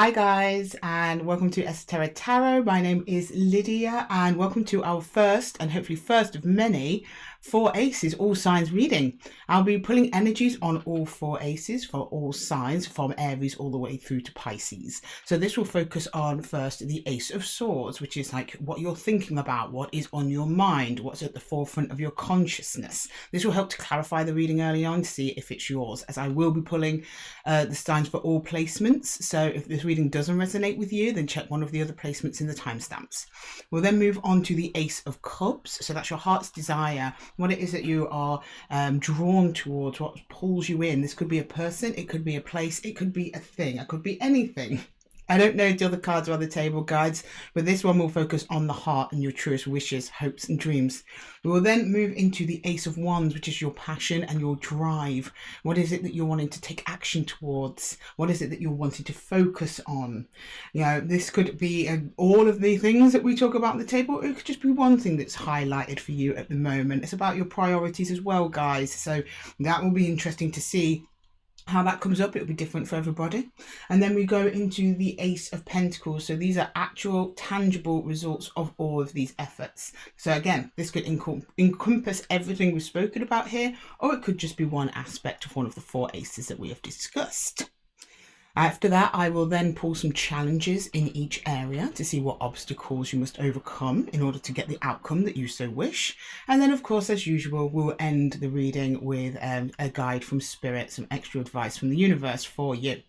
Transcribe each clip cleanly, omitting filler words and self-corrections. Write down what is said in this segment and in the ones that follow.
Hi guys, and welcome to Esotera Tarot. My name is Lydia, and welcome to our first and hopefully first of many 4 ACES all signs reading. I'll be pulling energies on all 4 ACES for all signs from Aries all the way through to Pisces. So this will focus on first the Ace of Swords, which is like what you're thinking about, what is on your mind, what's at the forefront of your consciousness. This will help to clarify the reading early on to see if it's yours, as I will be pulling the signs for all placements. So if this reading doesn't resonate with you, then check one of the other placements in the timestamps. We'll then move on to the Ace of Cups. So that's your heart's desire, what it is that you are drawn towards, what pulls you in. This could be a person, it could be a place, it could be a thing, it could be anything. I don't know if the other cards are on the table, guys, but this one will focus on the heart and your truest wishes, hopes and dreams. We will then move into the Ace of Wands, which is your passion and your drive. What is it that you're wanting to take action towards? What is it that you're wanting to focus on? You know, this could be all of the things that we talk about on the table. It could just be one thing that's highlighted for you at the moment. It's about your priorities as well, guys. So that will be interesting to see how that comes up. It'll be different for everybody. And then we go into the Ace of Pentacles. So these are actual tangible results of all of these efforts. So again, this could encompass everything we've spoken about here, or it could just be one aspect of one of the 4 ACES that we have discussed. After that, I will then pull some challenges in each area to see what obstacles you must overcome in order to get the outcome that you so wish. And then, of course, as usual, we'll end the reading with a guide from Spirit, some extra advice from the universe for you.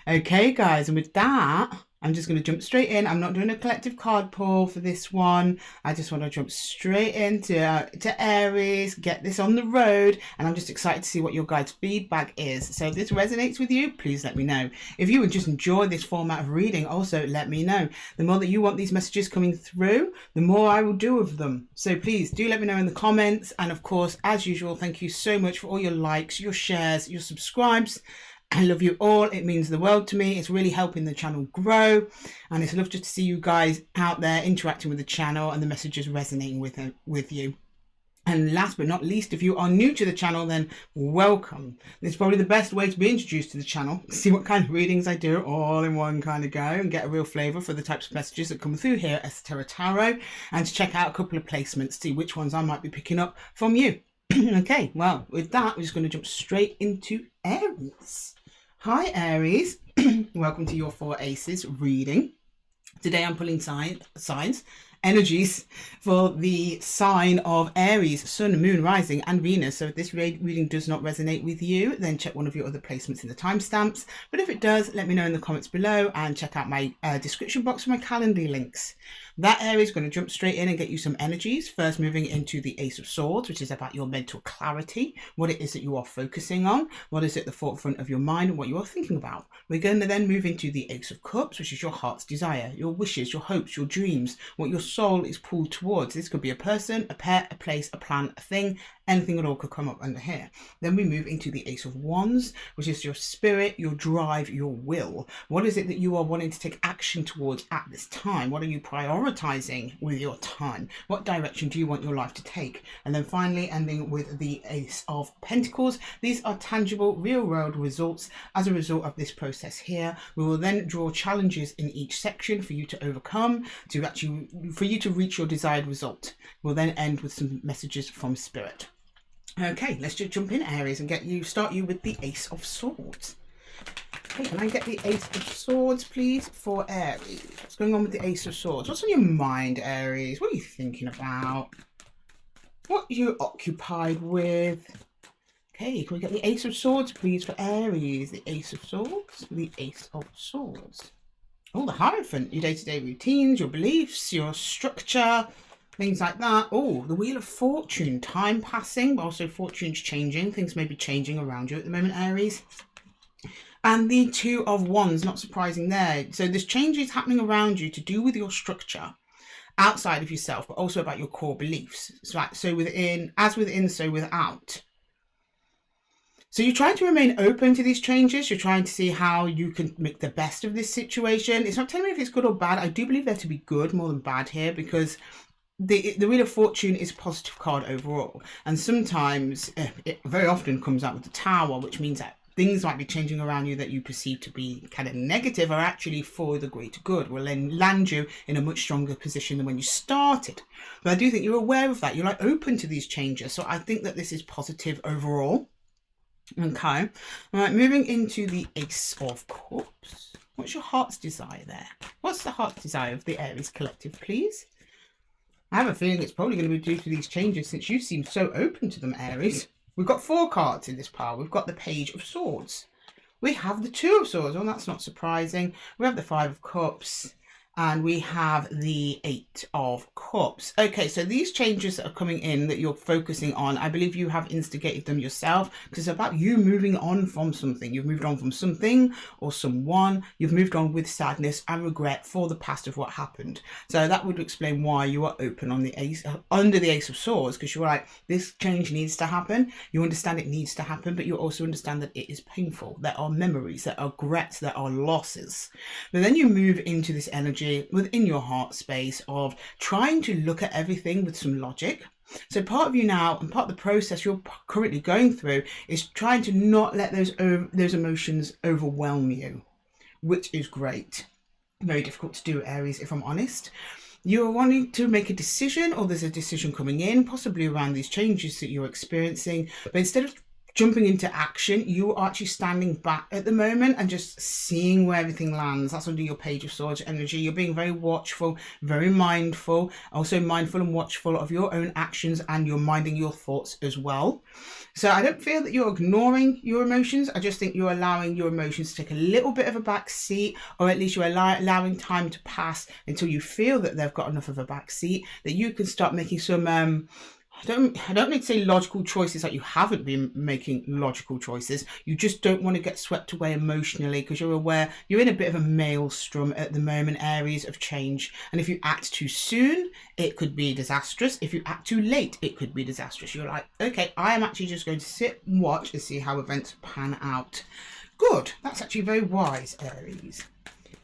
Okay, guys, and with that, I'm just going to jump straight in. I'm not doing a collective card pull for this one. I just want to jump straight into to Aries, get this on the road, and I'm just excited to see what your guys' feedback is. So if this resonates with you, please let me know. If you would just enjoy this format of reading, also let me know. The more that you want these messages coming through, the more I will do of them. So please do let me know in the comments. And of course, as usual, thank you so much for all your likes, your shares, your subscribes. I love you all. It means the world to me. It's really helping the channel grow, and it's lovely to see you guys out there interacting with the channel and the messages resonating with you. And last but not least, if you are new to the channel, then welcome. It's probably the best way to be introduced to the channel, see what kind of readings I do all in one kind of go, and get a real flavour for the types of messages that come through here at Esotera Tarot, and to check out a couple of placements, see which ones I might be picking up from you. Okay, well, with that, we're just going to jump straight into Aries. Hi Aries, welcome to your 4 ACES reading. Today I'm pulling energies for the sign of Aries, Sun, Moon, Rising and Venus. So if this reading does not resonate with you, then check one of your other placements in the timestamps. But if it does, let me know in the comments below, and check out my description box for my Calendly links. That area is going to jump straight in and get you some energies. First, moving into the Ace of Swords, which is about your mental clarity, what it is that you are focusing on, what is at the forefront of your mind, and what you are thinking about. We're going to then move into the Ace of Cups, which is your heart's desire, your wishes, your hopes, your dreams, what your soul is pulled towards. This could be a person, a pet, a place, a plan, a thing. Anything at all could come up under here. Then we move into the Ace of Wands, which is your spirit, your drive, your will. What is it that you are wanting to take action towards at this time? What are you prioritizing with your time? What direction do you want your life to take? And then finally, ending with the Ace of Pentacles. These are tangible, real-world results as a result of this process here. We will then draw challenges in each section for you to overcome, for you to reach your desired result. We'll then end with some messages from Spirit. Okay, let's just jump in, Aries, and start you with the Ace of Swords. Okay, can I get the Ace of Swords, please, for Aries? What's going on with the Ace of Swords? What's on your mind, Aries? What are you thinking about? What are you occupied with? Okay, can we get the Ace of Swords, please, for Aries? The Ace of Swords, the Ace of Swords. Oh, the Hierophant, your day-to-day routines, your beliefs, your structure, things like that. Oh, the Wheel of Fortune, time passing, but also fortune's changing. Things may be changing around you at the moment, Aries. And the Two of Wands, not surprising there. So there's changes happening around you to do with your structure, outside of yourself, but also about your core beliefs. So within, as within, so without. So you're trying to remain open to these changes. You're trying to see how you can make the best of this situation. It's not telling me if it's good or bad. I do believe there to be good more than bad here, because the Wheel of Fortune is a positive card overall, and sometimes it very often comes out with the Tower, which means that things might be changing around you that you perceive to be kind of negative are actually for the greater good, will then land you in a much stronger position than when you started. But I do think you're aware of that. You're like open to these changes. So I think that this is positive overall. Okay. All right, moving into the Ace of Cups. What's your heart's desire there? What's the heart's desire of the Aries collective, please? I have a feeling it's probably going to be due to these changes since you seem so open to them, Aries. We've got 4 cards in this pile. We've got the Page of Swords. We have the 2 of Swords. Well, that's not surprising. We have the 5 of Cups. And we have the 8 of Cups. Okay, so these changes that are coming in that you're focusing on, I believe you have instigated them yourself, because it's about you moving on from something. You've moved on from something or someone. You've moved on with sadness and regret for the past of what happened. So that would explain why you are open on the under the Ace of Swords, because you're like, this change needs to happen. You understand it needs to happen, but you also understand that it is painful. There are memories, there are regrets, there are losses. But then you move into this energy within your heart space of trying to look at everything with some logic. So part of you now, and part of the process you're currently going through, is trying to not let those emotions overwhelm you, which is great. Very difficult to do, Aries, if I'm honest. You're wanting to make a decision, or there's a decision coming in, possibly around these changes that you're experiencing, but instead of jumping into action, you are actually standing back at the moment and just seeing where everything lands. That's under your Page of Swords energy. You're being very watchful, very mindful, also mindful and watchful of your own actions, and you're minding your thoughts as well. So I don't feel that you're ignoring your emotions. I just think you're allowing your emotions to take a little bit of a back seat, or at least you're allowing time to pass until you feel that they've got enough of a back seat that you can start making some I don't need to say logical choices, like you haven't been making logical choices. You just don't want to get swept away emotionally, because you're aware you're in a bit of a maelstrom at the moment, Aries, of change. And if you act too soon, it could be disastrous. If you act too late, it could be disastrous. You're like, okay, I am actually just going to sit and watch and see how events pan out. Good. That's actually very wise, Aries.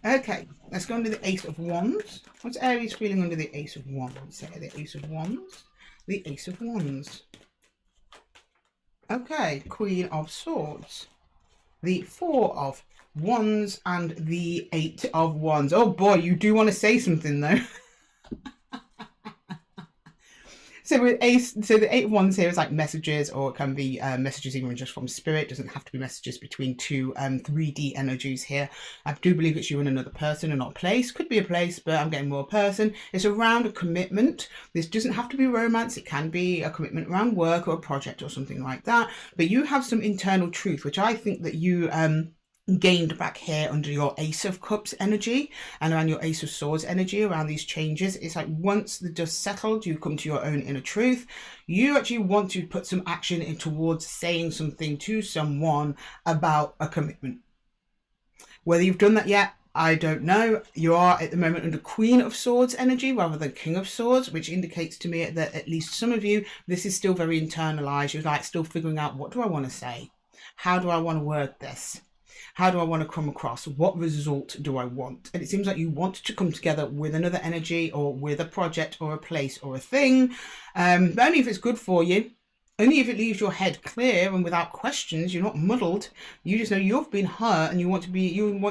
Okay, let's go under the Ace of Wands. What's Aries feeling under the Ace of Wands? Say the Ace of Wands. The Ace of Wands. Okay, Queen of Swords. The 4 of Wands and the 8 of Wands. Oh boy, you do want to say something though. So with the 8 of Wands here is like messages, or it can be messages even just from spirit. It doesn't have to be messages between two 3D energies here. I do believe it's you and another person and not a place. Could be a place, but I'm getting more a person. It's around a commitment. This doesn't have to be romance. It can be a commitment around work or a project or something like that. But you have some internal truth, which I think that you gained back here under your Ace of Cups energy and around your Ace of Swords energy around these changes. It's like once the dust settled, you come to your own inner truth. You actually want to put some action in towards saying something to someone about a commitment. Whether you've done that yet, I don't know. You are at the moment under Queen of Swords energy rather than King of Swords, which indicates to me that at least some of you, this is still very internalized. You're like still figuring out, what do I want to say? How do I want to word this? How do I want to come across? What result do I want? And it seems like you want to come together with another energy, or with a project or a place or a thing, but only if it's good for you. Only if it leaves your head clear and without questions. You're not muddled. You just know you've been hurt, and you want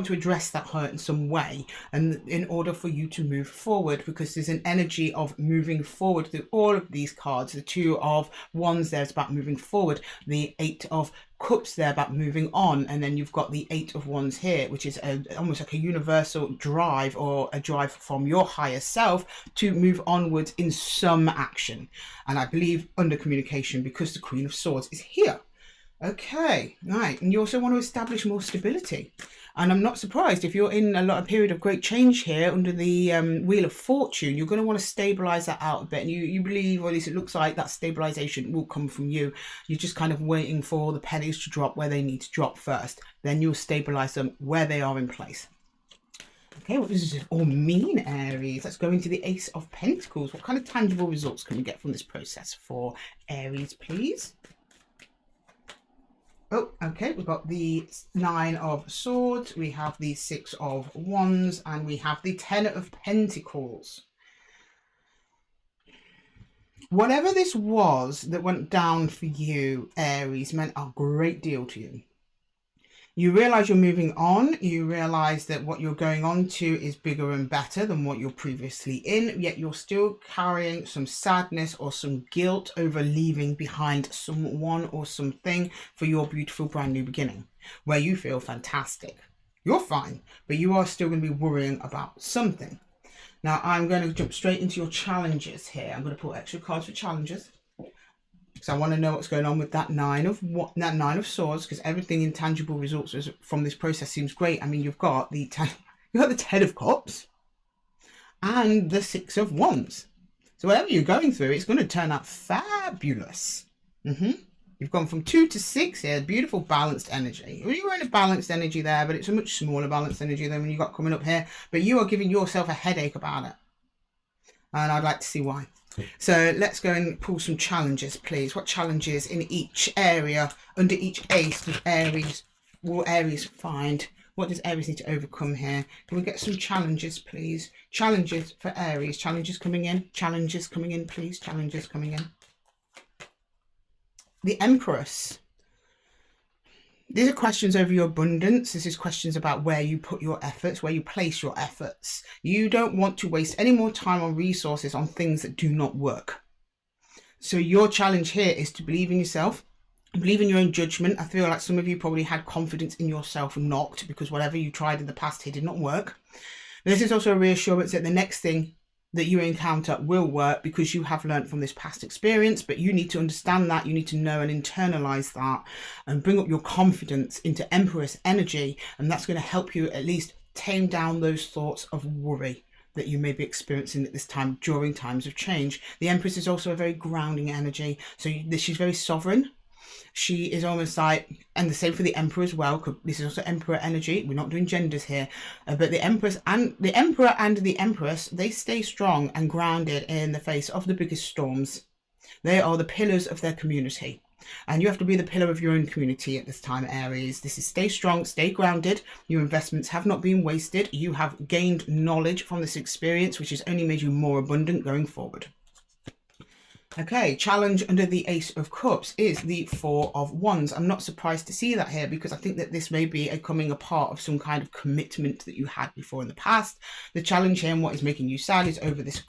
to address that hurt in some way, and in order for you to move forward, because there's an energy of moving forward through all of these cards. The 2 of Wands there is about moving forward. The 8 of Cups there about moving on, and then you've got the 8 of Wands here, which is almost like a universal drive, or a drive from your higher self to move onwards in some action. And I believe under communication, because the Queen of Swords is here. Okay, right. And you also want to establish more stability. And I'm not surprised if you're in a period of great change here under the Wheel of Fortune. You're going to want to stabilize that out a bit. And you believe, or at least it looks like, that stabilization will come from you. You're just kind of waiting for the pennies to drop where they need to drop first. Then you'll stabilize them where they are in place. Okay, what does this all mean, Aries? Let's go into the Ace of Pentacles. What kind of tangible results can we get from this process for Aries, please? Oh, okay, we've got the 9 of Swords, we have the 6 of Wands, and we have the 10 of Pentacles. Whatever this was that went down for you, Aries, meant a great deal to you. You realize you're moving on. You realize that what you're going on to is bigger and better than what you're previously in, yet you're still carrying some sadness or some guilt over leaving behind someone or something for your beautiful brand new beginning, where you feel fantastic. You're fine, but you are still going to be worrying about something. Now, I'm going to jump straight into your challenges here. I'm going to pull extra cards for challenges. So I want to know what's going on with that Nine of Swords, because everything in tangible results from this process seems great. I mean, you've got the Ten of Cups and the Six of Wands. So whatever you're going through, it's going to turn out fabulous. You've gone from 2 to 6 here, beautiful balanced energy. Well, you were in a balanced energy there, but it's a much smaller balanced energy than when you got coming up here. But you are giving yourself a headache about it. And I'd like to see why. So let's go and pull some challenges, please. What challenges in each area, under each ace, will Aries find? What does Aries need to overcome here? Can we get some challenges, please? Challenges for Aries. Challenges coming in. Challenges coming in, please. Challenges coming in. The Empress. These are questions over your abundance. This is questions about where you put your efforts, where you place your efforts. You don't want to waste any more time or resources on things that do not work. So your challenge here is to believe in yourself, believe in your own judgment. I feel like some of you probably had confidence in yourself knocked because whatever you tried in the past here did not work. This is also a reassurance that the next thing that you encounter will work because you have learned from this past experience, but you need to understand that, you need to know and internalize that and bring up your confidence into Empress energy, and that's going to help you at least tame down those thoughts of worry that you may be experiencing at this time during times of change. The Empress is also a very grounding energy, so she's very sovereign. She is almost like, and the same for the Emperor as well, because this is also Emperor energy. We're not doing genders here, but the Empress and the Emperor and the Empress, they stay strong and grounded in the face of the biggest storms. They are the pillars of their community, and you have to be the pillar of your own community at this time, Aries. This is stay strong, stay grounded. Your investments have not been wasted. You have gained knowledge from this experience, which has only made you more abundant going forward. Okay, challenge under the Ace of Cups is the Four of Wands. I'm not surprised to see that here because I think that this may be a coming apart of some kind of commitment that you had before in the past. The challenge here and what is making you sad is over this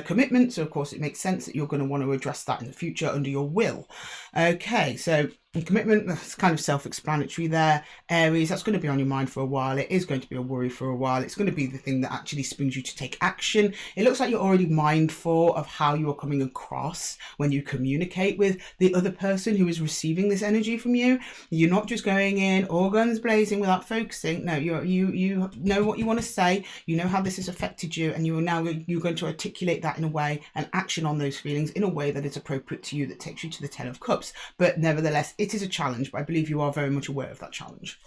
commitment. So, of course, it makes sense that you're going to want to address that in the future under your will. Okay, so commitment, that's kind of self-explanatory there. Aries, that's going to be on your mind for a while. It is going to be a worry for a while. It's going to be the thing that actually springs you to take action. It looks like you're already mindful of how you're coming across when you communicate with the other person who is receiving this energy from you. You're not just going in all guns blazing without focusing. No, you know what you want to say. You know how this has affected you, and you're going to articulate that in a way and action on those feelings in a way that is appropriate to you, that takes you to the Ten of Cups. But nevertheless, it is a challenge, but I believe you are very much aware of that challenge.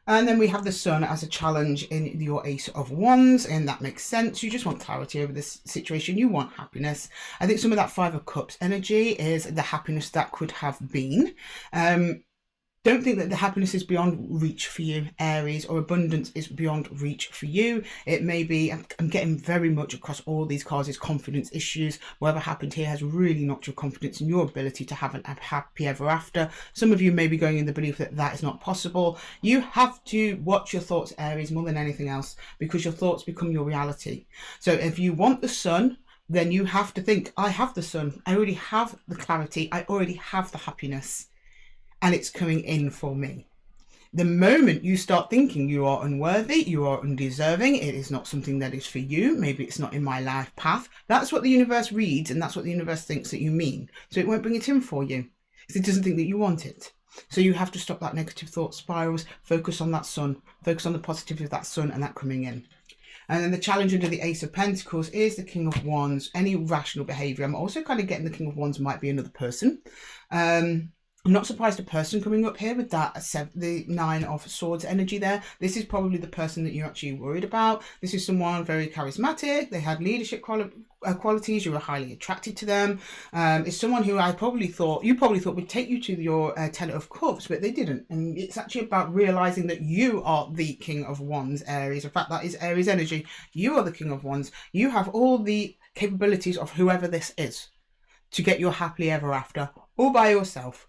And then we have the Sun as a challenge in your Ace of Wands, and that makes sense. You just want clarity over this situation. You want happiness. I think some of that Five of Cups energy is the happiness that could have been. Don't think that the happiness is beyond reach for you, Aries, or abundance is beyond reach for you. It may be, I'm getting very much across all these cards, is confidence issues. Whatever happened here has really knocked your confidence in your ability to have a happy ever after. Some of you may be going in the belief that that is not possible. You have to watch your thoughts, Aries, more than anything else, because your thoughts become your reality. So if you want the Sun, then you have to think, I have the Sun. I already have the clarity. I already have the happiness. And it's coming in for me. The moment you start thinking you are unworthy, you are undeserving, it is not something that is for you, maybe it's not in my life path, that's what the universe reads and that's what the universe thinks that you mean. So it won't bring it in for you because it doesn't think that you want it. So you have to stop that negative thought spirals, focus on that Sun, focus on the positivity of that Sun and that coming in. And then the challenge under the Ace of Pentacles is the King of Wands, any rational behaviour. I'm also kind of getting the King of Wands might be another person. I'm not surprised a person coming up here with that the Nine of Swords energy there. This is probably the person that you're actually worried about. This is someone very charismatic. They had leadership qualities. You were highly attracted to them. It's someone who you probably thought would take you to your Ten of Cups, but they didn't. And it's actually about realizing that you are the King of Wands, Aries. In fact, that is Aries energy. You are the King of Wands. You have all the capabilities of whoever this is to get your happily ever after all by yourself.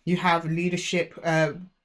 You have leadership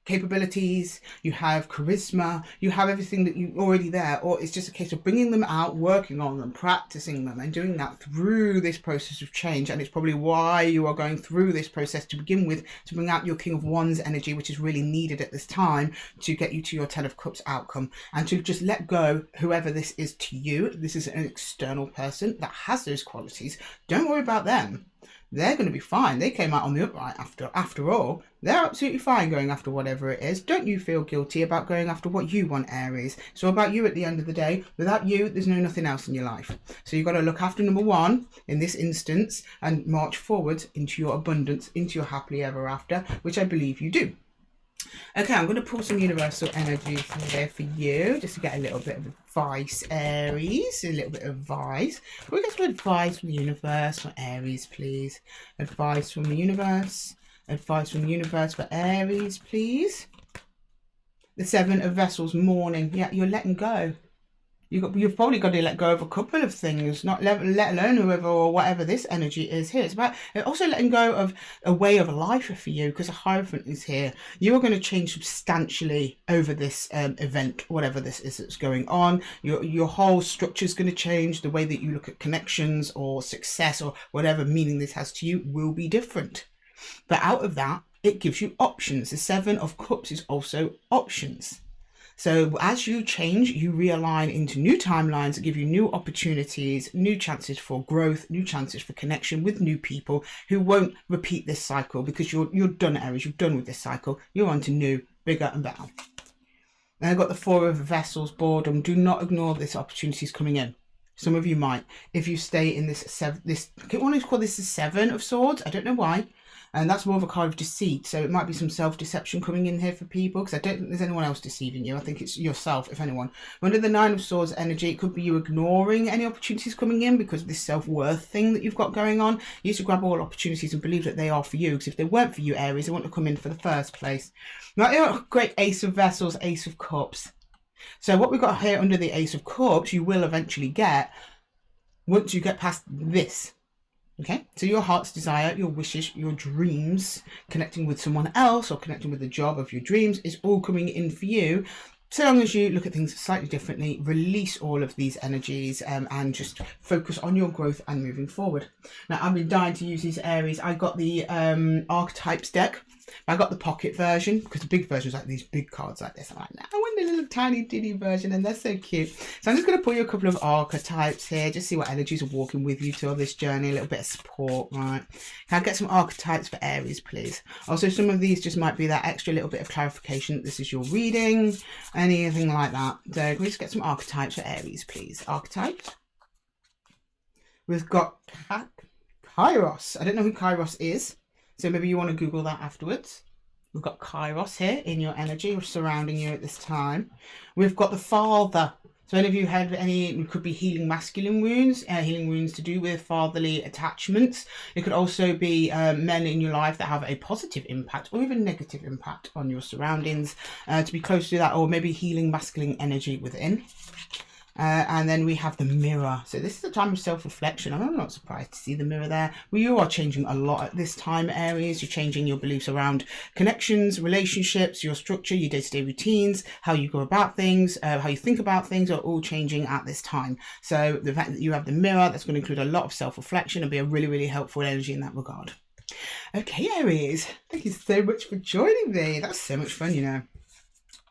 capabilities, you have charisma, you have everything that you already there, or it's just a case of bringing them out, working on them, practicing them, and doing that through this process of change. And it's probably why you are going through this process to begin with, to bring out your King of Wands energy, which is really needed at this time to get you to your Ten of Cups outcome, and to just let go whoever this is to you. This is an external person that has those qualities. Don't worry about them. They're going to be fine. They came out on the upright after all. They're absolutely fine going after whatever it is. Don't you feel guilty about going after what you want, Aries. It's all about you at the end of the day. Without you, there's nothing else in your life. So you've got to look after number one in this instance and march forward into your abundance, into your happily ever after, which I believe you do. Okay, I'm going to pull some universal energies here for you, just to get a little bit of advice, Aries. A little bit of advice. Can we get some advice from the universe for Aries, please? Advice from the universe. Advice from the universe for Aries, please. The Seven of Vessels, mourning. Yeah, you're letting go. You've probably got to let go of a couple of things, not let alone whoever or whatever this energy is here. It's about also letting go of a way of life for you, because a Hierophant is here. You are going to change substantially over this event, whatever this is that's going on. Your whole structure is going to change. The way that you look at connections or success or whatever meaning this has to you will be different. But out of that, it gives you options. The Seven of Cups is also options. So as you change, you realign into new timelines that give you new opportunities, new chances for growth, new chances for connection with new people who won't repeat this cycle, because you're done, Aries. You're done with this cycle. You're on to new, bigger and better. And I've got the Four of Vessels, boredom. Do not ignore this opportunities coming in. Some of you might, if you stay in this I want to call this the Seven of Swords. I don't know why. And that's more of a card of deceit. So it might be some self-deception coming in here for people, because I don't think there's anyone else deceiving you. I think it's yourself, if anyone. Under the Nine of Swords energy, it could be you ignoring any opportunities coming in because of this self-worth thing that you've got going on. You used to grab all opportunities and believe that they are for you, because if they weren't for you, Aries, they wouldn't have come in for the first place. Now, great Ace of Vessels, Ace of Cups. So what we've got here under the Ace of Cups, you will eventually get once you get past this. Okay, so your heart's desire, your wishes, your dreams, connecting with someone else or connecting with the job of your dreams is all coming in for you. So long as you look at things slightly differently, release all of these energies and just focus on your growth and moving forward. Now, I've been dying to use these, Aries. I got the Archetypes deck. I got the pocket version, because the big version is like these big cards like this. I'm like, no, I want the little tiny diddy version, and they're so cute. So I'm just going to pull you a couple of archetypes here, just see what energies are walking with you to this journey, a little bit of support, right? Can I get some archetypes for Aries, please? Also, some of these just might be that extra little bit of clarification. This is your reading, anything like that. So can we just get some archetypes for Aries, please? Archetypes. We've got Kairos. I don't know who Kairos is, so maybe you want to Google that afterwards. We've got Kairos here in your energy surrounding you at this time. We've got the Father. So any of you had any, it could be healing masculine wounds, healing wounds to do with fatherly attachments. It could also be men in your life that have a positive impact or even negative impact on your surroundings, to be close to that, or maybe healing masculine energy within. And then we have the Mirror. So this is a time of self-reflection. I'm not surprised to see the Mirror there. Well, you are changing a lot at this time, Aries. You're changing your beliefs around connections, relationships, your structure, your day-to-day routines, how you go about things, how you think about things are all changing at this time. So the fact that you have the Mirror, that's going to include a lot of self-reflection and be a really, really helpful energy in that regard. Okay, Aries, thank you so much for joining me. That's so much fun, you know.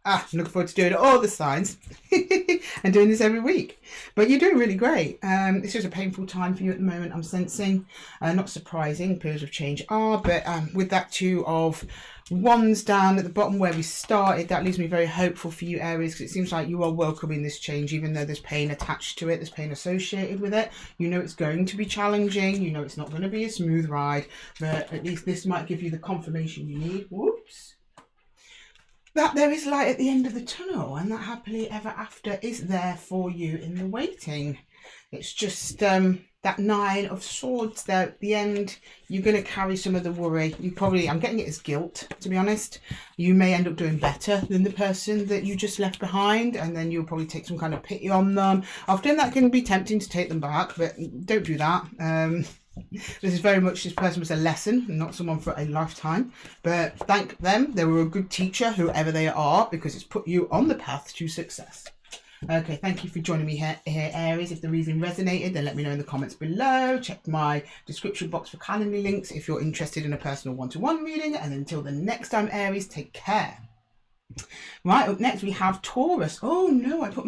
I'm looking forward to doing all the signs and doing this every week. But you're doing really great. It's just a painful time for you at the moment, I'm sensing. Not surprising, periods of change are, but with that Two of Wands down at the bottom where we started, that leaves me very hopeful for you, Aries, because it seems like you are welcoming this change, even though there's pain attached to it, there's pain associated with it. You know it's going to be challenging, you know it's not going to be a smooth ride, but at least this might give you the confirmation you need. Whoops. That there is light at the end of the tunnel, and that happily ever after is there for you in the waiting. It's just that Nine of Swords there at the end. You're going to carry some of the worry. I'm getting it as guilt, to be honest. You may end up doing better than the person that you just left behind, and then you'll probably take some kind of pity on them. Often that can be tempting to take them back, but don't do that. This is very much, this person was a lesson, not someone for a lifetime. But thank them, they were a good teacher, whoever they are, because it's put you on the path to success. Okay, thank you for joining me here, Aries. If the reading resonated, then let me know in the comments below. Check my description box for calendar links if you're interested in a personal one-to-one reading. And until the next time, Aries, take care. Right, up next we have Taurus. Oh no, I put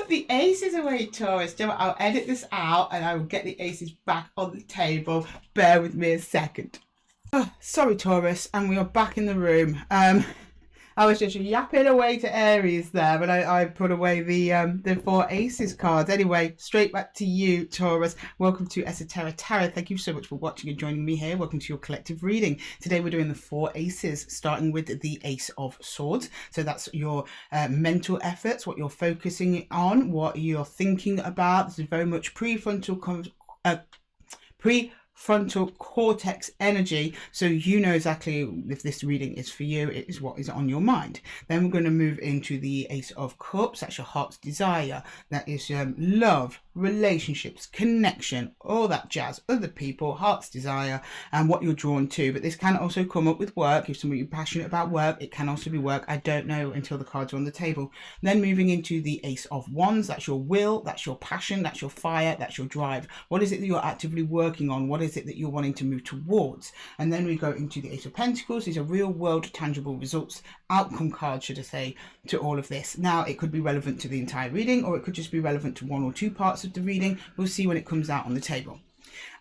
the aces away, Taurus. I'll edit this out and I will get the aces back on the table. Bear with me a second. Oh, sorry, Taurus, and we are back in the room. I was just yapping away to Aries there, but I put away the 4 aces cards. Anyway, straight back to you, Taurus. Welcome to Esotera Tarot. Thank you so much for watching and joining me here. Welcome to your collective reading. Today we're doing the 4 aces, starting with the Ace of Swords. So that's your mental efforts, what you're focusing on, what you're thinking about. This is very much prefrontal cortex energy, so you know exactly if this reading is for you. It is what is on your mind. Then we're going to move into the Ace of Cups. That's your heart's desire. That is love, relationships, connection, all that jazz, other people, heart's desire, and what you're drawn to. But this can also come up with work. If somebody you're passionate about work, it can also be work. I don't know until the cards are on the table. Then moving into the Ace of Wands. That's your will, that's your passion, that's your fire, that's your drive. What is it that you're actively working on? What is it that you're wanting to move towards? And then we go into the Ace of Pentacles. These are real world tangible results, outcome cards, should I say, to all of this. Now it could be relevant to the entire reading, or it could just be relevant to 1 or 2 parts of the reading. We'll see when it comes out on the table.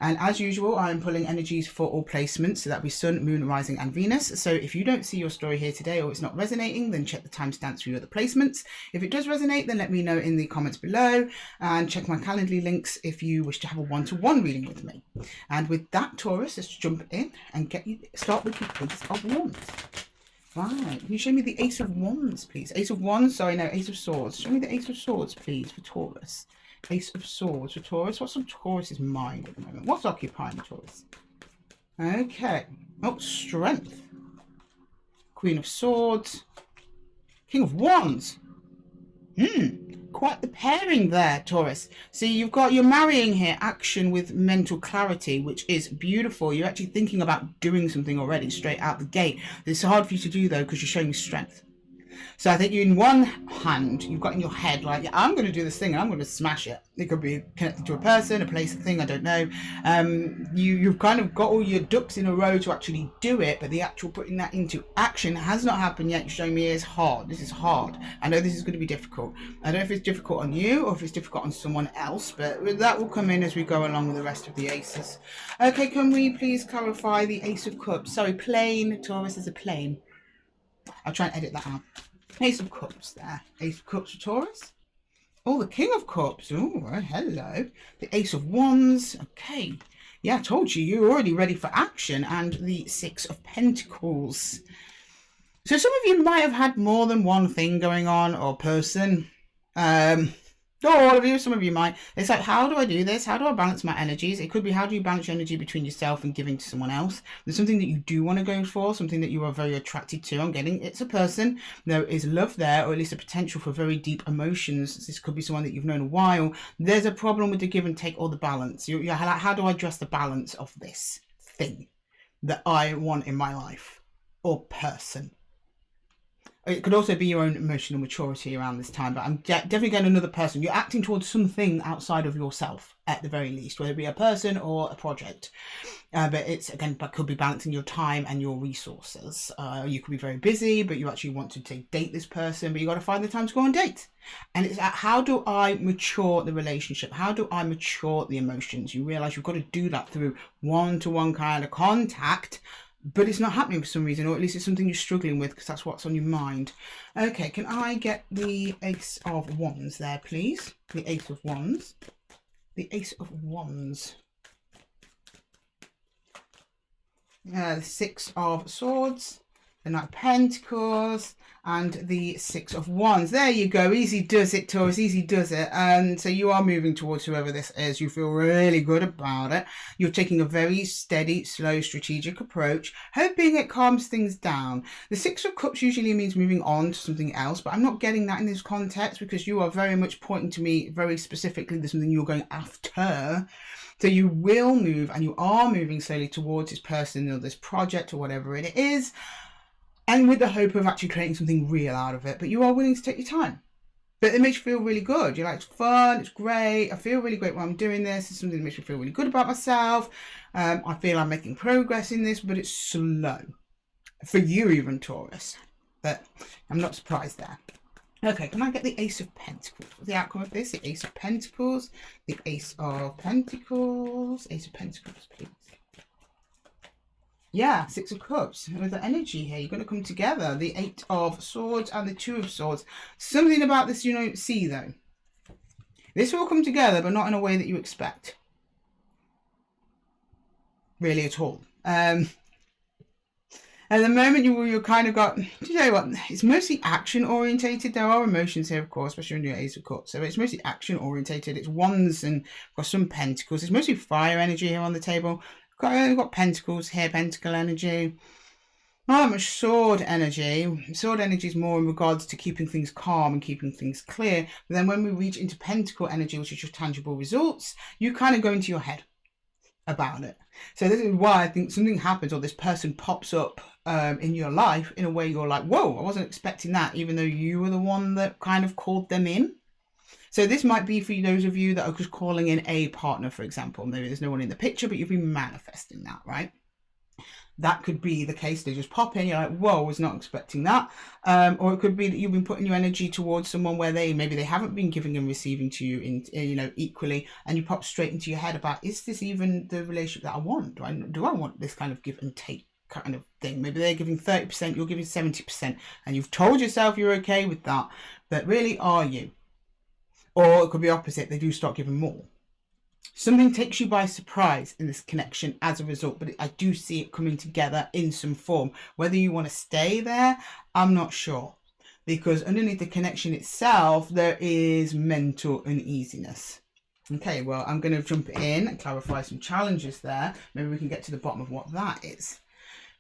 And as usual, I'm pulling energies for all placements, so that'll be Sun, Moon, Rising and Venus. So if you don't see your story here today, or it's not resonating, then check the timestamps for your other placements. If it does resonate, then let me know in the comments below, and check my Calendly links if you wish to have a one-to-one reading with me. And with that, Taurus, let's jump in and start with the Ace of Wands. Right, can you show me the Ace of Wands, please? Ace of Wands, sorry, no, Ace of Swords. Show me the Ace of Swords, please, for Taurus. Ace of Swords for Taurus. What's on Taurus's mind at the moment? What's occupying Taurus? Okay. Oh, Strength. Queen of Swords. King of Wands. Quite the pairing there, Taurus. So you're marrying here action with mental clarity, which is beautiful. You're actually thinking about doing something already straight out the gate. It's hard for you to do though, because you're showing strength. So I think you, in one hand, you've got in your head, like, yeah, I'm going to do this thing and I'm going to smash it. It could be connected to a person, a place, a thing, I don't know. You've kind of got all your ducks in a row to actually do it, but the actual putting that into action has not happened yet. You're showing me is hard. This is hard. I know this is going to be difficult. I don't know if it's difficult on you or if it's difficult on someone else, but that will come in as we go along with the rest of the aces. Okay, can we please clarify the Ace of Cups? Sorry, plane. Taurus is a plane. I'll try and edit that out. Ace of Cups there. Ace of Cups for Taurus. Oh, the King of Cups. Oh, well, hello. The Ace of Wands. Okay. Yeah, I told you, you're already ready for action. And the 6 of Pentacles. So some of you might have had more than one thing going on, or person. Not all of you, some of you might. It's like, how do I do this? How do I balance my energies? It could be, how do you balance your energy between yourself and giving to someone else? There's something that you do want to go for, something that you are very attracted to. I'm getting it's a person. There is love there, or at least a potential for very deep emotions. This could be someone that you've known a while. There's a problem with the give and take or the balance. You're like, how do I address the balance of this thing that I want in my life or person? It could also be your own emotional maturity around this time, but I'm definitely getting another person. You're acting towards something outside of yourself, at the very least, whether it be a person or a project. But it's, again, that could be balancing your time and your resources. You could be very busy, but you actually want to date this person, but you got to find the time to go on dates. And it's how do I mature the relationship? How do I mature the emotions? You realize you've got to do that through one-to-one kind of contact. But it's not happening for some reason, or at least it's something you're struggling with because that's what's on your mind. Okay, can I get the Ace of Wands there, please? The Ace of Wands. The Ace of Wands. The 6 of Swords. the Knight of Pentacles, and the Six of Wands. There you go. Easy does it, Taurus. Easy does it. And so you are moving towards whoever this is. You feel really good about it. You're taking a very steady, slow, strategic approach, hoping it calms things down. The Six of Cups usually means moving on to something else, but I'm not getting that in this context because you are very much pointing to me very specifically. There's something you're going after. So you will move, and you are moving slowly towards this person or this project or whatever it is, and with the hope of actually creating something real out of it. But you are willing to take your time. But it makes you feel really good. You're like, it's fun, it's great, I feel really great while I'm doing this. It's something that makes me feel really good about myself. I feel I'm making progress in this, but it's slow. For you even, Taurus. But I'm not surprised there. Okay, can I get the Ace of Pentacles? What's the outcome of this? The Ace of Pentacles, the Ace of Pentacles, Ace of Pentacles, please. Yeah, Six of Cups. With the energy here, you're going to come together. The Eight of Swords and the Two of Swords. Something about this you don't see, though. This will come together, but not in a way that you expect. Really at all. At the moment, you're kind of got, you know what, it's mostly action orientated. There are emotions here, of course, especially when you're Ace of Cups. So it's mostly action orientated. It's Wands and got some Pentacles. It's mostly fire energy here on the table. I've got Pentacles here, Pentacle energy. Not that much Sword energy. Sword energy is more in regards to keeping things calm and keeping things clear. But then when we reach into Pentacle energy, which is your tangible results, you kind of go into your head about it. So this is why I think something happens, or this person pops up in your life in a way you're like, whoa, I wasn't expecting that, even though you were the one that kind of called them in. So this might be for those of you that are just calling in a partner, for example. Maybe there's no one in the picture, but you've been manifesting that, right? That could be the case. They just pop in, you're like, whoa, I was not expecting that. Or it could be that you've been putting your energy towards someone where maybe they haven't been giving and receiving to you in equally, and you pop straight into your head about, is this even the relationship that I want? Do I want this kind of give and take kind of thing? Maybe they're giving 30%, you're giving 70%, and you've told yourself you're okay with that, but really, are you? Or it could be opposite, they do start giving more. Something takes you by surprise in this connection as a result, but I do see it coming together in some form. Whether you want to stay there, I'm not sure. Because underneath the connection itself, there is mental uneasiness. Okay, well, I'm going to jump in and clarify some challenges there. Maybe we can get to the bottom of what that is.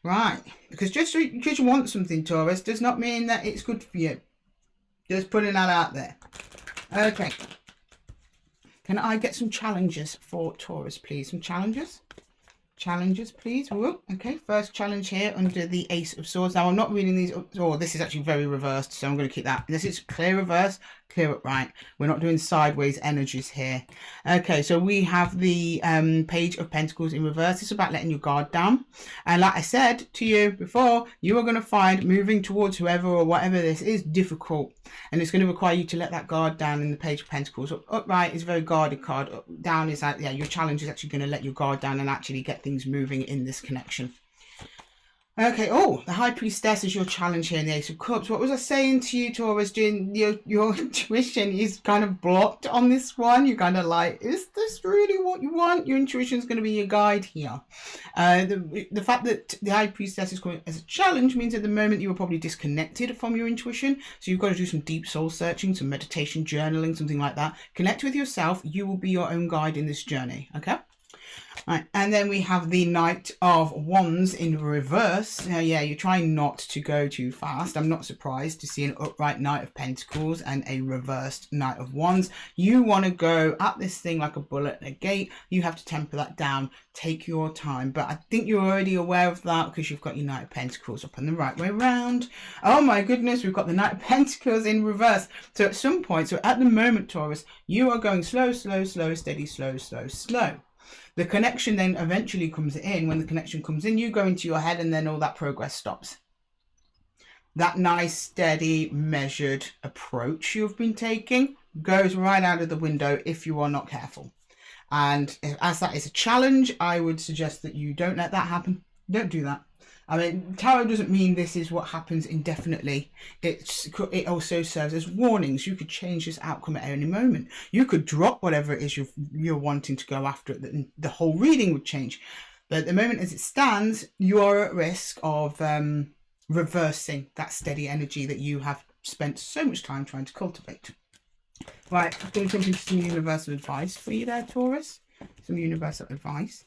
Right, because just because you want something, Taurus, does not mean that it's good for you. Just putting that out there. Okay. Can I get some challenges for Taurus, please? Some challenges? Challenges, please. Whoop. Okay, first challenge here under the Ace of Swords. Now, I'm not reading these. Oh, this is actually very reversed, so I'm going to keep that. This is clear reverse, clear upright. We're not doing sideways energies here. Okay, so we have the Page of Pentacles in reverse. It's about letting your guard down. And like I said to you before, you are going to find moving towards whoever or whatever this is difficult. And it's going to require you to let that guard down in the Page of Pentacles. Upright is a very guarded card. Down is like, yeah, your challenge is actually going to let your guard down and actually get things moving in this connection. Okay, oh, the High Priestess is your challenge here in the Ace of Cups. What was I saying to you, Taurus, doing your intuition is kind of blocked on this one. You're kind of like, is this really what you want? Your intuition is going to be your guide here. The fact that the High Priestess is coming as a challenge means at the moment you are probably disconnected from your intuition. So you've got to do some deep soul searching, some meditation, journaling, something like that. Connect with yourself. You will be your own guide in this journey, okay? Right, and then we have the Knight of Wands in reverse. Yeah, you're trying not to go too fast. I'm not surprised to see an upright Knight of Pentacles and a reversed Knight of Wands. You want to go at this thing like a bullet at a gate. You have to temper that down. Take your time. But I think you're already aware of that because you've got your Knight of Pentacles up and the right way around. Oh my goodness, we've got the Knight of Pentacles in reverse. So at some point, so at the moment, Taurus, you are going slow, slow, slow, steady, slow, slow, slow. The connection then eventually comes in. When the connection comes in, you go into your head and then all that progress stops. That nice, steady, measured approach you've been taking goes right out of the window if you are not careful. And as that is a challenge, I would suggest that you don't let that happen. Don't do that. I mean, tarot doesn't mean this is what happens indefinitely. It also serves as warnings. You could change this outcome at any moment. You could drop whatever it is you're wanting to go after. The whole reading would change. But at the moment as it stands, you are at risk of reversing that steady energy that you have spent so much time trying to cultivate. Right, I'm going to jump into some universal advice for you there, Taurus. Some universal advice.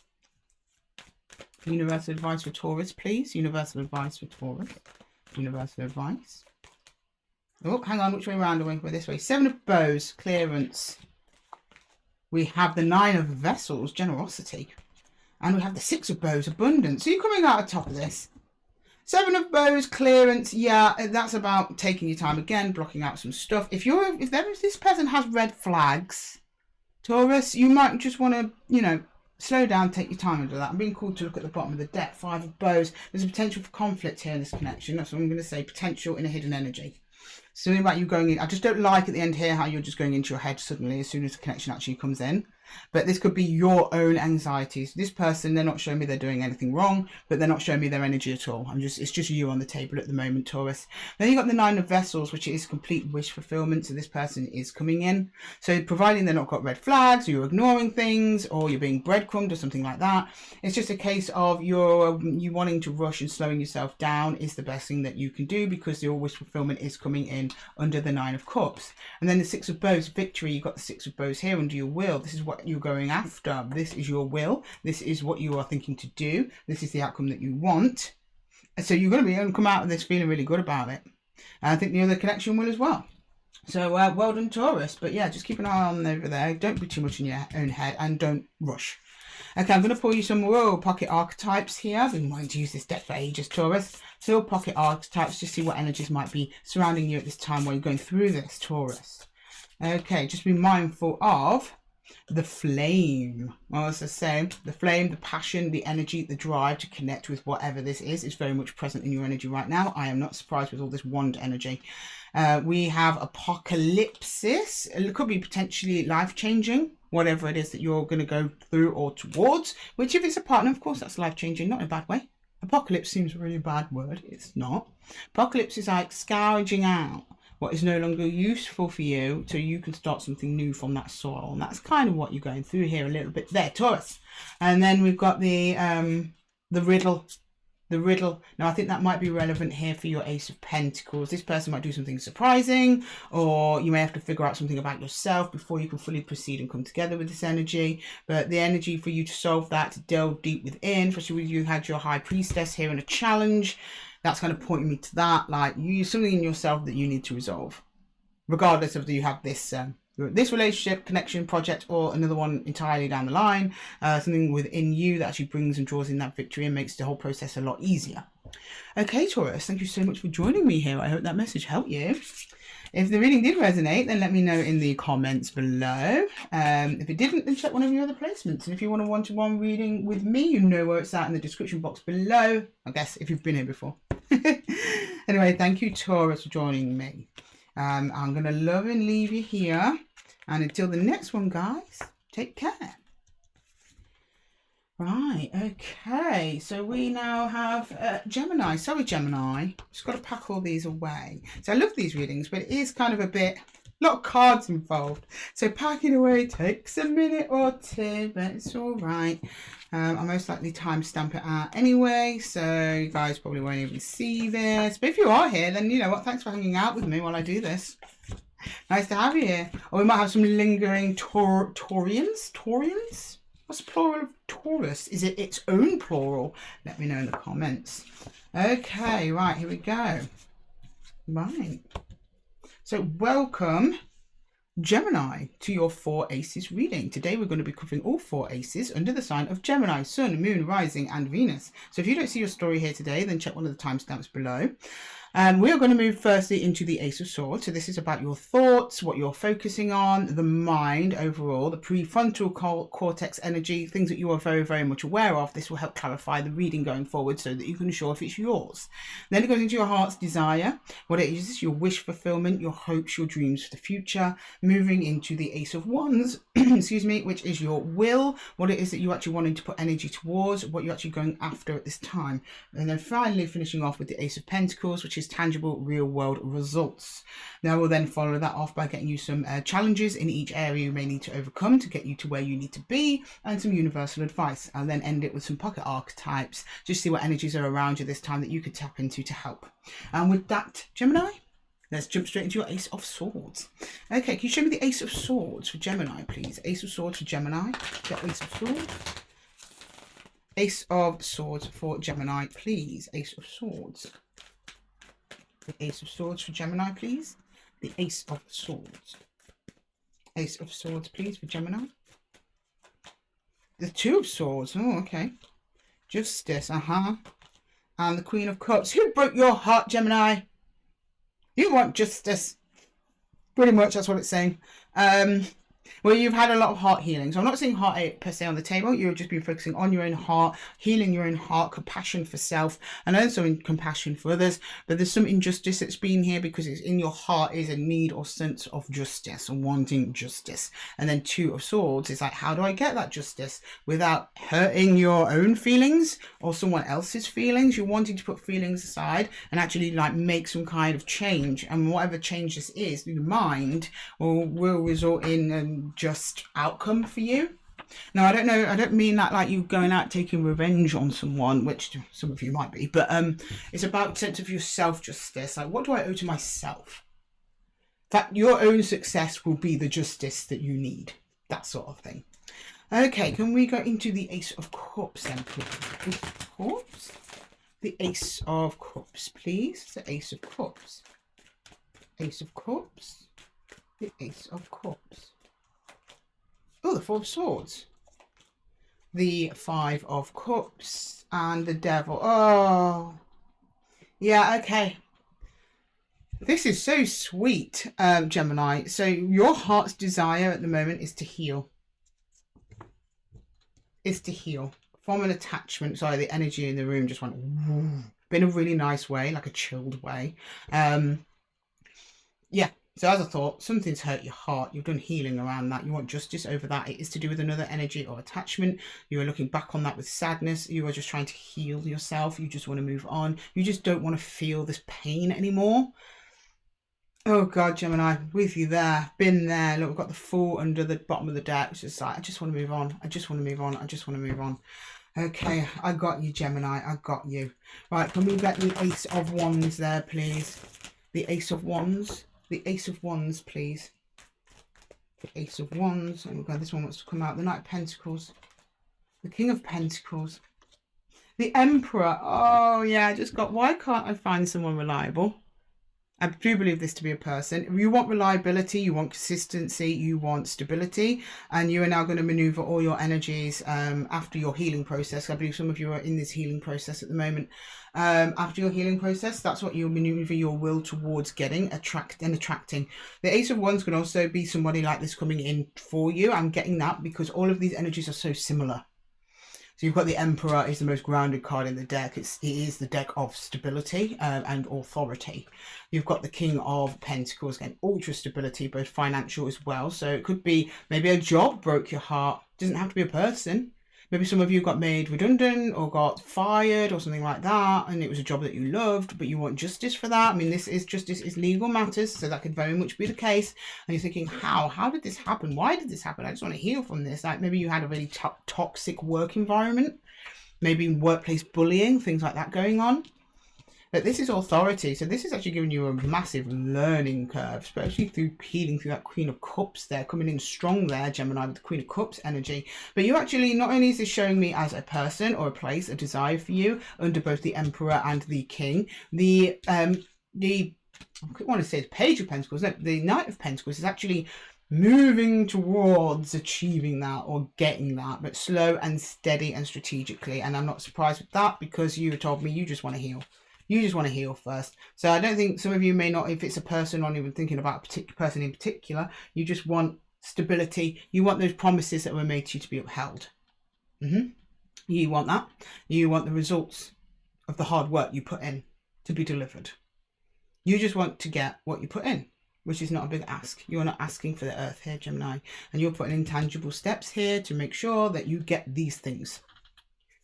Universal advice for Taurus, please. Universal advice for Taurus. Universal advice. Oh, hang on, which way around? We're this way. 7 of Bows, clearance. We have the 9 of Vessels, generosity. And we have the 6 of Bows, abundance. So you're coming out on top of this. 7 of Bows, clearance. Yeah, that's about taking your time again, blocking out some stuff. If this person has red flags, Taurus, you might just want to, you know, slow down, take your time under that. I'm being called to look at the bottom of the deck. 5 of Bows. There's a potential for conflict here in this connection. That's what I'm going to say. Potential in a hidden energy. Something about you going in. I just don't like at the end here how you're just going into your head suddenly as soon as the connection actually comes in. But this could be your own anxieties. This person, they're not showing me they're doing anything wrong, but they're not showing me their energy at all. It's just you on the table at the moment, Taurus. Then you got the 9 of Vessels, which is complete wish fulfillment. So this person is coming in. So providing they're not got red flags, or you're ignoring things, or you're being breadcrumbed or something like that, it's just a case of you wanting to rush and slowing yourself down is the best thing that you can do, because your wish fulfillment is coming in under the 9 of Cups. And then the 6 of Bows, victory. You've got the 6 of Bows here under your will. This is what you're going after. This is your will. This is what you are thinking to do. This is the outcome that you want. So you're going to come out of this feeling really good about it. And I think the other connection will as well. So well done, Taurus. But yeah, just keep an eye on over there. Don't be too much in your own head and don't rush. Okay, I'm going to pull you some pocket archetypes here. I've been wanting to use this deck for ages, Taurus. So pocket archetypes, just see what energies might be surrounding you at this time while you're going through this, Taurus. Okay, just be mindful of the flame. Well, as I say, the flame, the passion, the energy, the drive to connect with whatever this is very much present in your energy right now. I am not surprised with all this wand energy. We have apocalypsis. It could be potentially life-changing, whatever it is that you're going to go through or towards, which if it's a partner, of course, that's life-changing, not in a bad way. Apocalypse seems a really bad word. It's not. Apocalypse is like scourging out what is no longer useful for you, so you can start something new from that soil. And that's kind of what you're going through here a little bit there, Taurus. And then we've got the riddle. The riddle. Now, I think that might be relevant here for your Ace of Pentacles. This person might do something surprising, or you may have to figure out something about yourself before you can fully proceed and come together with this energy. But the energy for you to solve that, to delve deep within, especially when you had your High Priestess here in a challenge, that's kind of pointing me to that. Like, you something in yourself that you need to resolve, regardless of whether you have this relationship, connection, project, or another one entirely down the line. Something within you that actually brings and draws in that victory and makes the whole process a lot easier. Okay, Taurus, thank you so much for joining me here. I hope that message helped you. If the reading did resonate, then let me know in the comments below. If it didn't, then check one of your other placements. And if you want a one-to-one reading with me, you know where it's at in the description box below. I guess if you've been here before. Anyway, thank you, Taurus, for joining me. I'm going to love and leave you here. And until the next one, guys, take care. Right, okay. So we now have Gemini. Sorry, Gemini. Just got to pack all these away. So I love these readings, but it is kind of a lot of cards involved. So packing away takes a minute or two, but it's all right. I'll most likely timestamp it out anyway, so you guys probably won't even see this. But if you are here, then you know what, thanks for hanging out with me while I do this. Nice to have you here. Or we might have some lingering Taurians? What's the plural of Taurus? Is it its own plural? Let me know in the comments. Okay, right, here we go. Right. So welcome, Gemini, to your 4 Aces reading. Today we're going to be covering all 4 Aces under the sign of Gemini, Sun, Moon, Rising and Venus. So if you don't see your story here today, then check one of the timestamps below. And we are going to move firstly into the Ace of Swords. So this is about your thoughts, what you're focusing on, the mind overall, the prefrontal cortex energy, things that you are very, very much aware of. This will help clarify the reading going forward so that you can ensure if it's yours. Then it goes into your heart's desire, what it is your wish fulfillment, your hopes, your dreams for the future. Moving into the Ace of Wands, excuse me, which is your will, what it is that you actually wanting to put energy towards, what you're actually going after at this time. And then finally finishing off with the Ace of Pentacles, which is produces tangible real world results. Now we'll then follow that off by getting you some challenges in each area you may need to overcome to get you to where you need to be, and some universal advice. I'll then end it with some pocket archetypes, just see what energies are around you this time that you could tap into to help. And with that, Gemini, let's jump straight into your Ace of Swords. Okay, can you show me the Ace of Swords for Gemini, please? Ace of Swords for Gemini. Get Ace of Swords. Ace of Swords for Gemini, please. Ace of Swords. The Ace of Swords for Gemini, please. The Ace of Swords. Ace of Swords, please, for Gemini. The Two of Swords. Oh, okay. Justice, And the Queen of Cups. Who broke your heart, Gemini? You want justice. Pretty much, that's what it's saying. Well, you've had a lot of heart healing. So I'm not saying heartache per se on the table. You've just been focusing on your own heart, healing your own heart, compassion for self, and also in compassion for others. But there's some injustice that's been here because it's in your heart is a need or sense of justice or wanting justice. And then Two of Swords is like, how do I get that justice without hurting your own feelings or someone else's feelings? You're wanting to put feelings aside and actually like make some kind of change. And whatever change this is, the mind will result in just outcome for you. Now, I don't mean that like you going out taking revenge on someone, which some of you might be, but it's about sense of your self-justice. Like, what do I owe to myself? That your own success will be the justice that you need. That sort of thing. Okay, can we go into the Ace of Cups then, please? Ace of Cups. The Ace of Cups, please. The Ace of Cups. Ace of Cups. The Ace of Cups. Oh, the Four of Swords. The Five of Cups and the Devil. Oh, yeah, okay. This is so sweet, Gemini. So your heart's desire at the moment is to heal. Is to heal from an attachment. Sorry, the energy in the room just went woo, but in a really nice way, like a chilled way. Yeah. So as I thought, something's hurt your heart. You've done healing around that. You want justice over that. It is to do with another energy or attachment. You are looking back on that with sadness. You are just trying to heal yourself. You just want to move on. You just don't want to feel this pain anymore. Oh God, Gemini, with you there. Been there. Look, we've got the Fool under the bottom of the deck. It's just like, I just want to move on. I just want to move on. I just want to move on. Okay, I got you, Gemini. I got you. Right, can we get the Ace of Wands there, please? The Ace of Wands. The Ace of Wands, please. The Ace of Wands. Oh God, this one wants to come out. The Knight of Pentacles. The King of Pentacles. The Emperor. Oh, yeah, I just got... Why can't I find someone reliable? I do believe this to be a person. You want reliability, you want consistency, you want stability, and you are now going to maneuver all your energies after your healing process. I believe some of you are in this healing process at the moment. After your healing process, that's what you'll maneuver your will towards getting, attracting. The Ace of Wands can also be somebody like this coming in for you. I'm getting that because all of these energies are so similar. So you've got the Emperor is the most grounded card in the deck. It is the deck of stability and authority. You've got the King of Pentacles, again, ultra stability, both financial as well. So it could be maybe a job broke your heart. It doesn't have to be a person. Maybe some of you got made redundant or got fired or something like that, and it was a job that you loved, but you want justice for that. I mean, this is justice is legal matters, so that could very much be the case. And you're thinking, how did this happen? Why did this happen? I just want to heal from this. Like maybe you had a really toxic work environment, maybe workplace bullying, things like that going on. But this is authority, so this is actually giving you a massive learning curve, especially through healing through that Queen of Cups there, coming in strong there, Gemini, with the Queen of Cups energy. But you actually, not only is this showing me as a person or a place, a desire for you, under both the Emperor and the King, I want to say the Page of Pentacles, no, the Knight of Pentacles is actually moving towards achieving that or getting that, but slow and steady and strategically. And I'm not surprised with that because you told me you just want to heal. You just want to heal first. So I don't think some of you may not, if it's a person, not even thinking about a particular person in particular, you just want stability. You want those promises that were made to you to be upheld. You want that. You want the results of the hard work you put in to be delivered. You just want to get what you put in, which is not a big ask. You're not asking for the earth here, Gemini. And you're putting in tangible steps here to make sure that you get these things.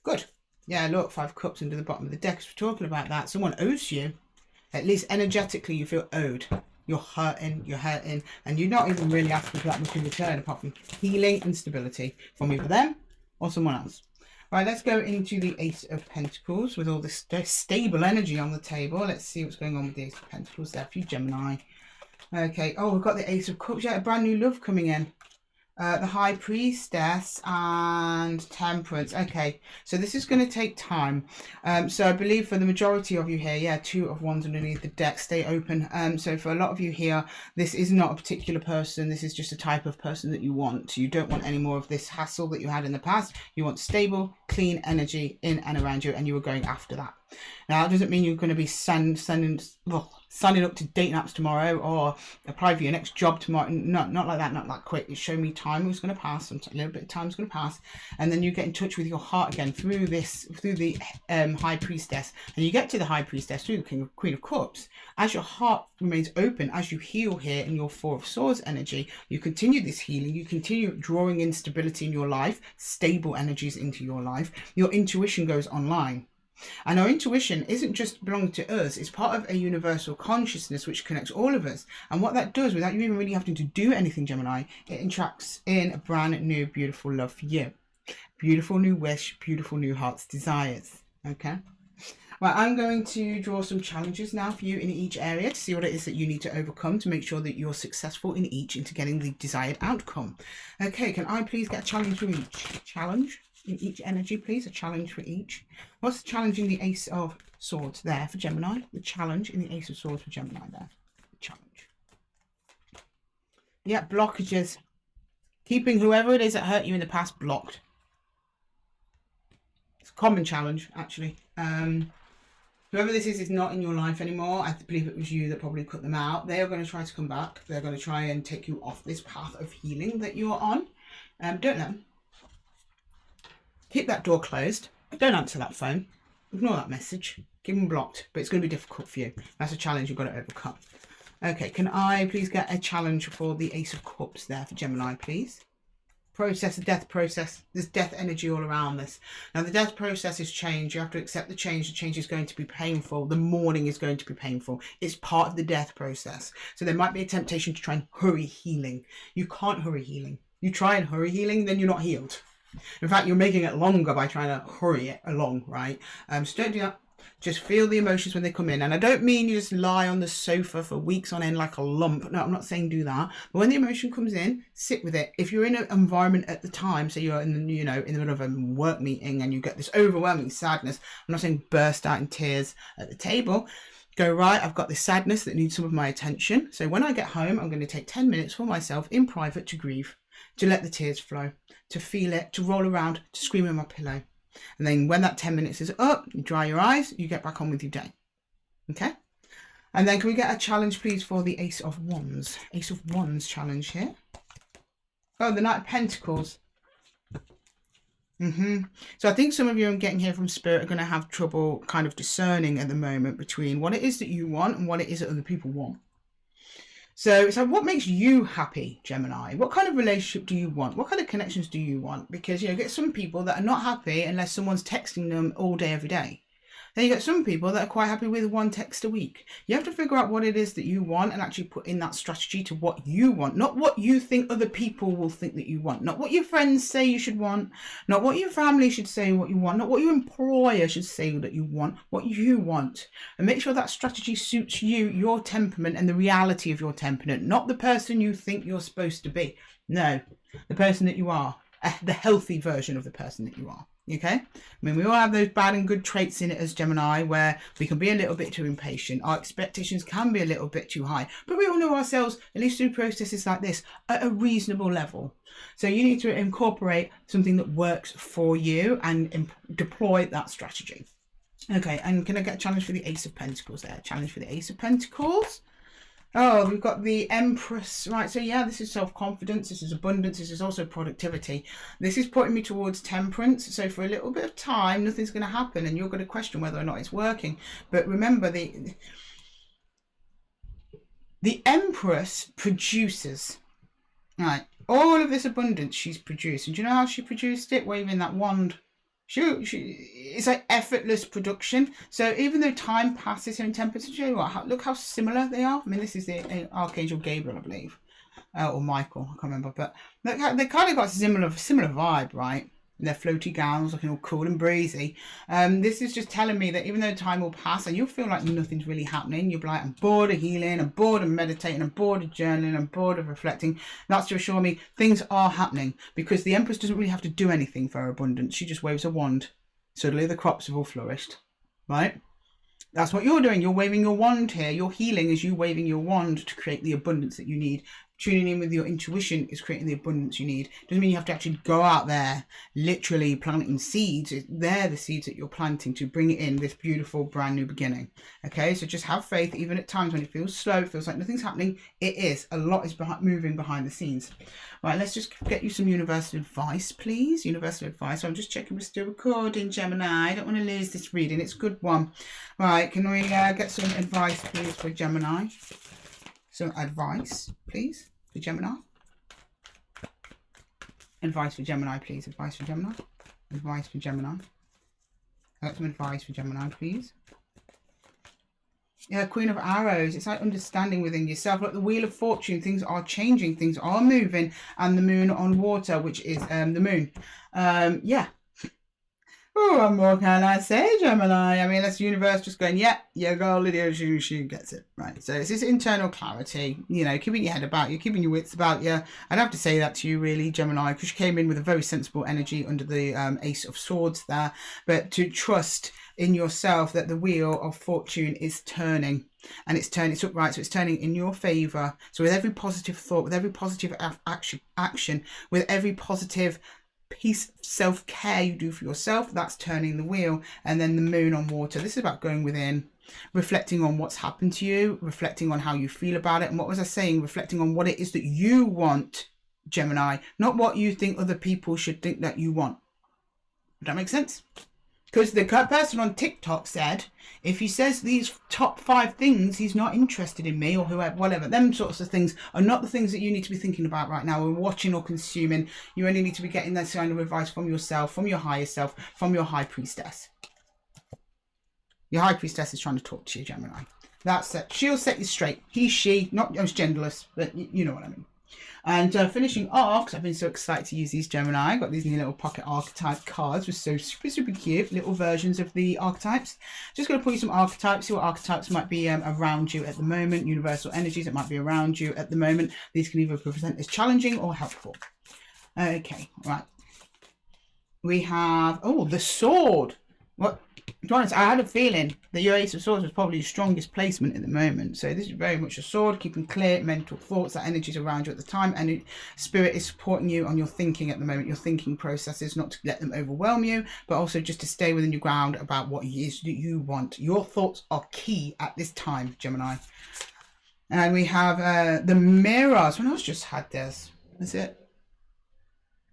Good. Yeah, look, 5 cups under the bottom of the deck. We're talking about that. Someone owes you. At least energetically, you feel owed. You're hurting, and you're not even really asking for that much in return, apart from healing and stability from either them or someone else. Right, let's go into the Ace of Pentacles with all this stable energy on the table. Let's see what's going on with the Ace of Pentacles there for you, Gemini. Okay, oh, we've got the Ace of Cups. Yeah, a brand new love coming in. The High Priestess and Temperance. Okay, so this is going to take time. So I believe for the majority of you here, yeah, 2 of Wands underneath the deck. Stay open. So for a lot of you here, this is not a particular person. This is just a type of person that you want. You don't want any more of this hassle that you had in the past. You want stable, clean energy in and around you, and you were going after that. Now, that doesn't mean you're going to be signing up to dating apps tomorrow or apply for your next job tomorrow. Not like that, not that quick. You show me time was going to pass, a little bit of time is going to pass, and then you get in touch with your heart again through the High Priestess, and you get to the High Priestess through the Queen of Cups. As your heart remains open, as you heal here in your 4 of Swords energy, you continue this healing, you continue drawing in stability in your life, stable energies into your life. Your intuition goes online. And our intuition isn't just belonging to us, it's part of a universal consciousness which connects all of us. And what that does, without you even really having to do anything, Gemini, it attracts in a brand new, beautiful love for you. Beautiful new wish, beautiful new heart's desires. Okay? Well, I'm going to draw some challenges now for you in each area to see what it is that you need to overcome to make sure that you're successful in each into getting the desired outcome. Okay, can I please get a challenge from each? Challenge? In each energy, please, a challenge for each. What's the challenge in the Ace of Swords there for Gemini? The challenge in the Ace of Swords for Gemini there. Challenge. Yeah, blockages. Keeping whoever it is that hurt you in the past blocked. It's a common challenge, actually. Whoever this is not in your life anymore. I believe it was you that probably cut them out. They are going to try to come back. They're going to try and take you off this path of healing that you're on. Don't let them. Keep that door closed. Don't answer that phone. Ignore that message. Keep them blocked. But it's going to be difficult for you. That's a challenge you've got to overcome. Okay, can I please get a challenge for the Ace of Cups there for Gemini, please? Process, the death process. There's death energy all around this. Now, the death process is change. You have to accept the change. The change is going to be painful. The mourning is going to be painful. It's part of the death process. So there might be a temptation to try and hurry healing. You can't hurry healing. You try and hurry healing, then you're not healed. In fact, you're making it longer by trying to hurry it along, right? So don't do that. Just feel the emotions when they come in. And I don't mean you just lie on the sofa for weeks on end like a lump. No, I'm not saying do that. But when the emotion comes in, sit with it. If you're in an environment at the time, so you're in the, in the middle of a work meeting and you get this overwhelming sadness, I'm not saying burst out in tears at the table. Go, right, I've got this sadness that needs some of my attention. So when I get home, I'm going to take 10 minutes for myself in private to grieve, to let the tears flow, to feel it, to roll around, to scream in my pillow. And then when that 10 minutes is up, you dry your eyes, you get back on with your day. Okay? And then can we get a challenge, please, for the Ace of Wands? Ace of Wands challenge here. Oh, the Knight of Pentacles. So I think some of you I'm getting here from Spirit are going to have trouble kind of discerning at the moment between what it is that you want and what it is that other people want. So what makes you happy, Gemini? What kind of relationship do you want? What kind of connections do you want? Because, you get some people that are not happy unless someone's texting them all day, every day. Then you get some people that are quite happy with one text a week. You have to figure out what it is that you want and actually put in that strategy to what you want. Not what you think other people will think that you want. Not what your friends say you should want. Not what your family should say what you want. Not what your employer should say that you want. What you want. And make sure that strategy suits you, your temperament, and the reality of your temperament. Not the person you think you're supposed to be. No, the person that you are. The healthy version of the person that you are. Okay, I mean, we all have those bad and good traits in it as Gemini, where we can be a little bit too impatient. Our expectations can be a little bit too high, but we all know ourselves, at least through processes like this, at a reasonable level. So you need to incorporate something that works for you and deploy that strategy. Okay, and can I get a challenge for the Ace of Pentacles there? Challenge for the Ace of Pentacles. Oh, we've got the Empress, right? So yeah, this is self-confidence, this is abundance, this is also productivity. This is putting me towards temperance. So for a little bit of time, nothing's going to happen and you're going to question whether or not it's working. But remember, the Empress produces, right? All of this abundance she's produced. And do you know how she produced it? Waving that wand. It's like effortless production. So even though time passes here in Temperance, look how similar they are. I mean, this is the Archangel Gabriel, I believe, or Michael, I can't remember, but they kind of got a similar vibe, right? In their floaty gowns, looking all cool and breezy. This is just telling me that even though time will pass and you'll feel like nothing's really happening, you'll be like, I'm bored of healing, I'm bored of meditating, I'm bored of journaling, I'm bored of reflecting. That's to assure me things are happening, because the Empress doesn't really have to do anything for her abundance. She just waves a wand. Suddenly the crops have all flourished, right? That's what you're doing. You're waving your wand here. Your healing is you waving your wand to create the abundance that you need. Tuning in with your intuition is creating the abundance you need. Doesn't mean you have to actually go out there literally planting seeds. They're the seeds that you're planting to bring in this beautiful brand new beginning. Okay, so just have faith. Even at times when it feels slow, it feels like nothing's happening, it is. A lot is moving behind the scenes. Right, let's just get you some universal advice, please. Universal advice. So I'm just checking we're still recording, Gemini. I don't want to lose this reading. It's a good one. Right, can we get some advice, please, for Gemini? Some advice, please, for Gemini. Advice for Gemini, please. Advice for Gemini. Advice for Gemini. Got some advice for Gemini, please. Yeah, Queen of Arrows. It's like understanding within yourself. Like the Wheel of Fortune, things are changing, things are moving, and the Moon on water, which is the Moon. Yeah. Oh, what more can I say, Gemini? I mean, that's the universe just going, yeah, your girl Lydia, she gets it, right? So it's this internal clarity, you know, keeping your head about you, keeping your wits about you. I'd have to say that to you, really, Gemini, because you came in with a very sensible energy under the Ace of Swords there. But to trust in yourself that the Wheel of Fortune is turning. And it's turning, it's upright, so it's turning in your favour. So with every positive thought, with every positive action, with every positive piece of self-care you do for yourself, that's turning the wheel. And then the Moon on water, this is about going within, reflecting on what's happened to you, reflecting on how you feel about it. And what was I saying? Reflecting on what it is that you want, Gemini, not what you think other people should think that you want. Does that make sense? Because the person on TikTok said, if he says these top 5 things, he's not interested in me, or whoever, whatever. Them sorts of things are not the things that you need to be thinking about right now, or watching or consuming. You only need to be getting that kind of advice from yourself, from your higher self, from your High Priestess. Your High Priestess is trying to talk to you, Gemini. That's it. She'll set you straight. He, she, not as genderless, but you know what I mean. And finishing off, because I've been so excited to use these, Gemini, I got these new little pocket archetype cards with so super cute little versions of the archetypes. Just going to pull you some archetypes, see what archetypes might be around you at the moment, universal energies that might be around you at the moment. These can either present as challenging or helpful. Okay, right. We have, oh, the sword. What? To be honest, I had a feeling that your Ace of Swords was probably your strongest placement at the moment. So this is very much a sword, keeping clear mental thoughts. That energy is around you at the time, and Spirit is supporting you on your thinking at the moment, your thinking processes, not to let them overwhelm you, but also just to stay within your ground about what it is that you want. Your thoughts are key at this time, Gemini. And we have the mirror. Someone else just had this. That's it.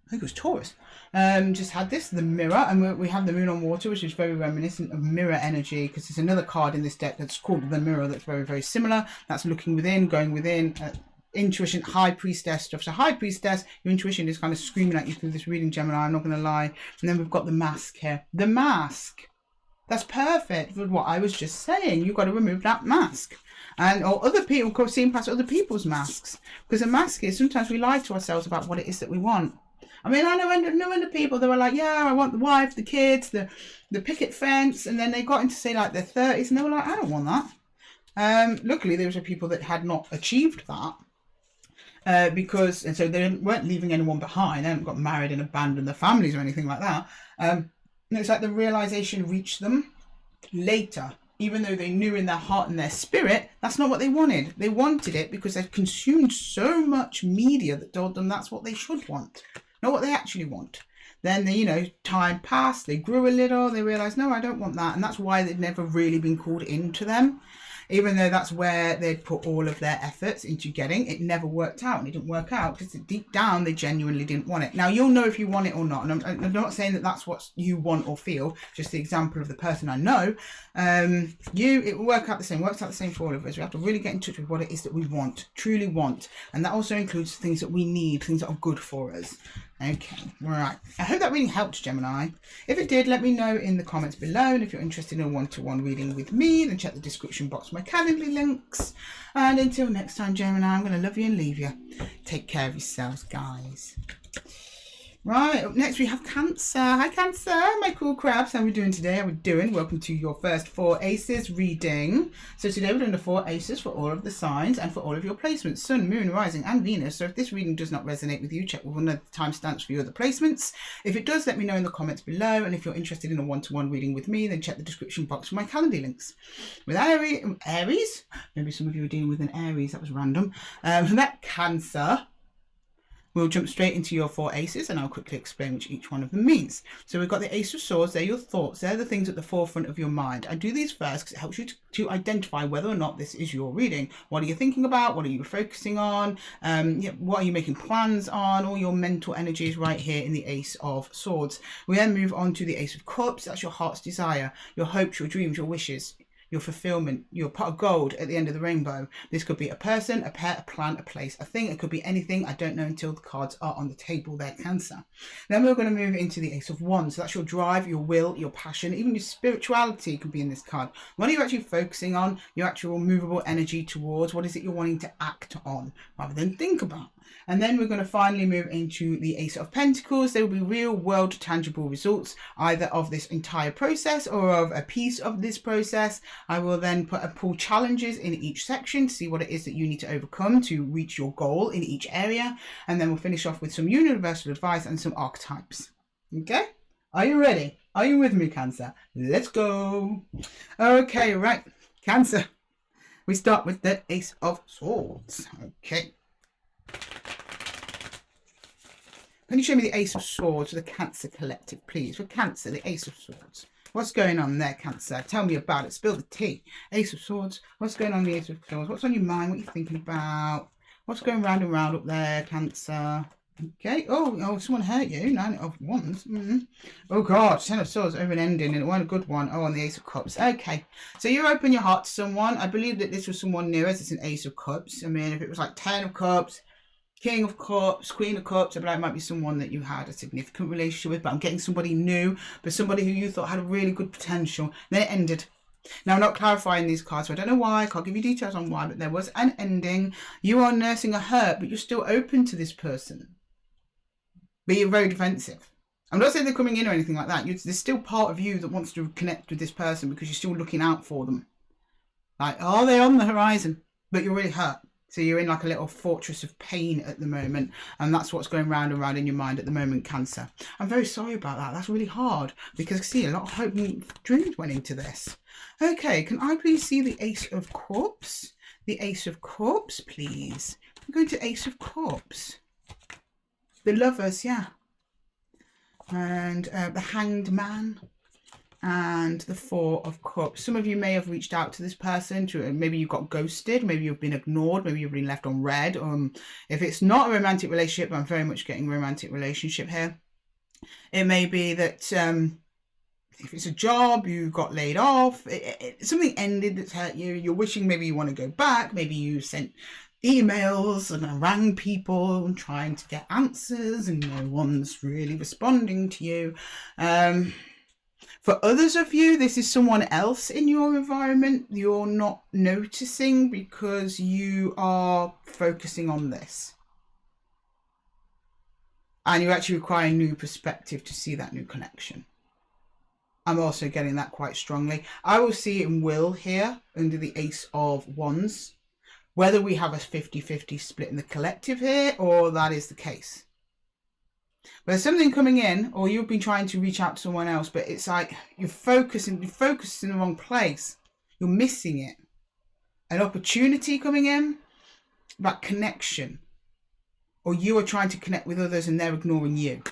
I think it was Taurus. Just had this, the mirror, and we have the Moon on water, which is very reminiscent of mirror energy, because there's another card in this deck that's called the mirror that's very similar. That's looking within, going within, intuition, High Priestess stuff. So High Priestess, your intuition is kind of screaming at you through this reading, Gemini, I'm not going to lie. And then we've got the mask here. The mask. That's perfect for what I was just saying. You've got to remove that mask. And or other people, seeing past other people's masks. Because a mask is, sometimes we lie to ourselves about what it is that we want. I mean, I know the people that were like, yeah, I want the wife, the kids, the picket fence, and then they got into, say, like their 30s, and they were like, I don't want that. Luckily, there were people that had not achieved that, because, and so they weren't leaving anyone behind. They hadn't got married and abandoned their families or anything like that. And it's like the realization reached them later, even though they knew in their heart and their spirit, that's not what they wanted. They wanted it because they'd consumed so much media that told them that's what they should want. Not what they actually want. Then, time passed, they grew a little, they realised, no, I don't want that. And that's why they'd never really been called into them. Even though that's where they'd put all of their efforts into getting, it never worked out. And it didn't work out because deep down, they genuinely didn't want it. Now, you'll know if you want it or not. And I'm not saying that that's what you want or feel, just the example of the person I know. It will work out the same, works out the same for all of us. We have to really get in touch with what it is that we want, truly want. And that also includes things that we need, things that are good for us. Okay, right. I hope that really helped, Gemini. If it did, let me know in the comments below. And if you're interested in a one-to-one reading with me, then check the description box for my Calendly links. And until next time, Gemini, I'm going to love you and leave you. Take care of yourselves, guys. Right, up next we have Cancer. Hi Cancer, my cool crabs. How are we doing today? How are we doing? Welcome to your first 4 ACES reading. So today we're doing the 4 ACES for all of the signs and for all of your placements, Sun, Moon, Rising and Venus. So if this reading does not resonate with you, check with one of the timestamps for your other placements. If it does, let me know in the comments below. And if you're interested in a one-to-one reading with me, then check the description box for my Calendly links. With Aries, maybe some of you are dealing with an Aries, that was random. That Cancer. We'll jump straight into your 4 ACES and I'll quickly explain which each one of them means. So we've got the Ace of Swords. They're your thoughts. They're the things at the forefront of your mind. I do these first because it helps you to identify whether or not this is your reading. What are you thinking about? What are you focusing on? What are you making plans on? All your mental energies right here in the Ace of Swords. We then move on to the Ace of Cups. That's your heart's desire, your hopes, your dreams, your wishes, your fulfillment, your pot of gold at the end of the rainbow. This could be a person, a pet, a plant, a place, a thing. It could be anything. I don't know until the cards are on the table. They're Cancer. Then we're going to move into the Ace of Wands. So that's your drive, your will, your passion, even your spirituality can be in this card. What are you actually focusing on? Your actual movable energy towards. What is it you're wanting to act on rather than think about? And then we're going to finally move into the Ace of Pentacles. There will be real world tangible results either of this entire process or of a piece of this process. I will then pull challenges in each section to see what it is that you need to overcome to reach your goal in each area. And then we'll finish off with some universal advice and some archetypes. Okay? Are you ready? Are you with me, Cancer? Let's go. Okay, right. Cancer. We start with the Ace of Swords. Okay. Can you show me the Ace of Swords for the Cancer Collective, please? For Cancer, the Ace of Swords. What's going on there, Cancer? Tell me about it. Spill the tea. Ace of Swords. What's going on in the Ace of Swords? What's on your mind? What are you thinking about? What's going round and round up there, Cancer? Okay. Oh, someone hurt you. 9 of Wands. Oh, God. 10 of Swords over an ending, and it wasn't a good one. Oh, on the Ace of Cups. Okay. So you open your heart to someone. I believe that this was someone new as it's an Ace of Cups. I mean, if it was like 10 of Cups, King of Cups, Queen of Cups, I believe it might be someone that you had a significant relationship with, but I'm getting somebody new, but somebody who you thought had a really good potential. Then it ended. Now, I'm not clarifying these cards, so I don't know why. I can't give you details on why, but there was an ending. You are nursing a hurt, but you're still open to this person. But you're very defensive. I'm not saying they're coming in or anything like that. There's still part of you that wants to connect with this person because you're still looking out for them. Like, are they on the horizon? But you're really hurt. So you're in like a little fortress of pain at the moment. And that's what's going round and round in your mind at the moment, Cancer. I'm very sorry about that. That's really hard because I see a lot of hope and dreams went into this. Okay, can I please see the Ace of Cups? The Ace of Cups, please. I'm going to Ace of Cups. The Lovers, yeah. And the Hanged Man. And the 4 of Cups. Some of you may have reached out to this person. Maybe you got ghosted. Maybe you've been ignored. Maybe you've been left on red. If it's not a romantic relationship, I'm very much getting a romantic relationship here. It may be that if it's a job, you got laid off. Something ended that's hurt you. You're wishing maybe you want to go back. Maybe you sent emails and rang people and trying to get answers and no one's really responding to you. For others of you, this is someone else in your environment you're not noticing because you are focusing on this. And you actually require a new perspective to see that new connection. I'm also getting that quite strongly. I will see it in will here under the Ace of Wands. Whether we have a 50-50 split in the collective here or that is the case. There's something coming in, or you've been trying to reach out to someone else, but it's like you're focusing in the wrong place. You're missing it. An opportunity coming in, that connection. Or you are trying to connect with others and they're ignoring you.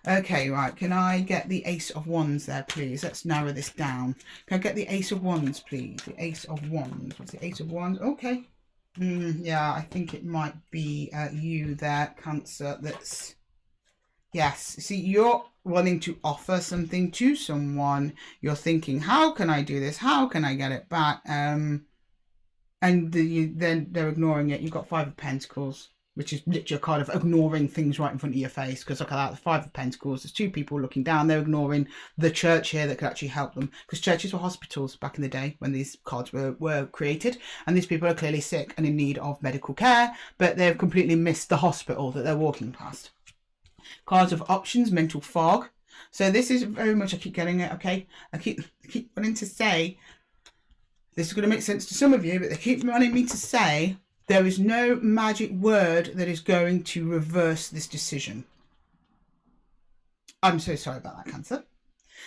Okay, right. Can I get the Ace of Wands there, please? Let's narrow this down. Can I get the Ace of Wands, please? The Ace of Wands. What's the Ace of Wands? Okay. Yeah, I think it might be you there, Cancer, that's... Yes, see, you're wanting to offer something to someone. You're thinking, how can I do this? How can I get it back? And then they're ignoring it. You've got 5 of Pentacles. which is literally a card of ignoring things right in front of your face. Because look at that, the Five of Pentacles, there's two people looking down, they're ignoring the church here that could actually help them. Because churches were hospitals back in the day when these cards were created, and these people are clearly sick and in need of medical care, but they've completely missed the hospital that they're walking past. Cards of options, mental fog. So this is very much, I keep getting it, okay? I keep wanting to say, this is going to make sense to some of you, but they keep wanting me to say, there is no magic word that is going to reverse this decision. I'm so sorry about that, Cancer.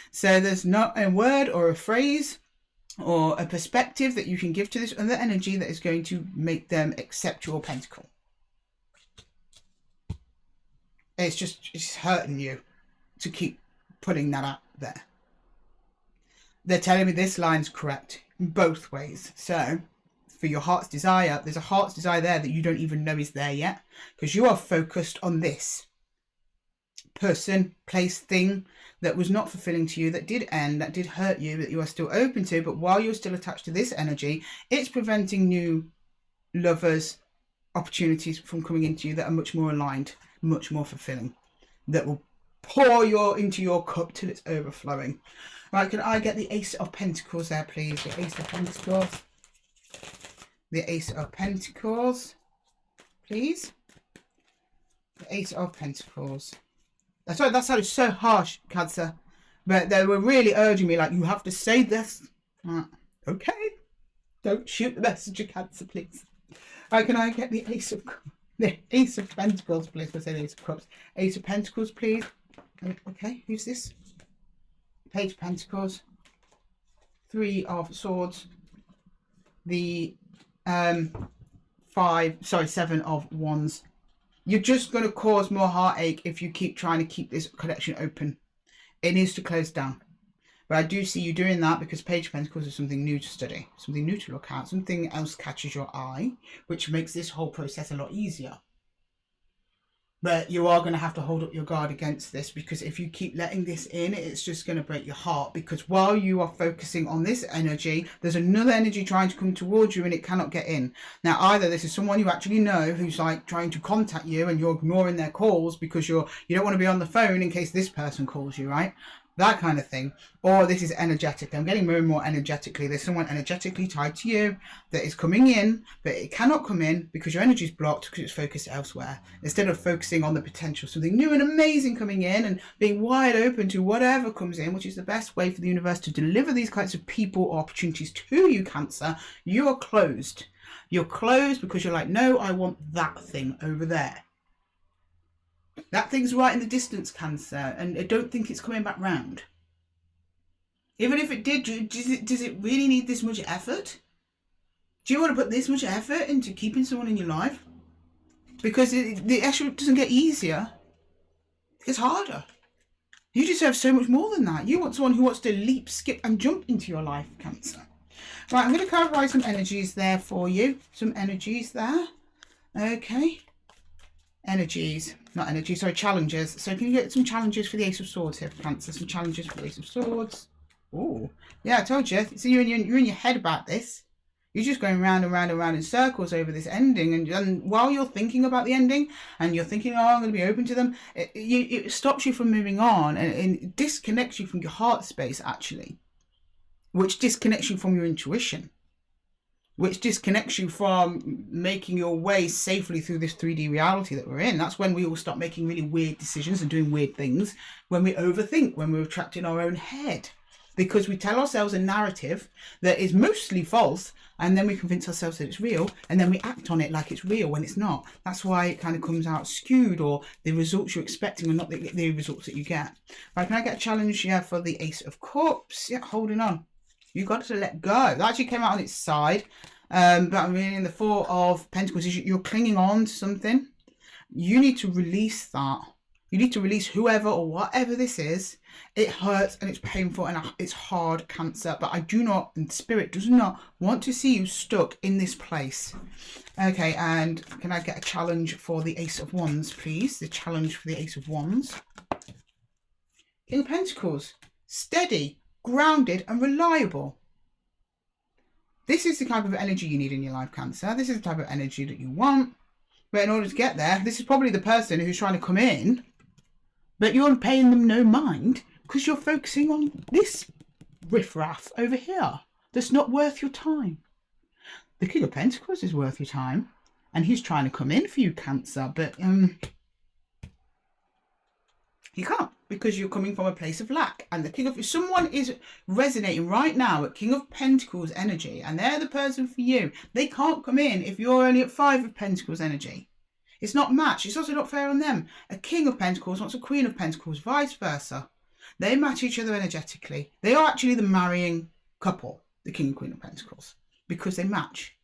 So there's not a word or a phrase or a perspective that you can give to this other energy that is going to make them accept your pentacle. It's hurting you to keep putting that out there. They're telling me this line's correct in both ways. So for your heart's desire, there's a heart's desire there that you don't even know is there yet, because you are focused on this person, place, thing that was not fulfilling to you, that did end, that did hurt you, that you are still open to. But while you're still attached to this energy, it's preventing new lovers, opportunities from coming into you that are much more aligned, much more fulfilling, that will pour into your cup till it's overflowing. Right, can I get the Ace of Pentacles there, please? The Ace of Pentacles. The Ace of Pentacles, please. The Ace of Pentacles. Sorry, that sounded so harsh, Cancer. But they were really urging me, like, you have to say this. Okay. Don't shoot the messenger, Cancer, please. Right, can I get the Ace of Pentacles, please? We'll say the Ace of Cups. Ace of Pentacles, please. Okay, who's this? Page of Pentacles. Three of Swords. The Seven of Wands. You're just going to cause more heartache if you keep trying to keep this connection open. It needs to close down. But I do see you doing that because Page of Pentacles is something new to study, something new to look at, something else catches your eye, which makes this whole process a lot easier. But you are going to have to hold up your guard against this, because if you keep letting this in, it's just going to break your heart. Because while you are focusing on this energy, there's another energy trying to come towards you and it cannot get in. Now, either this is someone you actually know who's like trying to contact you and you're ignoring their calls because you don't want to be on the phone in case this person calls you, right? That kind of thing. Or this is energetic. I'm getting more and more energetically. There's someone energetically tied to you that is coming in, but it cannot come in because your energy is blocked because it's focused elsewhere. Instead of focusing on the potential, something new and amazing coming in and being wide open to whatever comes in, which is the best way for the universe to deliver these kinds of people or opportunities to you, Cancer, you are closed. You're closed because you're like, no, I want that thing over there. That thing's right in the distance, Cancer, and I don't think it's coming back round. Even if it did, does it really need this much effort? Do you want to put this much effort into keeping someone in your life? Because the effort doesn't get easier. It gets harder. You deserve so much more than that. You want someone who wants to leap, skip and jump into your life, Cancer. Right, I'm going to clarify some energies there for you. Some energies there. Okay. Energies. Not energy, sorry, challenges. So can you get some challenges for the Ace of Swords here, Cancer? Some challenges for the Ace of Swords. Oh, yeah, I told you. So you're in your head about this. You're just going round and round and round in circles over this ending. And while you're thinking about the ending and you're thinking, oh, I'm going to be open to them, it stops you from moving on and it disconnects you from your heart space, actually, which disconnects you from your intuition, which disconnects you from making your way safely through this 3D reality that we're in. That's when we all start making really weird decisions and doing weird things, when we overthink, when we're trapped in our own head, because we tell ourselves a narrative that is mostly false, and then we convince ourselves that it's real, and then we act on it like it's real when it's not. That's why it kind of comes out skewed, or the results you're expecting are not the results that you get. Right, can I get a challenge here for the Ace of Cups? Yeah, holding on. You got to let go. That actually came out on its side. But I mean, in the Four of Pentacles, you're clinging on to something. You need to release that. You need to release whoever or whatever this is. It hurts and it's painful and it's hard, Cancer. But I do not, and Spirit does not want to see you stuck in this place. Okay, and can I get a challenge for the Ace of Wands, please? The challenge for the Ace of Wands. King of Pentacles. Steady, grounded and reliable. This is the type of energy you need in your life, Cancer. This is the type of energy that you want. But in order to get there, this is probably the person who's trying to come in, but you're paying them no mind because you're focusing on this riffraff over here that's not worth your time. The King of Pentacles is worth your time, and he's trying to come in for you, Cancer, but he can't, because you're coming from a place of lack. And the King of, if someone is resonating right now at King of Pentacles energy, and they're the person for you, they can't come in if you're only at 5 of Pentacles energy. It's not matched. It's also not fair on them. A King of Pentacles wants a Queen of Pentacles, vice versa. They match each other energetically. They are actually the marrying couple, the King and Queen of Pentacles, because they match.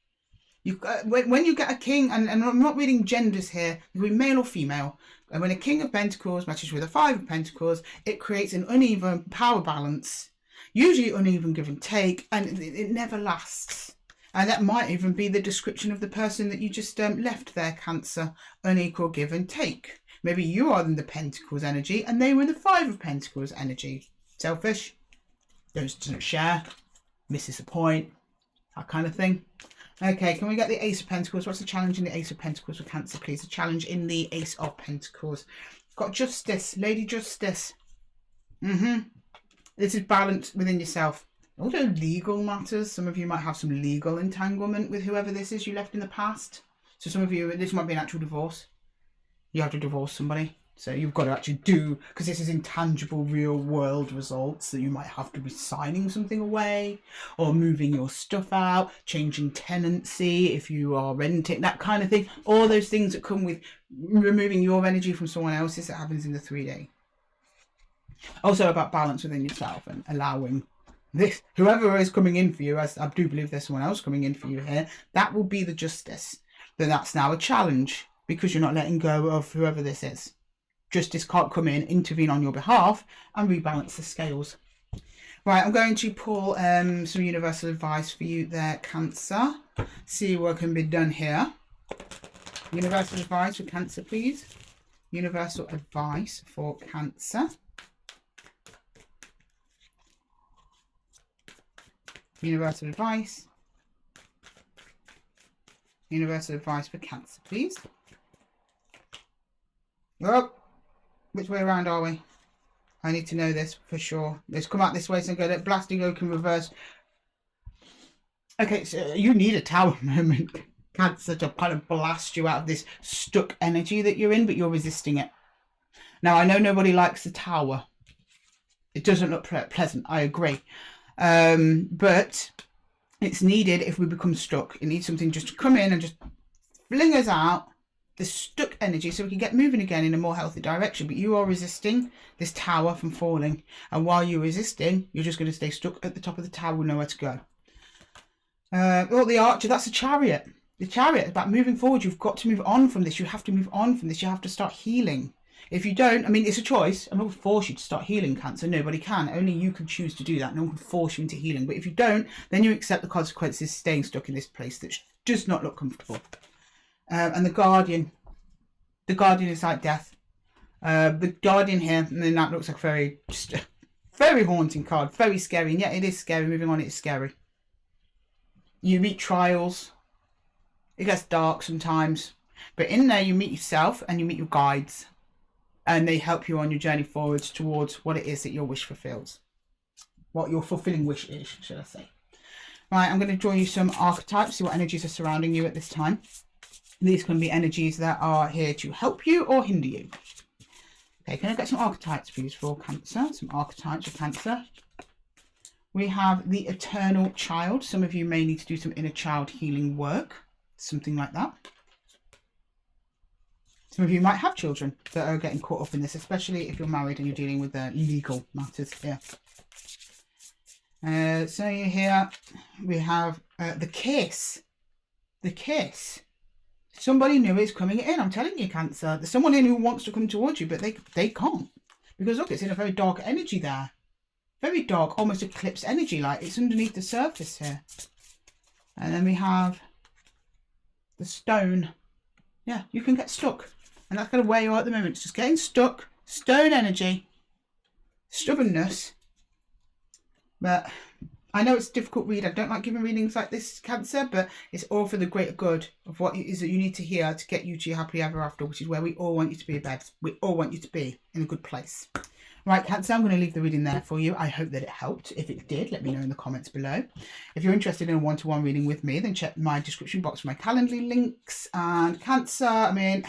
When you get a king, and I'm not reading genders here, it can be male or female, and when a King of Pentacles matches with a 5 of Pentacles, it creates an uneven power balance, usually uneven give and take, and it never lasts. And that might even be the description of the person that you just left there, Cancer. Unequal give and take. Maybe you are in the Pentacles energy and they were in the 5 of Pentacles energy. Selfish, doesn't share, misses the point, that kind of thing. Okay, can we get the Ace of Pentacles? What's the challenge in the Ace of Pentacles for Cancer, please? The challenge in the Ace of Pentacles. Got Justice, Lady Justice. This is balance within yourself. Also legal matters. Some of you might have some legal entanglement with whoever this is you left in the past. So some of you, this might be an actual divorce. You have to divorce somebody. So you've got to actually do, because this is intangible real world results, that you might have to be signing something away or moving your stuff out, changing tenancy if you are renting, that kind of thing. All those things that come with removing your energy from someone else's, that happens in the 3D. Also about balance within yourself and allowing this, whoever is coming in for you, as I do believe there's someone else coming in for you here, that will be the Justice. Then that's now a challenge because you're not letting go of whoever this is. Justice can't come in, intervene on your behalf and rebalance the scales. Right, I'm going to pull some universal advice for you there, Cancer. See what can be done here. Universal advice for Cancer, please. Universal advice for Cancer. Universal advice. Universal advice for Cancer, please. Oh, which way around are we? I need to know this for sure. Let's come out this way so go that blasting oak in reverse. Okay, so you need a Tower moment, Cancer, to kind of blast you out of this stuck energy that you're in, but you're resisting it. Now, I know nobody likes the Tower. It doesn't look pleasant, I agree. But it's needed if we become stuck. It needs something just to come in and just fling us out this stuck energy so we can get moving again in a more healthy direction. But you are resisting this Tower from falling, and while you're resisting, you're just going to stay stuck at the top of the tower with nowhere to go. Oh, the Archer, that's a Chariot. The Chariot is about moving forward. You've got to move on from this. You have to move on from this. You have to start healing. If you don't, I mean, it's a choice. I'm not going to force you to start healing, Cancer. Nobody can. Only you can choose to do that. No one can force you into healing. But if you don't, then you accept the consequences, staying stuck in this place that does not look comfortable. And the Guardian. The Guardian is like death. The Guardian here, and then that looks like a very haunting card. Very scary. And yeah, it is scary. Moving on, it's scary. You meet trials. It gets dark sometimes. But in there, you meet yourself and you meet your guides. And they help you on your journey forwards towards what it is that your wish fulfills. What your fulfilling wish is, should I say. Right, I'm going to draw you some archetypes, see what energies are surrounding you at this time. These can be energies that are here to help you or hinder you. Okay, can I get some archetypes, please, for Cancer? Some archetypes for Cancer. We have the Eternal Child. Some of you may need to do some inner child healing work. Something like that. Some of you might have children that are getting caught up in this, especially if you're married and you're dealing with legal matters here. So here we have the Kiss. The Kiss. Somebody new is coming in. I'm telling you, Cancer. There's someone in who wants to come towards you, but they can't. Because look, it's in a very dark energy there. Very dark, almost eclipse energy, like it's underneath the surface here. And then we have the Stone. Yeah, you can get stuck. And that's kind of where you are at the moment. It's just getting stuck. Stone energy. Stubbornness. But I know it's a difficult read. I don't like giving readings like this, Cancer, but it's all for the greater good of what it is that you need to hear to get you to your happily ever after, which is where we all want you to be, babes. We all want you to be in a good place. Right, Cancer, I'm going to leave the reading there for you. I hope that it helped. If it did, let me know in the comments below. If you're interested in a one-to-one reading with me, then check my description box for my Calendly links. And Cancer, I mean,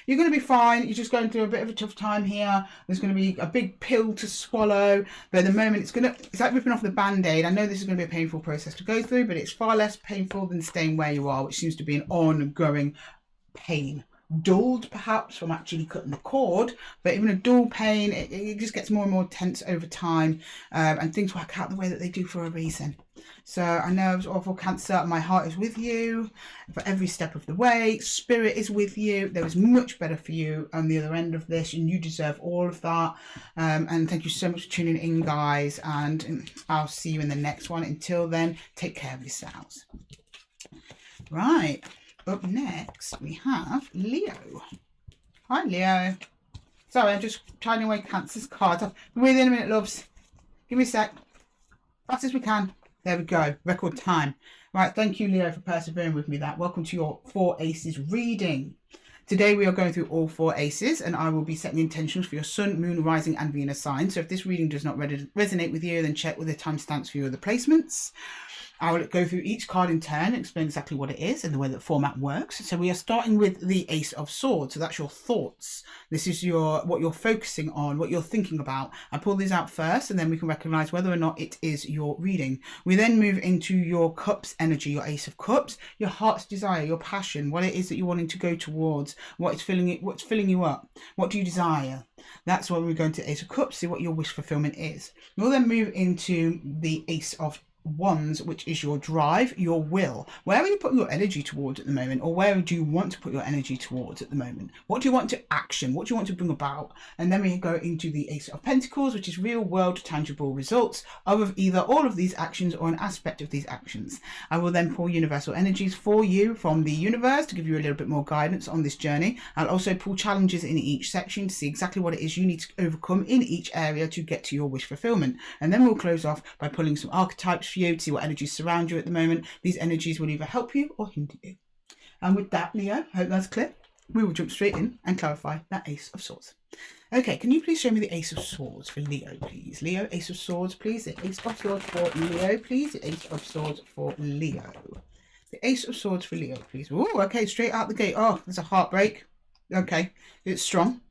you're going to be fine. You're just going through a bit of a tough time here. There's going to be a big pill to swallow. But at the moment, it's like ripping off the Band-Aid. I know this is going to be a painful process to go through, but it's far less painful than staying where you are, which seems to be an ongoing pain. Dulled perhaps from actually cutting the cord, but even a dull pain, it just gets more and more tense over time, and things work out the way that they do for a reason. So I know it's awful, Cancer. My heart is with you for every step of the way. Spirit is with you. There is much better for you on the other end of this, and you deserve all of that. And thank you so much for tuning in, guys, and I'll see you in the next one. Until then, take care of yourselves. Right. Up next, we have Leo. Hi, Leo. Sorry, I'm just trying away Cancer's cards. I'll be with you in a minute, loves. Give me a sec. Fast as we can. There we go. Record time. Right, thank you, Leo, for persevering with me. Welcome to your 4 Aces reading. Today, we are going through all 4 Aces, and I will be setting intentions for your Sun, Moon, Rising, and Venus signs. So if this reading does not resonate with you, then check with the timestamps for your other placements. I will go through each card in turn and explain exactly what it is and the way that format works. So we are starting with the Ace of Swords. So that's your thoughts. This is what you're focusing on, what you're thinking about. I pull these out first, and then we can recognize whether or not it is your reading. We then move into your Cups energy, your Ace of Cups, your heart's desire, your passion, what it is that you're wanting to go towards, what's filling you up, what do you desire. That's when we go into Ace of Cups, see what your wish fulfillment is. We'll then move into the Ace of Wands, which is your drive, your will. Where are you putting your energy towards at the moment, or where do you want to put your energy towards at the moment? What do you want to action? What do you want to bring about? And then we go into the Ace of Pentacles, which is real world tangible results of either all of these actions or an aspect of these actions. I will then pull universal energies for you from the universe to give you a little bit more guidance on this journey. I'll also pull challenges in each section to see exactly what it is you need to overcome in each area to get to your wish fulfillment. And then we'll close off by pulling some archetypes you to see what energies surround you at the moment. These energies will either help you or hinder you. And with that, Leo, I hope that's clear. We will jump straight in and clarify that Ace of Swords. Okay, can you please show me the Ace of Swords for Leo, please? Leo, Ace of Swords, please. The Ace of Swords for Leo, please. The Ace of Swords for Leo. The Ace of Swords for Leo, please. Oh, okay, straight out the gate. Oh, there's a heartbreak. Okay, it's strong.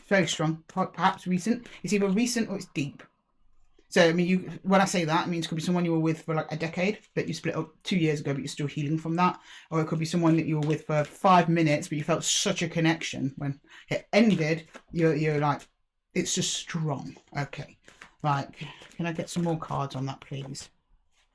Very strong. Perhaps recent. It's either recent or it's deep. So, I mean, when I say that, it means it could be someone you were with for like a decade, but you split up 2 years ago, but you're still healing from that. Or it could be someone that you were with for 5 minutes, but you felt such a connection. When it ended, you're like, it's just strong. Okay, right. Can I get some more cards on that, please?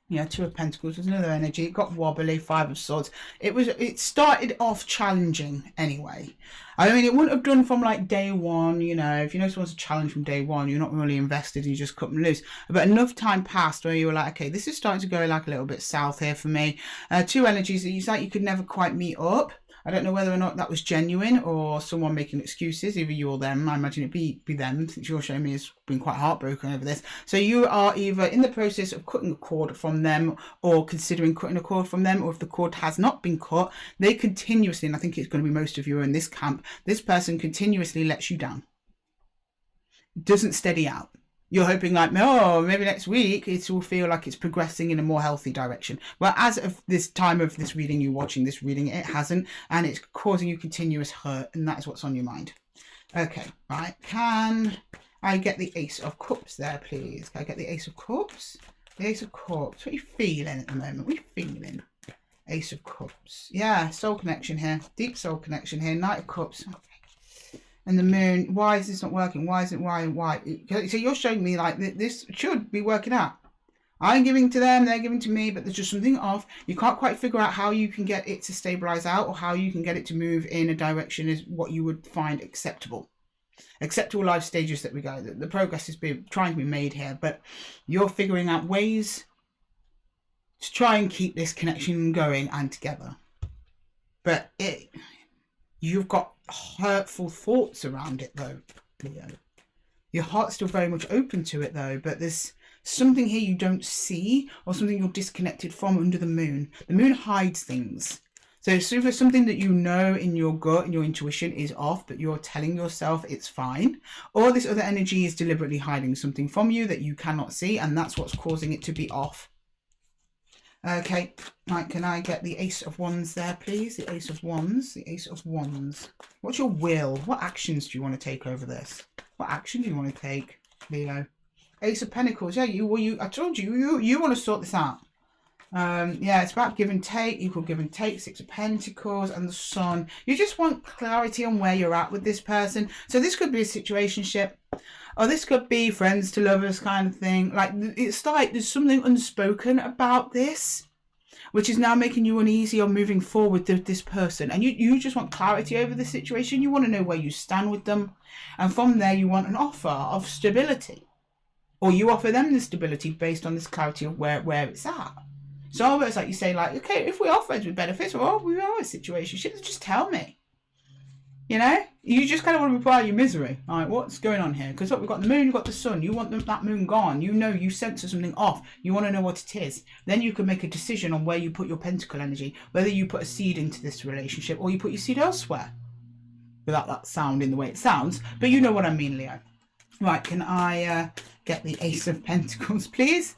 Yeah, 2 of Pentacles. There's another energy. It got wobbly. 5 of Swords. It started off challenging anyway. I mean, it wouldn't have done from like day one. You know, if you know someone's a challenge from day one, you're not really invested and you just cut them loose. But enough time passed where you were like, okay, this is starting to go like a little bit south here for me. 2 energies that it's like you could never quite meet up. I don't know whether or not that was genuine or someone making excuses, either you or them. I imagine it'd be them, since you're showing me has been quite heartbroken over this. So you are either in the process of cutting a cord from them or considering cutting a cord from them, or if the cord has not been cut, they continuously, and I think it's going to be most of you in this camp, this person continuously lets you down. Doesn't steady out. You're hoping like, oh, maybe next week it will feel like it's progressing in a more healthy direction. Well, as of this time of this reading, you watching this reading, it hasn't, and it's causing you continuous hurt, and that is what's on your mind. Okay, right. Can I get the Ace of Cups there, please? Can I get the Ace of Cups? The Ace of Cups. What are you feeling at the moment? What are you feeling? Ace of Cups. Yeah, soul connection here. Deep soul connection here. Knight of Cups. Okay. And the Moon. Why is this not working? Why is it? Why? So you're showing me like this should be working out. I'm giving to them, they're giving to me, but there's just something off. You can't quite figure out how you can get it to stabilize out, or how you can get it to move in a direction is what you would find acceptable. Acceptable life stages that we go. The progress is trying to be made here, but you're figuring out ways to try and keep this connection going and together. But you've got hurtful thoughts around it though, Leo. Your heart's still very much open to it though, but there's something here you don't see, or something you're disconnected from under the moon. The moon hides things. So if something that you know in your gut and your intuition is off, but you're telling yourself it's fine, or this other energy is deliberately hiding something from you that you cannot see, and that's what's causing it to be off. Okay, right, can I get the Ace of Wands there, please? The Ace of Wands, the Ace of Wands. What's your will? What actions do you want to take over this? What action do you want to take, Leo? Ace of Pentacles. Yeah, I told you, you want to sort this out. Yeah, it's about give and take, equal give and take. Six of Pentacles and the Sun. You just want clarity on where you're at with this person. So this could be a situationship, or this could be friends to lovers kind of thing. Like, it's like there's something unspoken about this, which is now making you uneasy on moving forward with this person. And you just want clarity over the situation. You want to know where you stand with them. And from there, you want an offer of stability. Or you offer them the stability based on this clarity of where it's at. So it's like you say, like, okay, if we are friends with benefits, or we are a situation, just tell me. You know, you just kind of want to reply your misery. All right, what's going on here? Because look, we've got the moon, we've got the sun. You want that moon gone. You know, you sense something off. You want to know what it is. Then you can make a decision on where you put your pentacle energy, whether you put a seed into this relationship or you put your seed elsewhere. Without that sounding the way it sounds, but you know what I mean, Leo. Right, can I get the Ace of Pentacles, please?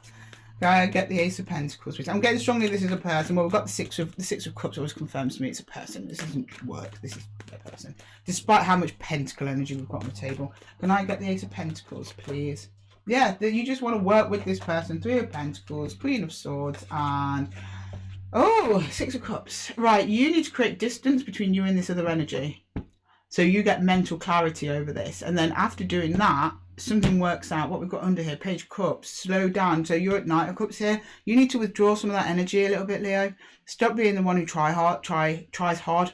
Get the Ace of Pentacles, please. I'm getting strongly this is a person. Well, we've got the Six of Cups always confirms to me it's a person. This isn't work. This is a person. Despite how much pentacle energy we've got on the table. Can I get the Ace of Pentacles, please? Yeah, you just want to work with this person. Three of Pentacles, Queen of Swords, and Six of Cups. Right, you need to create distance between you and this other energy. So you get mental clarity over this. And then after doing that, something works out. What we've got under here, Page of Cups, slow down. So you're at Knight of Cups here. You need to withdraw some of that energy a little bit, Leo. Stop being the one who tries hard.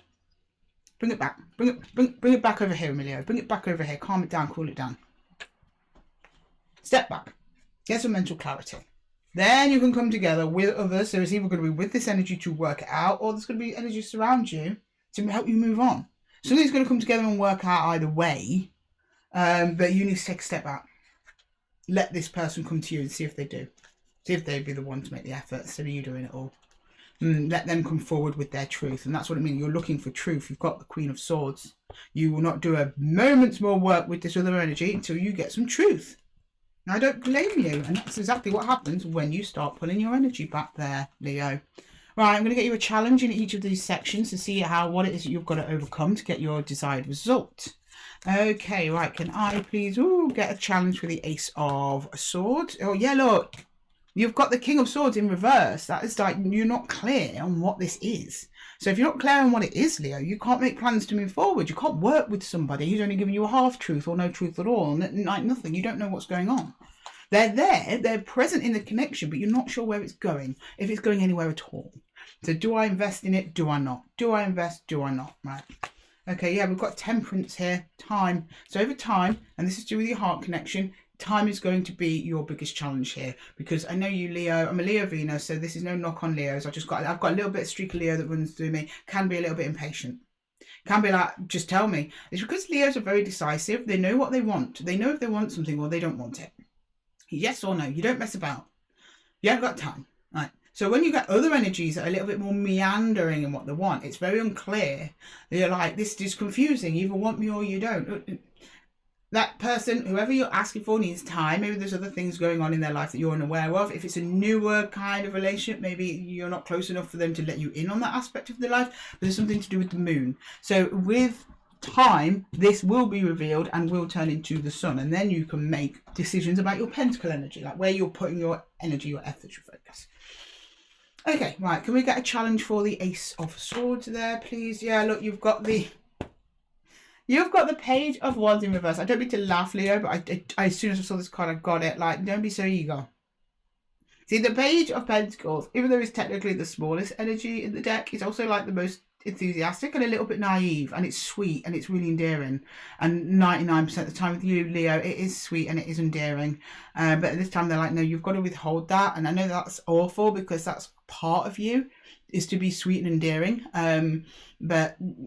Bring it back. Bring it back over here, Leo. Bring it back over here. Calm it down, cool it down. Step back. Get some mental clarity. Then you can come together with others. So it's either going to be with this energy to work it out, or there's going to be energy surround you to help you move on. Something's going to come together and work out either way, but you need to take a step back. Let this person come to you and see if they do. See if they'd be the one to make the effort instead of you doing it all. Let them come forward with their truth. And that's what I mean. You're looking for truth. You've got the Queen of Swords. You will not do a moment's more work with this other energy until you get some truth. I don't blame you. And that's exactly what happens when you start pulling your energy back there, Leo. Right, I'm going to get you a challenge in each of these sections to see what it is that you've got to overcome to get your desired result. Okay, right, can I please get a challenge for the Ace of Swords? Oh, yeah, look, you've got the King of Swords in reverse. That is like you're not clear on what this is. So if you're not clear on what it is, Leo, you can't make plans to move forward. You can't work with somebody who's only giving you a half truth or no truth at all, like nothing. You don't know what's going on. They're there, they're present in the connection, but you're not sure where it's going, if it's going anywhere at all. So do I invest in it? Do I not? Do I invest? Do I not? Right. Okay, yeah, we've got Temperance here, time. So over time, and this is to do with your heart connection, time is going to be your biggest challenge here, because I know you, Leo. I'm a Leo Venus, so this is no knock on Leos. I've got a little bit of streak of Leo that runs through me. Can be a little bit impatient. Can be like, just tell me. It's because Leos are very decisive. They know what they want. They know if they want something or they don't want it. Yes or no. You don't mess about. You haven't got time. Right. So when you get other energies that are a little bit more meandering in what they want, it's very unclear. You're like, this is confusing. You either want me or you don't. That person, whoever you're asking for, needs time. Maybe there's other things going on in their life that you're unaware of. If it's a newer kind of relationship, maybe you're not close enough for them to let you in on that aspect of their life. But there's something to do with the moon. So with time, this will be revealed and will turn into the sun. And then you can make decisions about your pentacle energy, like where you're putting your energy, your effort, your focus. Okay, right. Can we get a challenge for the Ace of Swords there, please? Yeah, look, you've got the Page of Wands in reverse. I don't mean to laugh, Leo, but I as soon as I saw this card, I got it. Like, don't be so eager. See, the Page of Pentacles, even though it's technically the smallest energy in the deck, it's also like the most enthusiastic and a little bit naive, and it's sweet and it's really endearing. And 99% of the time with you, Leo, it is sweet and it is endearing. But at this time, they're like, no, you've got to withhold that. And I know that's awful because that's part of you. is to be sweet and endearing. And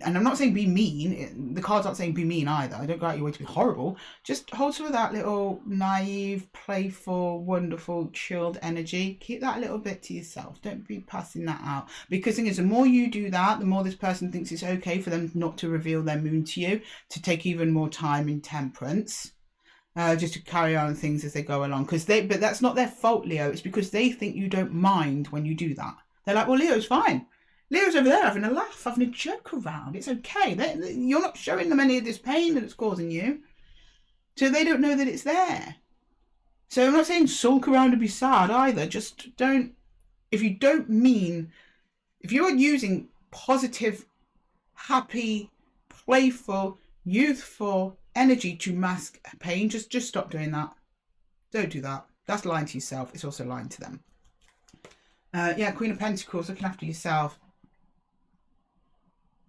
I'm not saying be mean. The cards aren't saying be mean either. Don't go out your way to be horrible. Just hold some of that little naive, playful, wonderful, chilled energy. Keep that a little bit to yourself. Don't be passing that out. Because the thing is, the more you do that, the more this person thinks it's okay for them not to reveal their moon to you, to take even more time in temperance. Just to carry on things as they go along. But that's not their fault, Leo. It's because they think you don't mind when you do that. They're like, well, Leo's fine. Leo's over there having a laugh, having a joke around. It's okay. You're not showing them any of this pain that it's causing you. So they don't know that it's there. So I'm not saying sulk around and be sad either. Just don't, if you're using positive, happy, playful, youthful energy to mask pain, just stop doing that. Don't do that. That's lying to yourself. It's also lying to them. Yeah, Queen of Pentacles, looking after yourself.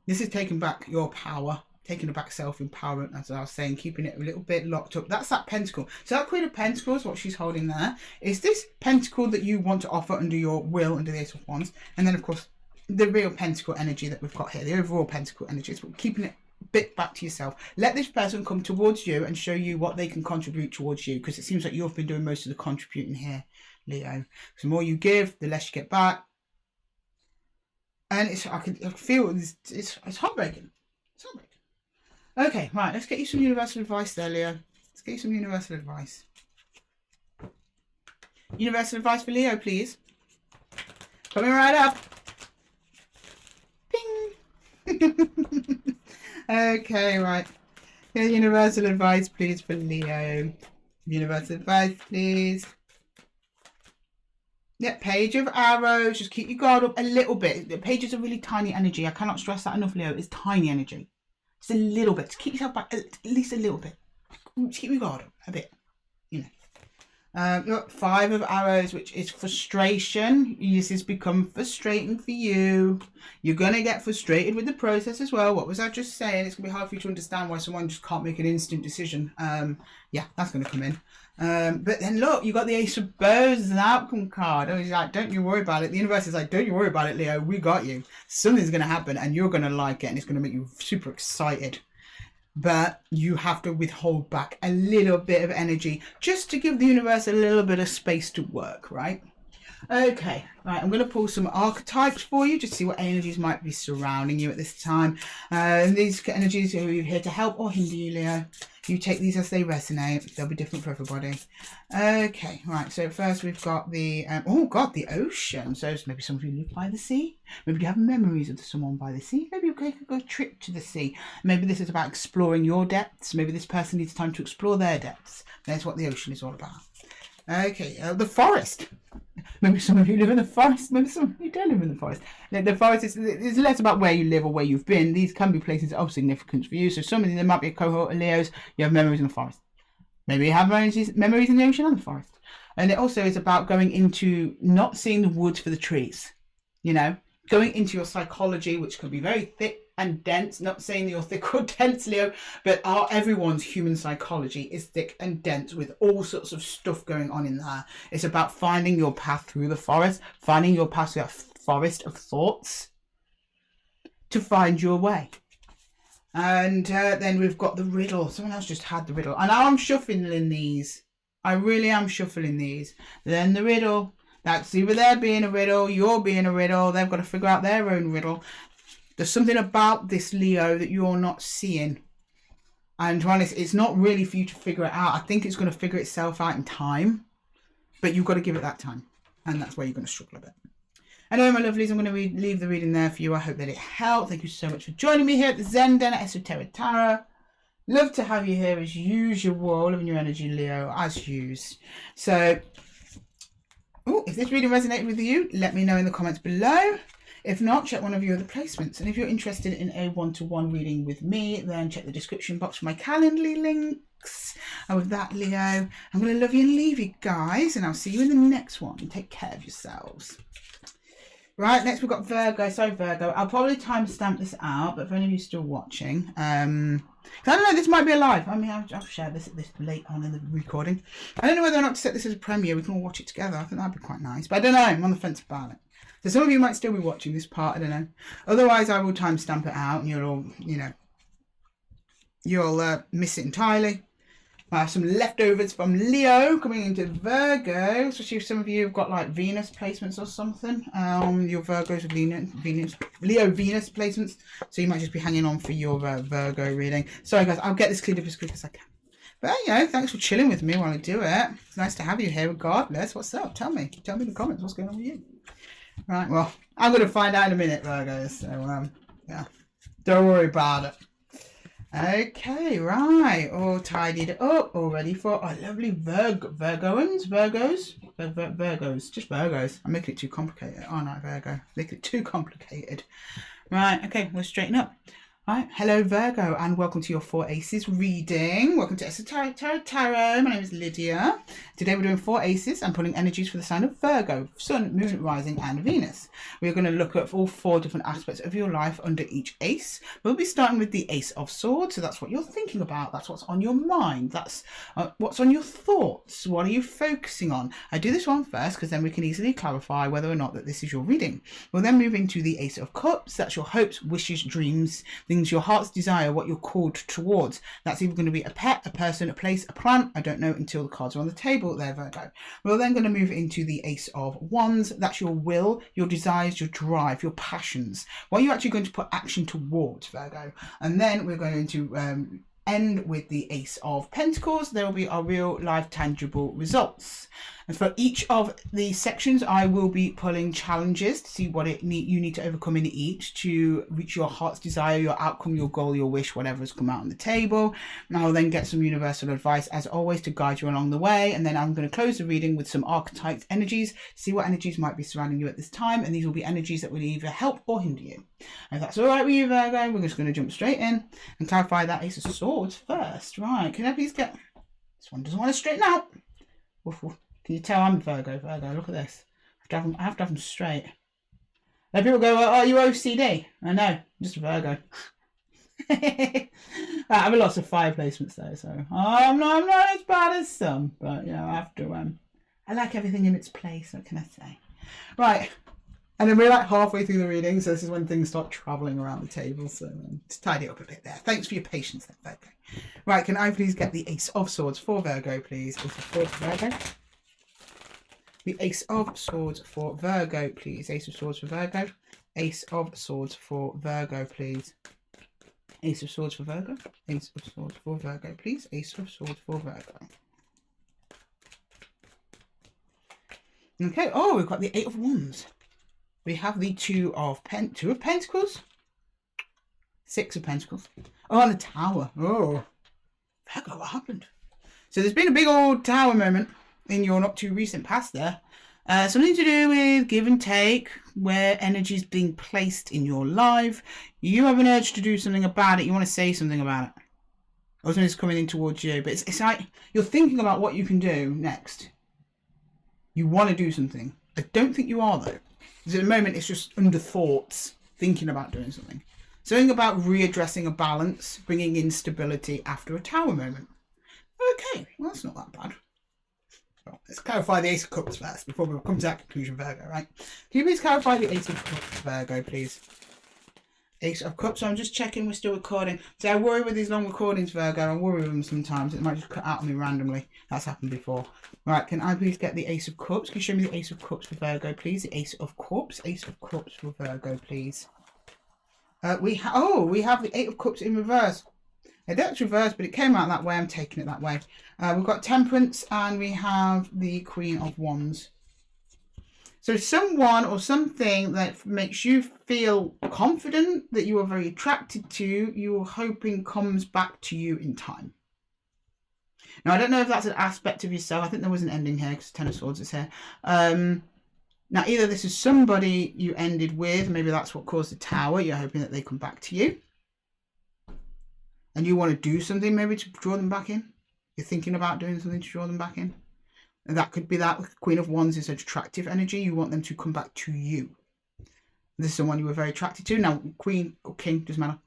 This is taking back your power, taking back self-empowerment, as I was saying, keeping it a little bit locked up. That's that pentacle. So that Queen of Pentacles, what she's holding there, is this pentacle that you want to offer under your will, under the Ace of Wands. And then, of course, the real pentacle energy that we've got here, the overall pentacle energy. So keeping it a bit back to yourself. Let this person come towards you and show you what they can contribute towards you, because it seems like you've been doing most of the contributing here, Leo. So the more you give, the less you get back. And I can feel it's heartbreaking. It's heartbreaking. Okay, right, let's get you some universal advice there, Leo. Let's get you some universal advice. Universal advice for Leo, please. Coming right up. Ping. Okay, right. Here's universal advice, please, for Leo. Universal advice, please. Yeah, Page of Arrows. Just keep your guard up a little bit. The pages are really tiny energy. I cannot stress that enough, Leo. It's tiny energy. Just a little bit. Just keep yourself back at least a little bit. Just keep your guard up a bit. You know. You've got 5 of Arrows, which is frustration. This has become frustrating for you. You're going to get frustrated with the process as well. What was I just saying? It's going to be hard for you to understand why someone just can't make an instant decision. Yeah, that's going to come in. But then look, you got the Ace of Bows as an outcome card. Oh, he's like, don't you worry about it. The universe is like, don't you worry about it, Leo. We got you. Something's going to happen and you're going to like it and it's going to make you super excited. But you have to withhold back a little bit of energy just to give the universe a little bit of space to work, right? Okay, right, I'm going to pull some archetypes for you, just see what energies might be surrounding you at this time. And these energies are here to help or hinder you, Leo. You take these as they resonate. They'll be different for everybody. Okay, right, so first we've got the, oh God, the ocean. So maybe some of you live by the sea. Maybe you have memories of someone by the sea. Maybe you could go a trip to the sea. Maybe this is about exploring your depths. Maybe this person needs time to explore their depths. That's what the ocean is all about. Okay, the forest. Maybe some of you live in the forest. Maybe some of you don't live in the forest. The forest is less about where you live or where you've been. These can be places of significance for you. So some of you, there might be a cohort of Leos. You have memories in the forest. Maybe you have memories in the ocean and the forest. And it also is about going into not seeing the woods for the trees. You know, going into your psychology, which can be very thick and dense. Not saying you're thick or dense, Leo, but everyone's human psychology is thick and dense with all sorts of stuff going on in there. It's about finding your path through the forest, finding your path through that forest of thoughts to find your way. And then we've got the riddle. Someone else just had the riddle. And I'm shuffling these. I really am shuffling these. Then the riddle. That's either they're being a riddle, you're being a riddle. They've got to figure out their own riddle. There's something about this, Leo, that you're not seeing. And to be honest, it's not really for you to figure it out. I think it's going to figure itself out in time. But you've got to give it that time. And that's where you're going to struggle a bit. Anyway, my lovelies, I'm going to leave the reading there for you. I hope that it helped. Thank you so much for joining me here at the Zen Den at Esotera Tarot. Love to have you here as usual. Loving your energy, Leo, as used. So, if this reading resonated with you, let me know in the comments below. If not, check one of your other placements. And if you're interested in a one-to-one reading with me, then check the description box for my Calendly links. And with that, Leo, I'm going to love you and leave you guys. And I'll see you in the next one. Take care of yourselves. Right, next we've got Virgo. Sorry, Virgo. I'll probably timestamp this out, but for any of you still watching, I don't know, this might be a live. I mean, I'll share this late on in the recording. I don't know whether or not to set this as a premiere. We can all watch it together. I think that'd be quite nice. But I don't know. I'm on the fence about it. So some of you might still be watching this part, I don't know. Otherwise, I will timestamp it out and you'll all, you know, you'll miss it entirely. I have some leftovers from Leo coming into Virgo, especially if some of you have got like Venus placements or something. Your Virgos with Leo Venus placements. So you might just be hanging on for your Virgo reading. Sorry guys, I'll get this cleared up as quick as I can. But you know, thanks for chilling with me while I do it. It's nice to have you here regardless. What's up? Tell me in the comments what's going on with you. Right, well, I'm going to find out in a minute, Virgos. So, yeah, don't worry about it. Okay, right, all tidied up, all ready for our lovely Virgos, just Virgos. I'm making it too complicated, aren't I, Virgo? Making it too complicated. Right, okay, we'll straighten up. Right, hello Virgo, and welcome to your 4 ACES reading. Welcome to Esotera Tarot. My name is Lydia. Today we're doing 4 ACES and pulling energies for the sign of Virgo, Sun, Moon, Rising, and Venus. We're going to look at all 4 different aspects of your life under each ace. We'll be starting with the Ace of Swords, so that's what you're thinking about. That's what's on your mind. That's what's on your thoughts. What are you focusing on? I do this one first because then we can easily clarify whether or not that this is your reading. We'll then move into the Ace of Cups. That's your hopes, wishes, dreams, things your heart's desire, what you're called towards. That's either going to be a pet, a person, a place, a plan. I don't know until the cards are on the table there, Virgo. We're then going to move into the Ace of Wands. That's your will, your desires, your drive, your passions. What are you actually going to put action towards, Virgo? And then we're going to end with the Ace of Pentacles. There will be our real life tangible results. And for each of the sections, I will be pulling challenges to see what you need to overcome in each to reach your heart's desire, your outcome, your goal, your wish, whatever has come out on the table. And I'll then get some universal advice, as always, to guide you along the way. And then I'm going to close the reading with some archetype energies, see what energies might be surrounding you at this time. And these will be energies that will either help or hinder you. And if that's all right with you, Virgo, we're just going to jump straight in and clarify that Ace of Swords first. Right, can I please get... This one doesn't want to straighten out. Woof, woof. Can you tell I'm Virgo? Look at this. I have to have them straight. Then people go, oh, are you OCD? I know, I'm just a Virgo. I have lots of 5 placements though, so I'm not as bad as some. But you know, I have to. I like everything in its place. What can I say? Right, and then we're like halfway through the reading, so this is when things start travelling around the table. So just tidy it up a bit there. Thanks for your patience, then, Virgo. Right, can I please get the Ace of Swords for Virgo, please? Ace of Swords for Virgo. The Ace of Swords for Virgo, please. Ace of Swords for Virgo. Ace of Swords for Virgo, please. Ace of Swords for Virgo. Ace of Swords for Virgo, please. Ace of Swords for Virgo. Okay. Oh, we've got the 8 of Wands. We have the 2 of Pentacles. 6 of Pentacles. Oh, and the Tower. Oh, Virgo, what happened? So there's been a big old Tower moment in your not too recent past there. Something to do with give and take, where energy is being placed in your life. You have an urge to do something about it. You want to say something about it. Or something's coming in towards you. But it's like you're thinking about what you can do next. You want to do something. I don't think you are, though. Because at the moment, it's just under thoughts, thinking about doing something. Something about readdressing a balance, bringing in stability after a Tower moment. Okay, well, that's not that bad. Let's clarify the Ace of Cups first before we come to that conclusion, Virgo, right? Can you please clarify the Ace of Cups, Virgo, please? Ace of Cups. So I'm just checking we're still recording. So I worry with these long recordings, Virgo. I worry with them sometimes. It might just cut out on me randomly. That's happened before. Right, can I please get the Ace of Cups? Can you show me the Ace of Cups for Virgo, please? The Ace of Cups. Ace of Cups for Virgo, please. We have the 8 of Cups in reverse. That's reversed, but it came out that way. I'm taking it that way. We've got Temperance and we have the Queen of Wands. So someone or something that makes you feel confident, that you are very attracted to, you're hoping comes back to you in time. Now, I don't know if that's an aspect of yourself. I think there was an ending here because Ten of Swords is here. Now, either this is somebody you ended with, maybe that's what caused the Tower. You're hoping that they come back to you. And you want to do something maybe to draw them back in. You're thinking about doing something to draw them back in. And that could be that Queen of Wands is an attractive energy. You want them to come back to you. This is someone you were very attracted to. Now, Queen or King, doesn't matter.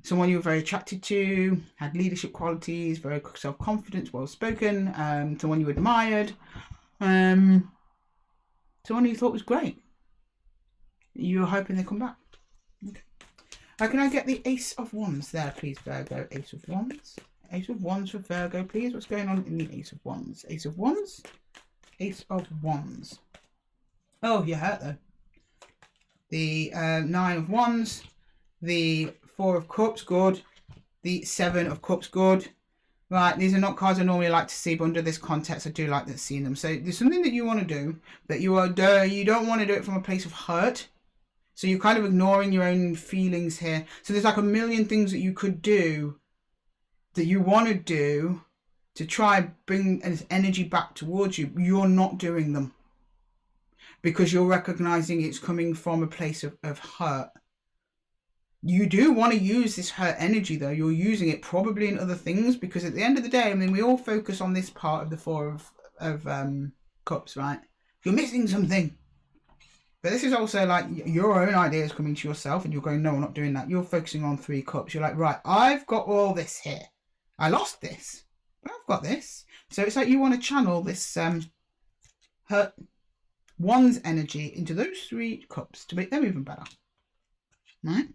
Someone you were very attracted to, had leadership qualities, very self-confident, well-spoken, someone you admired, someone you thought was great. You're hoping they come back. Okay. Can I get the Ace of Wands there, please, Virgo? Ace of Wands. Ace of Wands for Virgo, please. What's going on in the Ace of Wands? Ace of Wands. Ace of Wands. Oh, you're hurt, though. The Nine of Wands. The Four of Cups, good. The Seven of Cups, good. Right, these are not cards I normally like to see, but under this context, I do like seeing them. So there's something that you want to do, but you don't want to do it from a place of hurt. So you're kind of ignoring your own feelings here. So there's like a million things that you could do, that you want to do, to try and bring this energy back towards you. You're not doing them, because you're recognizing it's coming from a place of hurt. You do want to use this hurt energy, though. You're using it probably in other things, because at the end of the day, I mean, we all focus on this part of the Four of Cups, right? You're missing something. But this is also like your own ideas coming to yourself, and you're going, no, I'm not doing that. You're focusing on Three Cups. You're like, right, I've got all this here. I lost this, but I've got this. So it's like you want to channel this hurt Wands energy into those Three Cups to make them even better, right?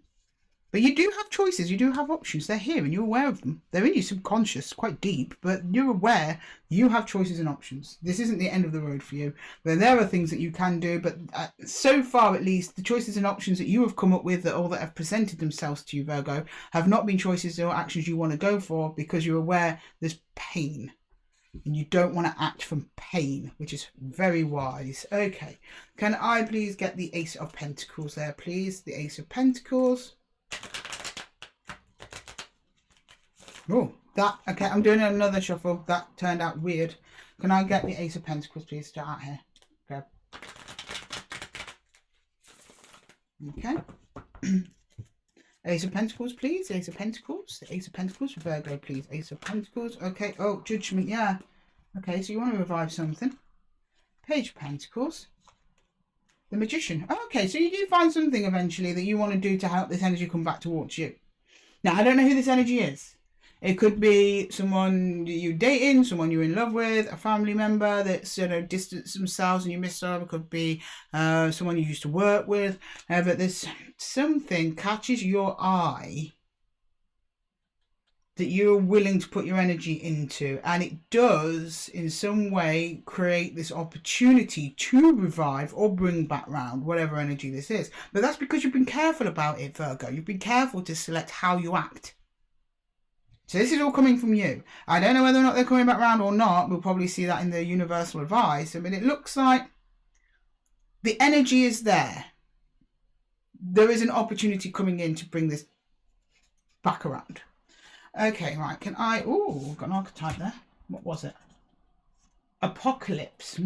But you do have choices, you do have options. They're here and you're aware of them. They're in your subconscious, quite deep, but you're aware you have choices and options. This isn't the end of the road for you. There are things that you can do, but so far at least, the choices and options that you have come up with, that have presented themselves to you, Virgo, have not been choices or actions you want to go for, because you're aware there's pain. And you don't want to act from pain, which is very wise. Okay, can I please get the Ace of Pentacles there, please? The Ace of Pentacles. Oh, okay, I'm doing another shuffle. That turned out weird. Can I get the Ace of Pentacles, please? Start out here. Okay. Okay. Ace of Pentacles, please. Ace of Pentacles. The Ace of Pentacles for Virgo, please. Ace of Pentacles. Okay. Oh, Judgment. Yeah. Okay, so you want to revive something. Page of Pentacles. The Magician. Oh, okay, so you do find something eventually that you want to do to help this energy come back towards you. Now, I don't know who this energy is. It could be someone you're dating, someone you're in love with, a family member that's, distanced themselves and you miss them. It could be someone you used to work with. But there's something catches your eye that you're willing to put your energy into. And it does, in some way, create this opportunity to revive or bring back round whatever energy this is. But that's because you've been careful about it, Virgo. You've been careful to select how you act. So this is all coming from you. I don't know whether or not they're coming back round or not. We'll probably see that in the universal advice. I mean, it looks like the energy is there. There is an opportunity coming in to bring this back around. Okay, right. Can I... Oh, got an archetype there. What was it? Apocalypse.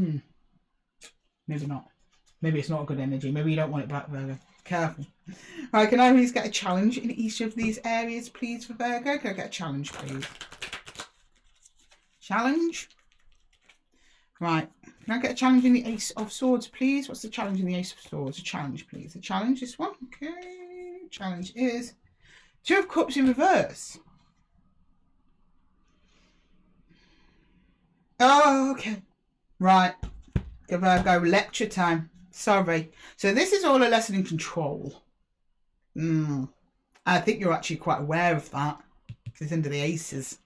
Maybe not. Maybe it's not a good energy. Maybe you don't want it back, Virgo. Careful. Right, can I please get a challenge in each of these areas, please, for Virgo? Can I get a challenge, please? Challenge. Right. Can I get a challenge in the Ace of Swords, please? What's the challenge in the Ace of Swords? A challenge, please. A challenge, this one. Okay. Challenge is Two of Cups in reverse. Oh, okay. Right. Give Virgo lecture time. Sorry. So this is all a lesson in control. I think you're actually quite aware of that. It's under the Aces.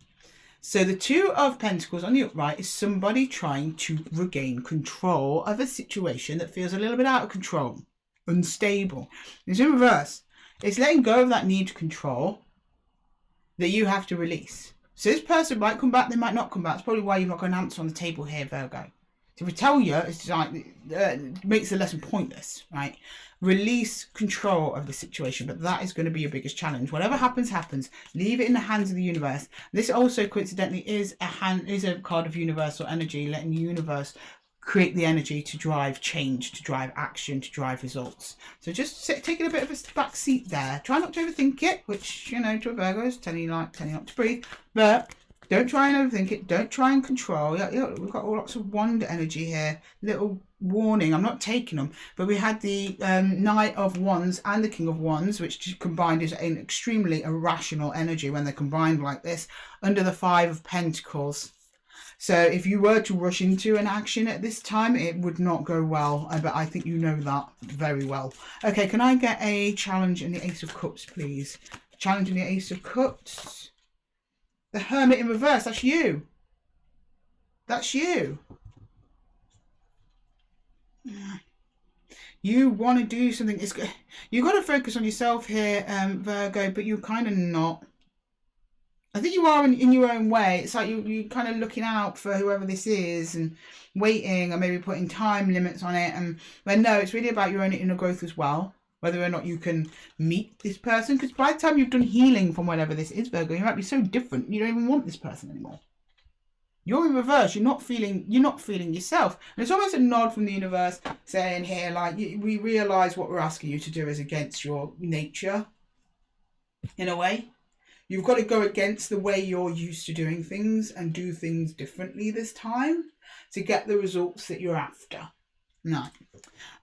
So the Two of Pentacles on the upright is somebody trying to regain control of a situation that feels a little bit out of control, unstable. It's in reverse. It's letting go of that need to control that you have to release. So this person might come back, they might not come back. That's probably why you've not got an answer on the table here, Virgo. So if I tell you, it's like, it makes the lesson pointless, right? Release control of the situation, but that is going to be your biggest challenge. Whatever happens, happens. Leave it in the hands of the universe. This also, coincidentally, is a card of universal energy, letting the universe create the energy to drive change, to drive action, to drive results. So just taking a bit of a back seat there. Try not to overthink it, which, to a Virgo is telling you not to breathe, but don't try and overthink it. Don't try and control. We've got lots of wand energy here. Little warning. I'm not taking them. But we had the Knight of Wands and the King of Wands, which combined is an extremely irrational energy when they're combined like this, under the Five of Pentacles. So if you were to rush into an action at this time, it would not go well. But I think you know that very well. Okay, can I get a challenge in the Ace of Cups, please? Challenge in the Ace of Cups. The Hermit in reverse, that's you. That's you. You want to do something. You've got to focus on yourself here, Virgo, but you're kind of not. I think you are in your own way. It's like you're kind of looking out for whoever this is and waiting, or maybe putting time limits on it. And but no, it's really about your own inner growth as well. Whether or not you can meet this person, because by the time you've done healing from whatever this is, Virgo, you might be so different you don't even want this person anymore. You're in reverse. You're not feeling yourself. And it's almost a nod from the universe saying here, like, we realise what we're asking you to do is against your nature, in a way. You've got to go against the way you're used to doing things and do things differently this time to get the results that you're after. No.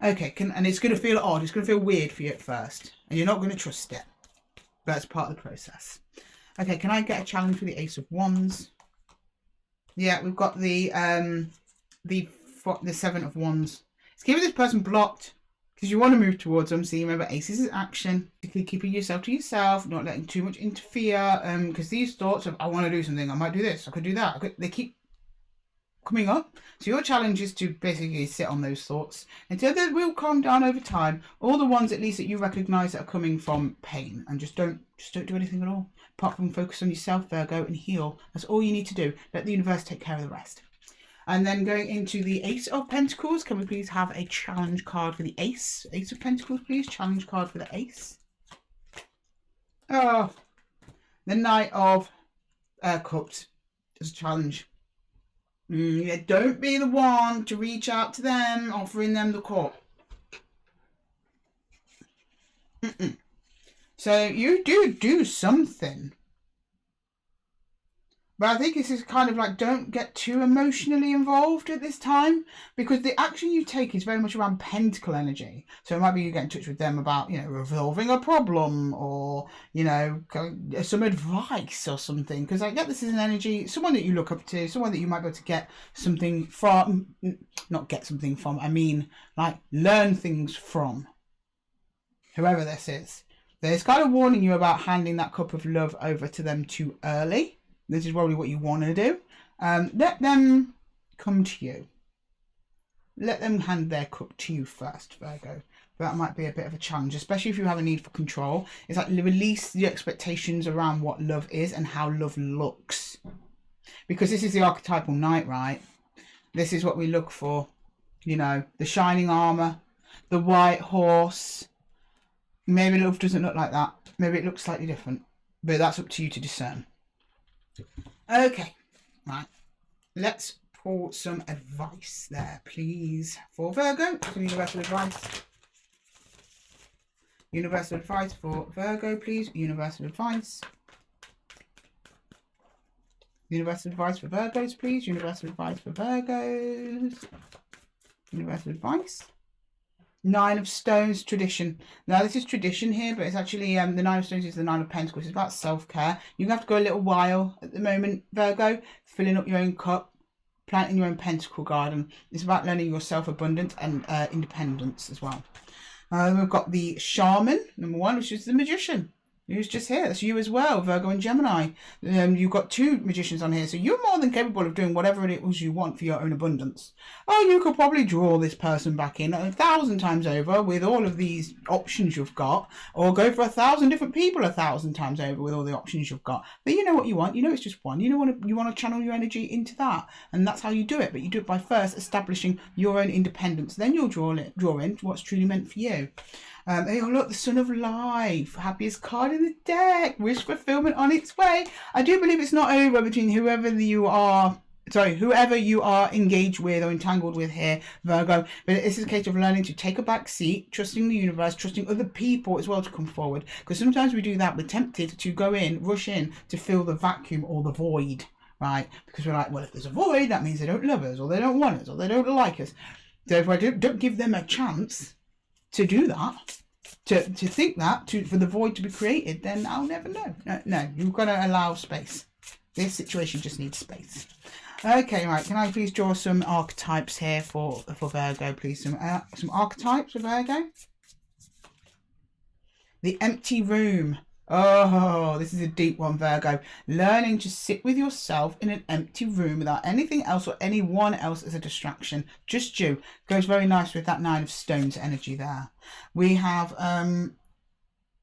Okay, and it's going to feel odd. It's going to feel weird for you at first. And you're not going to trust it. But that's part of the process. Okay, can I get a challenge for the Ace of Wands? Yeah, we've got the Seven of Wands. It's keeping this person blocked because you want to move towards them. So you remember, ACES is action. Keeping yourself to yourself, not letting too much interfere. Because these thoughts of, I want to do something, I might do this, I could do that. They keep coming up. So your challenge is to basically sit on those thoughts until they will calm down over time. All the ones at least that you recognise that are coming from pain, and just don't do anything at all. Apart from focus on yourself, Virgo, and heal. That's all you need to do. Let the universe take care of the rest. And then going into the Ace of Pentacles, can we please have a challenge card for the Ace? Ace of Pentacles, please. Challenge card for the Ace. Oh, the Knight of Cups. Just a challenge. Yeah, don't be the one to reach out to them, offering them the cup. So you do something. But I think this is kind of like, don't get too emotionally involved at this time, because the action you take is very much around pentacle energy. So it might be you get in touch with them about, resolving a problem, or, some advice or something. Because I get this is an energy, someone that you look up to, someone that you might be able to get something from, not get something from, I mean, like, learn things from. Whoever this is. It's kind of warning you about handing that cup of love over to them too early. This is probably what you want to do. Let them come to you. Let them hand their cup to you first, Virgo. That might be a bit of a challenge, especially if you have a need for control. It's like release the expectations around what love is and how love looks. Because this is the archetypal knight, right? This is what we look for. The shining armour, the white horse. Maybe love doesn't look like that. Maybe it looks slightly different. But that's up to you to discern. Okay, right. Let's pull some advice there, please, for Virgo. Some universal advice. Universal advice for Virgo, please. Universal advice. Universal advice for Virgos, please. Universal advice for Virgos. Universal advice. Nine of Stones, tradition. Now this is tradition here, but it's actually the Nine of Stones is the Nine of Pentacles. It's about self-care. You have to go a little while at the moment, Virgo, filling up your own cup, planting your own pentacle garden. It's about learning your self-abundance and independence as well. We've got the Shaman, number one, which is the Magician. Who's just here. That's you as well, Virgo and Gemini. You've got two magicians on here, so you're more than capable of doing whatever it is you want for your own abundance. Oh, you could probably draw this person back in 1,000 times over with all of these options you've got, or go for 1,000 different people 1,000 times over with all the options you've got. But you know what you want. You know it's just one. You want to channel your energy into that, and that's how you do it. But you do it by first establishing your own independence. Then you'll draw in what's truly meant for you. Oh look, the Sun of Life, happiest card in the deck, wish fulfillment on its way. I do believe it's not over between whoever you are engaged with or entangled with here, Virgo. But this is a case of learning to take a back seat, trusting the universe, trusting other people as well to come forward. Because sometimes we do that, we're tempted to go in, rush in to fill the vacuum or the void, right? Because we're like, well, if there's a void, that means they don't love us, or they don't want us, or they don't like us. So if I don't give them a chance to do that, to think that, for the void to be created, then I'll never know. No, you've got to allow space. This situation just needs space. Okay, right. Can I please draw some archetypes here for Virgo, please? Some archetypes for Virgo. The empty room. Oh, this is a deep one, Virgo. Learning to sit with yourself in an empty room without anything else or anyone else as a distraction. Just you. Goes very nice with that Nine of Stones energy there. We have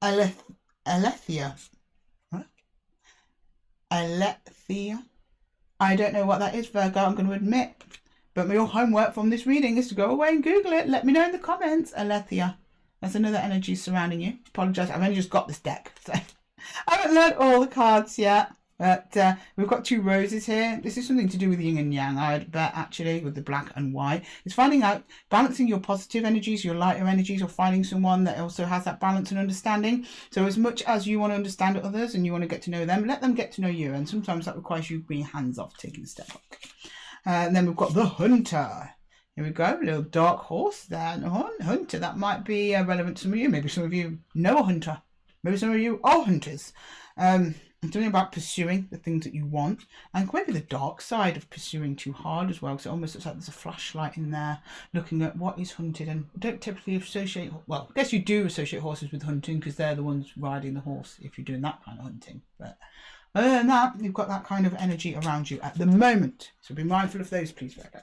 Alethea. What? Alethea. I don't know what that is, Virgo, I'm going to admit. But your homework from this reading is to go away and Google it. Let me know in the comments. Alethea. That's another energy surrounding you. Apologise, I've only just got this deck, so I haven't learned all the cards yet. But we've got two roses here. This is something to do with yin and yang, I'd bet, actually, with the black and white. It's finding out, balancing your positive energies, your lighter energies, or finding someone that also has that balance and understanding. So as much as you want to understand others and you want to get to know them, let them get to know you. And sometimes that requires you being hands off, taking a step back. And then we've got the Hunter. Here we go, a little dark horse there. Hunter, that might be relevant to some of you. Maybe some of you know a hunter. Maybe some of you are hunters. Something about pursuing the things that you want. And maybe the dark side of pursuing too hard as well. Because it almost looks like there's a flashlight in there looking at what is hunted. And I don't typically associate, well, I guess you do associate horses with hunting because they're the ones riding the horse if you're doing that kind of hunting. But other than that, you've got that kind of energy around you at the moment. So be mindful of those, please, Virgo.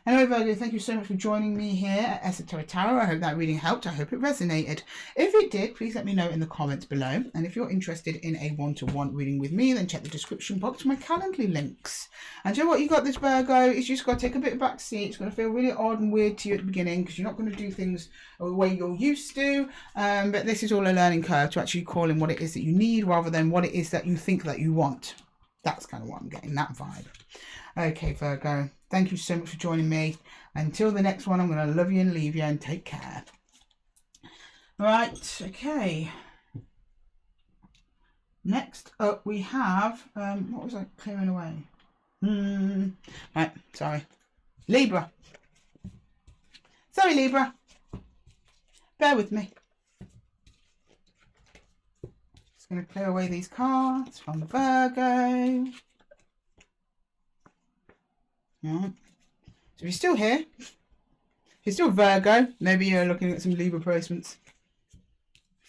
Anyway, Virgo, thank you so much for joining me here at Esotera Tarot. I hope that reading helped. I hope it resonated. If it did, please let me know in the comments below. And if you're interested in a one-to-one reading with me, then check the description box for my Calendly links. And you know what you got this, Virgo? Is you just got to take a bit of back seat. It's going to feel really odd and weird to you at the beginning because you're not going to do things the way you're used to. But this is all a learning curve to actually call in what it is that you need rather than what it is that you think that you want. That's kind of what I'm getting, that vibe. Okay, Virgo, thank you so much for joining me. Until the next one, I'm going to love you and leave you and take care. Right, okay. Next up we have, what was I clearing away? Right, sorry. Libra. Sorry, Libra. Bear with me. Just going to clear away these cards from Virgo. Right. So if you're still here, if you're still Virgo, maybe you're looking at some Libra placements.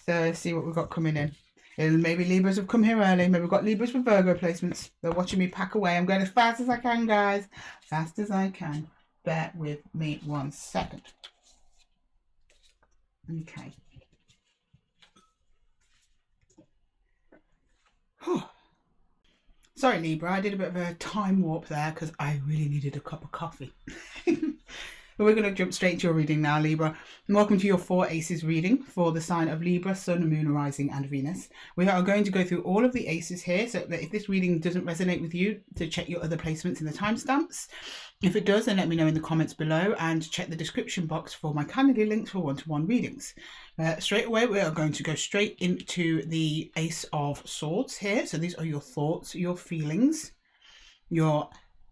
So let's see what we've got coming in. And maybe Libras have come here early. Maybe we've got Libras with Virgo placements. They're watching me pack away. I'm going as fast as I can, guys. Fast as I can. Bear with me 1 second. Okay. Whew. Sorry, Libra, I did a bit of a time warp there because I really needed a cup of coffee. But we're going to jump straight into your reading now, Libra. And welcome to your 4 ACES reading for the sign of Libra, Sun, Moon, Rising and Venus. We are going to go through all of the ACES here, so that if this reading doesn't resonate with you, to check your other placements in the timestamps. If it does, then let me know in the comments below and check the description box for my Calendly links for one-to-one readings. Straight away, we are going to go straight into the Ace of Swords here. So these are your thoughts, your feelings,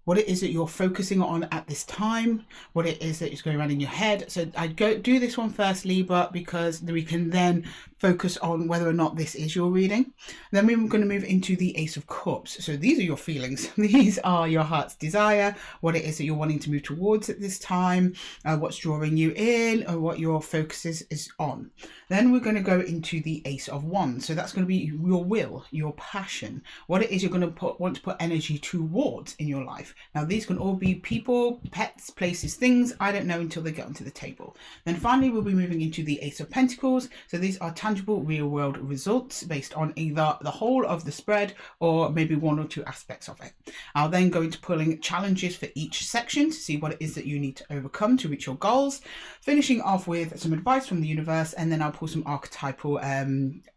what it is that you're focusing on at this time, what it is that is going around in your head. So I'd go do this one first, Libra, because we can then focus on whether or not this is your reading. Then we're going to move into the Ace of Cups. So these are your feelings. These are your heart's desire, what it is that you're wanting to move towards at this time, what's drawing you in, or what your focus is on. Then we're going to go into the Ace of Wands. So that's going to be your will, your passion, what it is you're going to want to put energy towards in your life. Now these can all be people, pets, places, things. I don't know until they get onto the table. Then finally we'll be moving into the Ace of Pentacles. So these are tangible real world results based on either the whole of the spread or maybe one or two aspects of it. I'll then go into pulling challenges for each section to see what it is that you need to overcome to reach your goals, finishing off with some advice from the universe, and then I'll pull some archetypal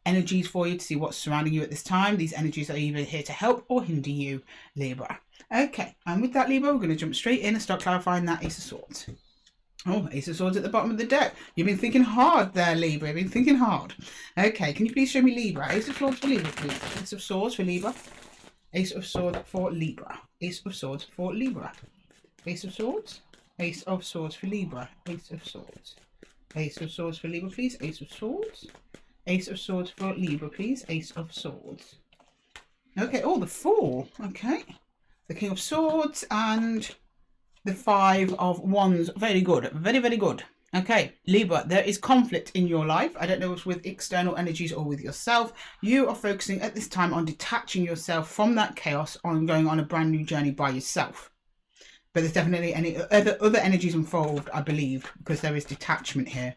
energies for you to see what's surrounding you at this time. These energies are either here to help or hinder you, Libra. Okay, and with that, Libra, we're going to jump straight in and start clarifying that Ace of Swords. Oh, Ace of Swords at the bottom of the deck. You've been thinking hard there, Libra. You've been thinking hard. Okay, can you please show me Libra? Ace of Swords for Libra, please. Ace of Swords for Libra. Ace of Swords for Libra. Ace of Swords for Libra. Ace of Swords. Ace of Swords for Libra. Ace of Swords. Ace of Swords for Libra, please. Ace of Swords. Ace of Swords for Libra, please. Ace of Swords. Okay, oh, the Fool. Okay. the King of Swords, and the Five of Wands. Very good. Very, very good. Okay, Libra, there is conflict in your life. I don't know if it's with external energies or with yourself. You are focusing at this time on detaching yourself from that chaos, on going on a brand new journey by yourself. But there's definitely any other energies involved, I believe, because there is detachment here.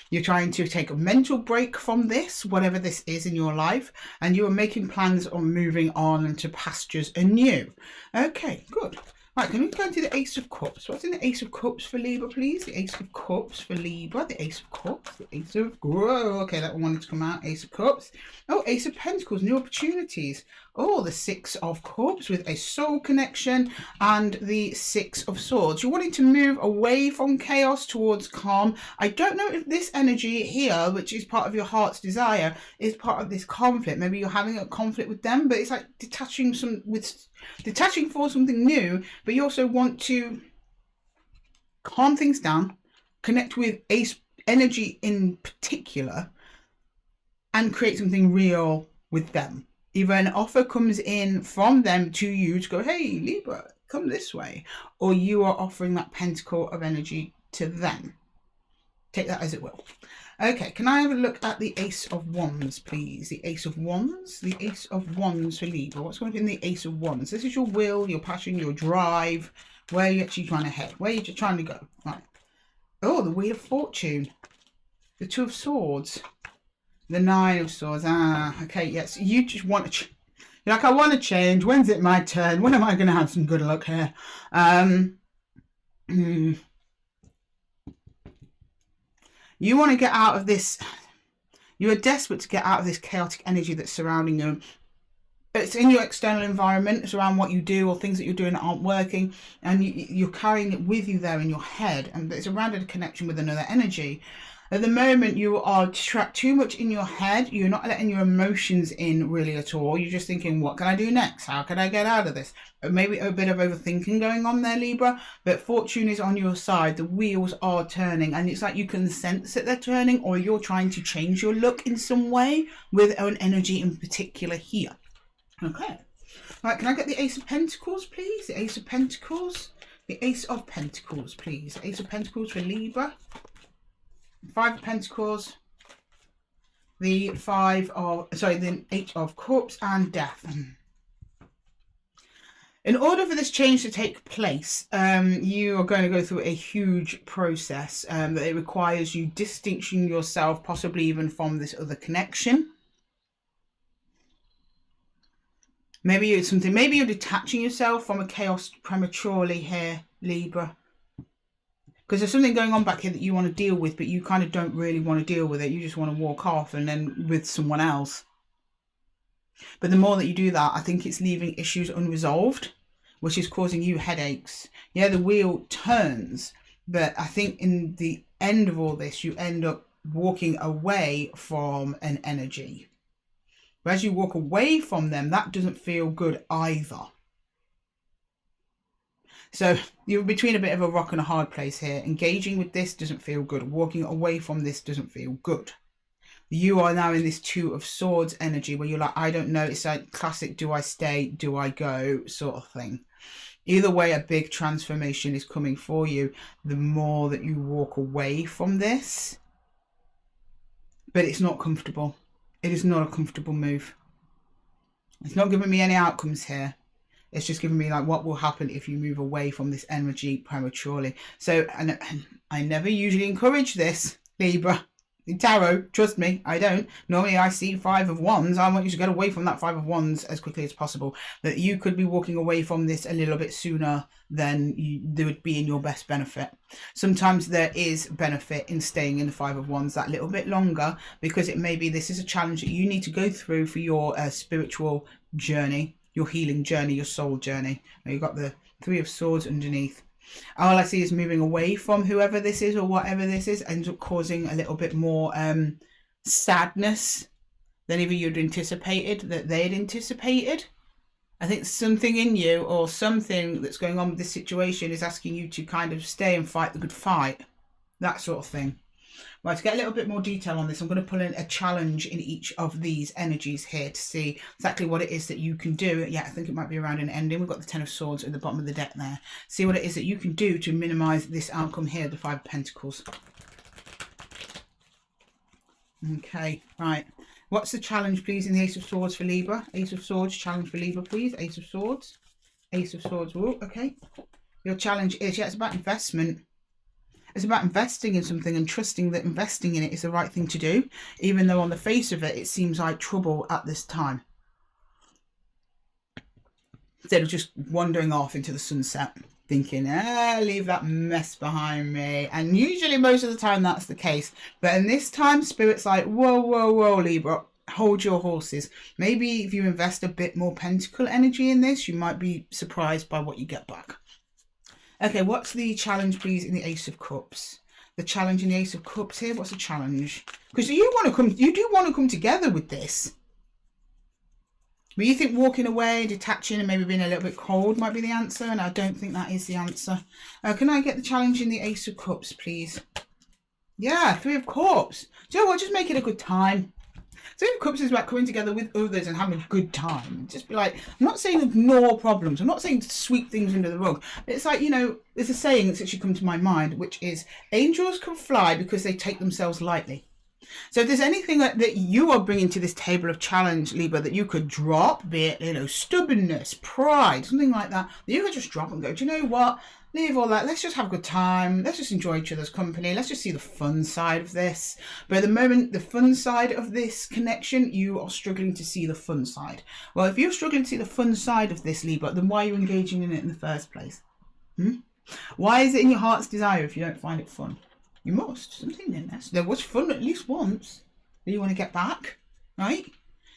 You're trying to take a mental break from this, whatever this is in your life, and you are making plans on moving on into pastures anew. Okay, good. Right, can we go into the Ace of Cups? What's in the Ace of Cups for Libra, please? The Ace of Cups for Libra. The Ace of Cups. The Ace of... Whoa, okay, that one wanted to come out. Ace of Cups. Oh, Ace of Pentacles. New opportunities. Oh, the Six of Cups with a soul connection. And the Six of Swords. You're wanting to move away from chaos towards calm. I don't know if this energy here, which is part of your heart's desire, is part of this conflict. Maybe you're having a conflict with them, but it's like detaching for something new, but you also want to calm things down, connect with ace energy in particular, and create something real with them. Either an offer comes in from them to you to go, hey, Libra, come this way, or you are offering that pentacle of energy to them. Take that as it will. Okay, can I have a look at the Ace of Wands, please? The Ace of Wands. The Ace of Wands for Libra. What's going to be in the Ace of Wands? This is your will, your passion, your drive. Where are you actually trying to head? Where are you trying to go? Right. Oh, the Wheel of Fortune. The Two of Swords. The Nine of Swords. Ah, okay, yes. You just want to... You're like, I want to change. When's it my turn? When am I going to have some good luck here? You want to get out of this. You are desperate to get out of this chaotic energy that's surrounding you. It's in your external environment. It's around what you do or things that you're doing that aren't working. And you're carrying it with you there in your head. And it's around a connection with another energy. At the moment, you are trapped too much in your head. You're not letting your emotions in really at all. You're just thinking, what can I do next? How can I get out of this? Maybe a bit of overthinking going on there, Libra. But fortune is on your side. The wheels are turning. And it's like you can sense that they're turning, or you're trying to change your look in some way with an energy in particular here. Okay. Right, can I get the Ace of Pentacles, please? The Ace of Pentacles. The Ace of Pentacles, please. Ace of Pentacles for Libra. Five of Pentacles, the the Eight of Cups, and Death. In order for this change to take place, you are going to go through a huge process that it requires you distancing yourself, possibly even from this other connection. Maybe it's something. Maybe you're detaching yourself from a chaos prematurely here, Libra. Because there's something going on back here that you want to deal with, but you kind of don't really want to deal with it. You just want to walk off and then with someone else. But the more that you do that, I think it's leaving issues unresolved, which is causing you headaches. Yeah, the wheel turns, but I think in the end of all this, you end up walking away from an energy. But as you walk away from them, that doesn't feel good either. So you're between a bit of a rock and a hard place here. Engaging with this doesn't feel good. Walking away from this doesn't feel good. You are now in this Two of Swords energy where you're like, I don't know. It's like classic, do I stay, do I go sort of thing. Either way, a big transformation is coming for you the more that you walk away from this. But it's not comfortable. It is not a comfortable move. It's not giving me any outcomes here. It's just giving me like what will happen if you move away from this energy prematurely. So, and I never usually encourage this, Libra. In tarot, trust me, I don't. Normally I see Five of Wands. I want you to get away from that Five of Wands as quickly as possible. That you could be walking away from this a little bit sooner than there would be in your best benefit. Sometimes there is benefit in staying in the Five of Wands that little bit longer, because it may be this is a challenge that you need to go through for your spiritual journey, your healing journey, your soul journey. Now you've got the Three of Swords underneath. All I see is moving away from whoever this is or whatever this is ends up causing a little bit more sadness than even you'd anticipated, that they'd anticipated. I think something in you or something that's going on with this situation is asking you to kind of stay and fight the good fight. That sort of thing. Right, to get a little bit more detail on this, I'm going to pull in a challenge in each of these energies here to see exactly what it is that you can do. Yeah, I think it might be around an ending. We've got the Ten of Swords at the bottom of the deck there. See what it is that you can do to minimize this outcome here, the Five of Pentacles. Okay, right. What's the challenge, please, in the Ace of Swords for Libra? Ace of Swords, challenge for Libra, please. Ace of Swords. Ace of Swords. Oh, okay. Your challenge is, yeah, it's about investment. It's about investing in something and trusting that investing in it is the right thing to do, even though on the face of it, it seems like trouble at this time. Instead of just wandering off into the sunset, thinking, leave that mess behind me. And usually most of the time that's the case. But in this time, Spirit's like, whoa, whoa, whoa, Libra, hold your horses. Maybe if you invest a bit more pentacle energy in this, you might be surprised by what you get back. Okay, what's the challenge, please, in the Ace of Cups? The challenge in the Ace of Cups here, what's the challenge? Because you do want to come together with this. But you think walking away, detaching, and maybe being a little bit cold might be the answer, and I don't think that is the answer. Can I get the challenge in the Ace of Cups, please? Yeah, Three of Cups. Do you know what? Just make it a good time. Three of Cups is about coming together with others and having a good time. Just be like, I'm not saying ignore problems. I'm not saying to sweep things under the rug. It's like, you know, there's a saying that's actually come to my mind, which is angels can fly because they take themselves lightly. So if there's anything that you are bringing to this table of challenge, Libra, that you could drop, be it, you know, stubbornness, pride, something like that you could just drop and go, do you know what? Leave all that. Let's just have a good time. Let's just enjoy each other's company. Let's just see the fun side of this. But at the moment, the fun side of this connection, you are struggling to see the fun side. Well, if you're struggling to see the fun side of this, Libra, then why are you engaging in it in the first place? Why is it in your heart's desire if you don't find it fun? You must. Something in there. So there was fun at least once that you want to get back, right?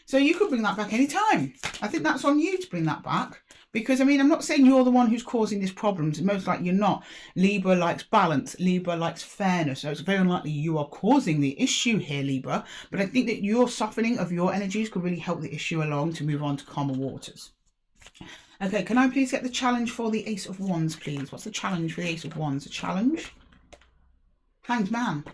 So you could bring that back anytime. I think that's on you to bring that back. Because, I mean, I'm not saying you're the one who's causing these problems. Most likely you're not. Libra likes balance. Libra likes fairness. So it's very unlikely you are causing the issue here, Libra. But I think that your softening of your energies could really help the issue along to move on to calmer waters. Okay, can I please get the challenge for the Ace of Wands, please? What's the challenge for the Ace of Wands? A challenge? Hanged Man.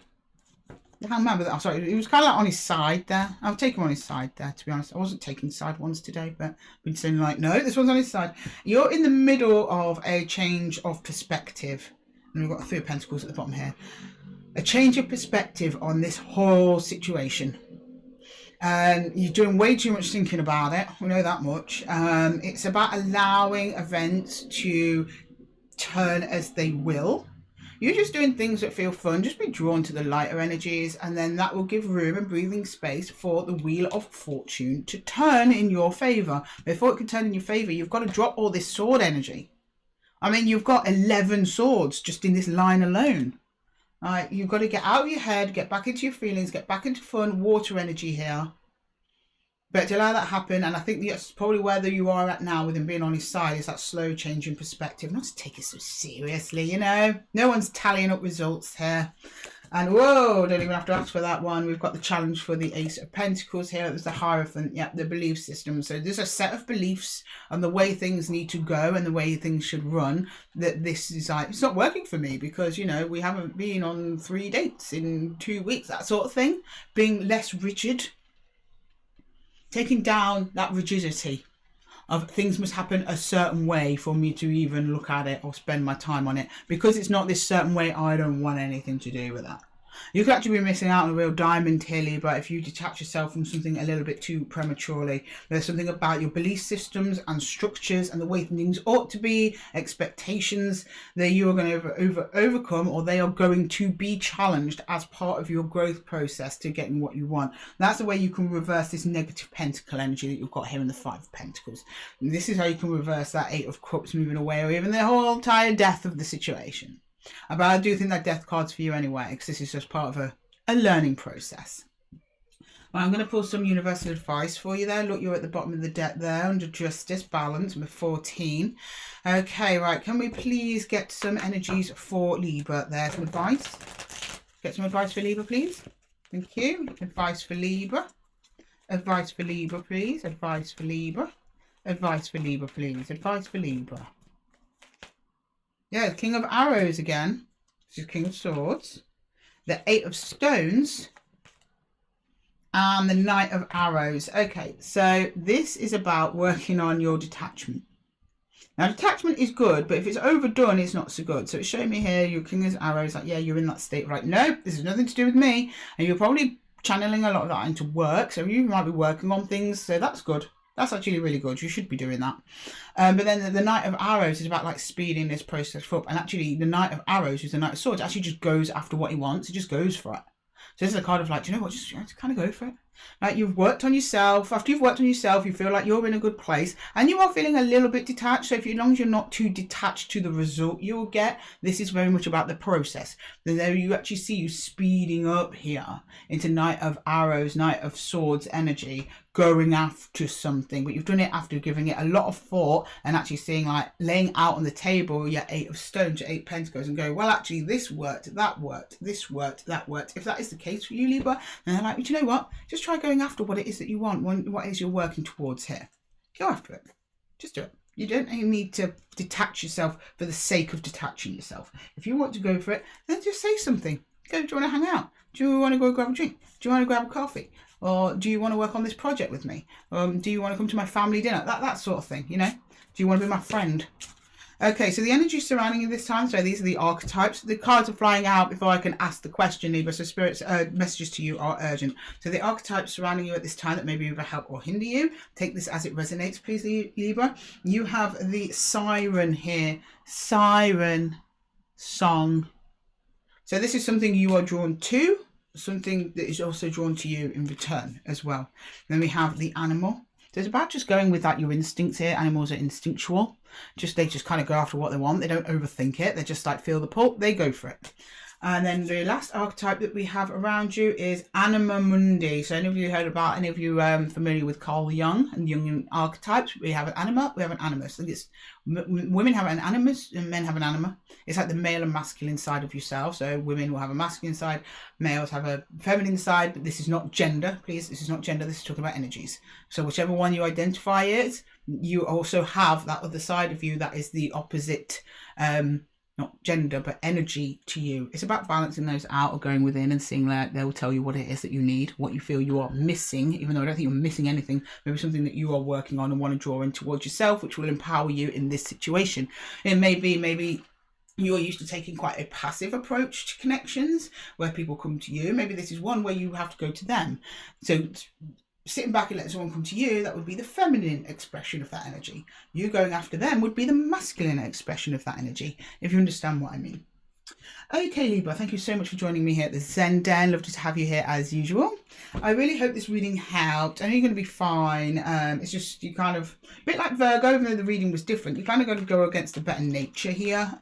The Hanged Man, but I'm sorry, he was kind of like on his side there. I'll take him on his side there, to be honest. I wasn't taking side ones today, but I've been saying like, no, this one's on his side. You're in the middle of a change of perspective. And we've got Three of Pentacles at the bottom here. A change of perspective on this whole situation. And you're doing way too much thinking about it. We know that much. It's about allowing events to turn as they will. You're just doing things that feel fun. Just be drawn to the lighter energies, and then that will give room and breathing space for the Wheel of Fortune to turn in your favour. Before it can turn in your favour, you've got to drop all this sword energy. I mean, you've got 11 swords just in this line alone. You've got to get out of your head, get back into your feelings, get back into fun, water energy here. But to allow that happen, and I think that's probably where you are at now with him being on his side, is that slow change in perspective. Not to take it so seriously, you know. No one's tallying up results here. And whoa, don't even have to ask for that one. We've got the challenge for the Ace of Pentacles here. There's the Hierophant, yeah, the belief system. So there's a set of beliefs on the way things need to go and the way things should run. That this is like, it's not working for me because, you know, we haven't been on 3 dates in 2 weeks, that sort of thing. Being less rigid. Taking down that rigidity of things must happen a certain way for me to even look at it or spend my time on it. Because it's not this certain way, I don't want anything to do with that. You could actually be missing out on a real diamond here, Libra, if you detach yourself from something a little bit too prematurely. There's something about your belief systems and structures and the way things ought to be, expectations that you are going to overcome, or they are going to be challenged as part of your growth process to getting what you want. That's the way you can reverse this negative pentacle energy that you've got here in the Five of Pentacles. And this is how you can reverse that Eight of Cups moving away, or even the whole entire death of the situation. But I do think that death card's for you anyway, because this is just part of a learning process. Well, I'm going to pull some universal advice for you there. Look, you're at the bottom of the deck there under Justice, Balance, number 14. Okay, right. Can we please get some energies for Libra there? Some advice. Get some advice for Libra, please. Thank you. Advice for Libra. Advice for Libra, please. Advice for Libra. Advice for Libra, please. Advice for Libra. Yeah, King of Arrows again. This is King of Swords. the 8 of Stones, and the Knight of Arrows. Okay, so this is about working on your detachment. Now, detachment is good, but if it's overdone, it's not so good. So it's showing me here, your King of Arrows, like, yeah, you're in that state, right? No, this has nothing to do with me. And you're probably channeling a lot of that into work. So you might be working on things. So that's good. That's actually really good. You should be doing that. But then the Knight of Arrows is about like speeding this process up. And actually, the Knight of Arrows, who's the Knight of Swords, actually just goes after what he wants. He just goes for it. So this is a card of like, do you know what? Just kind of go for it. Like, you've worked on yourself. After you've worked on yourself, you feel like you're in a good place, and you are feeling a little bit detached. So as long as you're not too detached to the result you'll get, this is very much about the process. Then there you actually see you speeding up here into Knight of Arrows, Knight of Swords energy, going after something, but you've done it after giving it a lot of thought and actually seeing, like, laying out on the table your 8 of Stones, your 8 Pentacles, and go, well, actually this worked, that worked, this worked, that worked. If that is the case for you, Libra, then they're like, but you know what, just try going after what it is that you want, what it is you're working towards here. Go after it. Just do it. You don't need to detach yourself for the sake of detaching yourself. If you want to go for it, then just say something. Go, do you want to hang out? Do you want to go grab a drink? Do you want to grab a coffee? Or do you want to work on this project with me? Do you want to come to my family dinner? That sort of thing, you know? Do you want to be my friend? Okay, so the energy surrounding you this time, so these are the archetypes. The cards are flying out before I can ask the question, Libra, so Spirit's messages to you are urgent. So the archetypes surrounding you at this time that maybe either help or hinder you, take this as it resonates, please, Libra. You have the siren here, siren song. So this is something you are drawn to, something that is also drawn to you in return as well. Then we have the animal. So it's about just going with that, your instincts here. Animals are instinctual. They just kind of go after what they want. They don't overthink it. They just like feel the pull. They go for it. And then the last archetype that we have around you is Anima Mundi. So any of you heard about, any of you familiar with Carl Jung and Jungian archetypes? We have an anima, we have an animus. I think it's women have an animus and men have an anima. It's like the male and masculine side of yourself. So women will have a masculine side, males have a feminine side, but this is not gender, please. This is not gender. This is talking about energies. So whichever one you identify as, you also have that other side of you that is the opposite, not gender, but energy to you. It's about balancing those out or going within and seeing that they will tell you what it is that you need, what you feel you are missing, even though I don't think you're missing anything, maybe something that you are working on and want to draw in towards yourself, which will empower you in this situation. It may be, maybe you're used to taking quite a passive approach to connections where people come to you. Maybe this is one where you have to go to them. So sitting back and letting someone come to you, that would be the feminine expression of that energy. You going after them would be the masculine expression of that energy, if you understand what I mean. Okay, Libra, thank you so much for joining me here at the Zen Den. Lovely to have you here as usual. I really hope this reading helped. I know you're going to be fine. It's just you kind of, a bit like Virgo, even though the reading was different, you kind of got to go against a better nature here.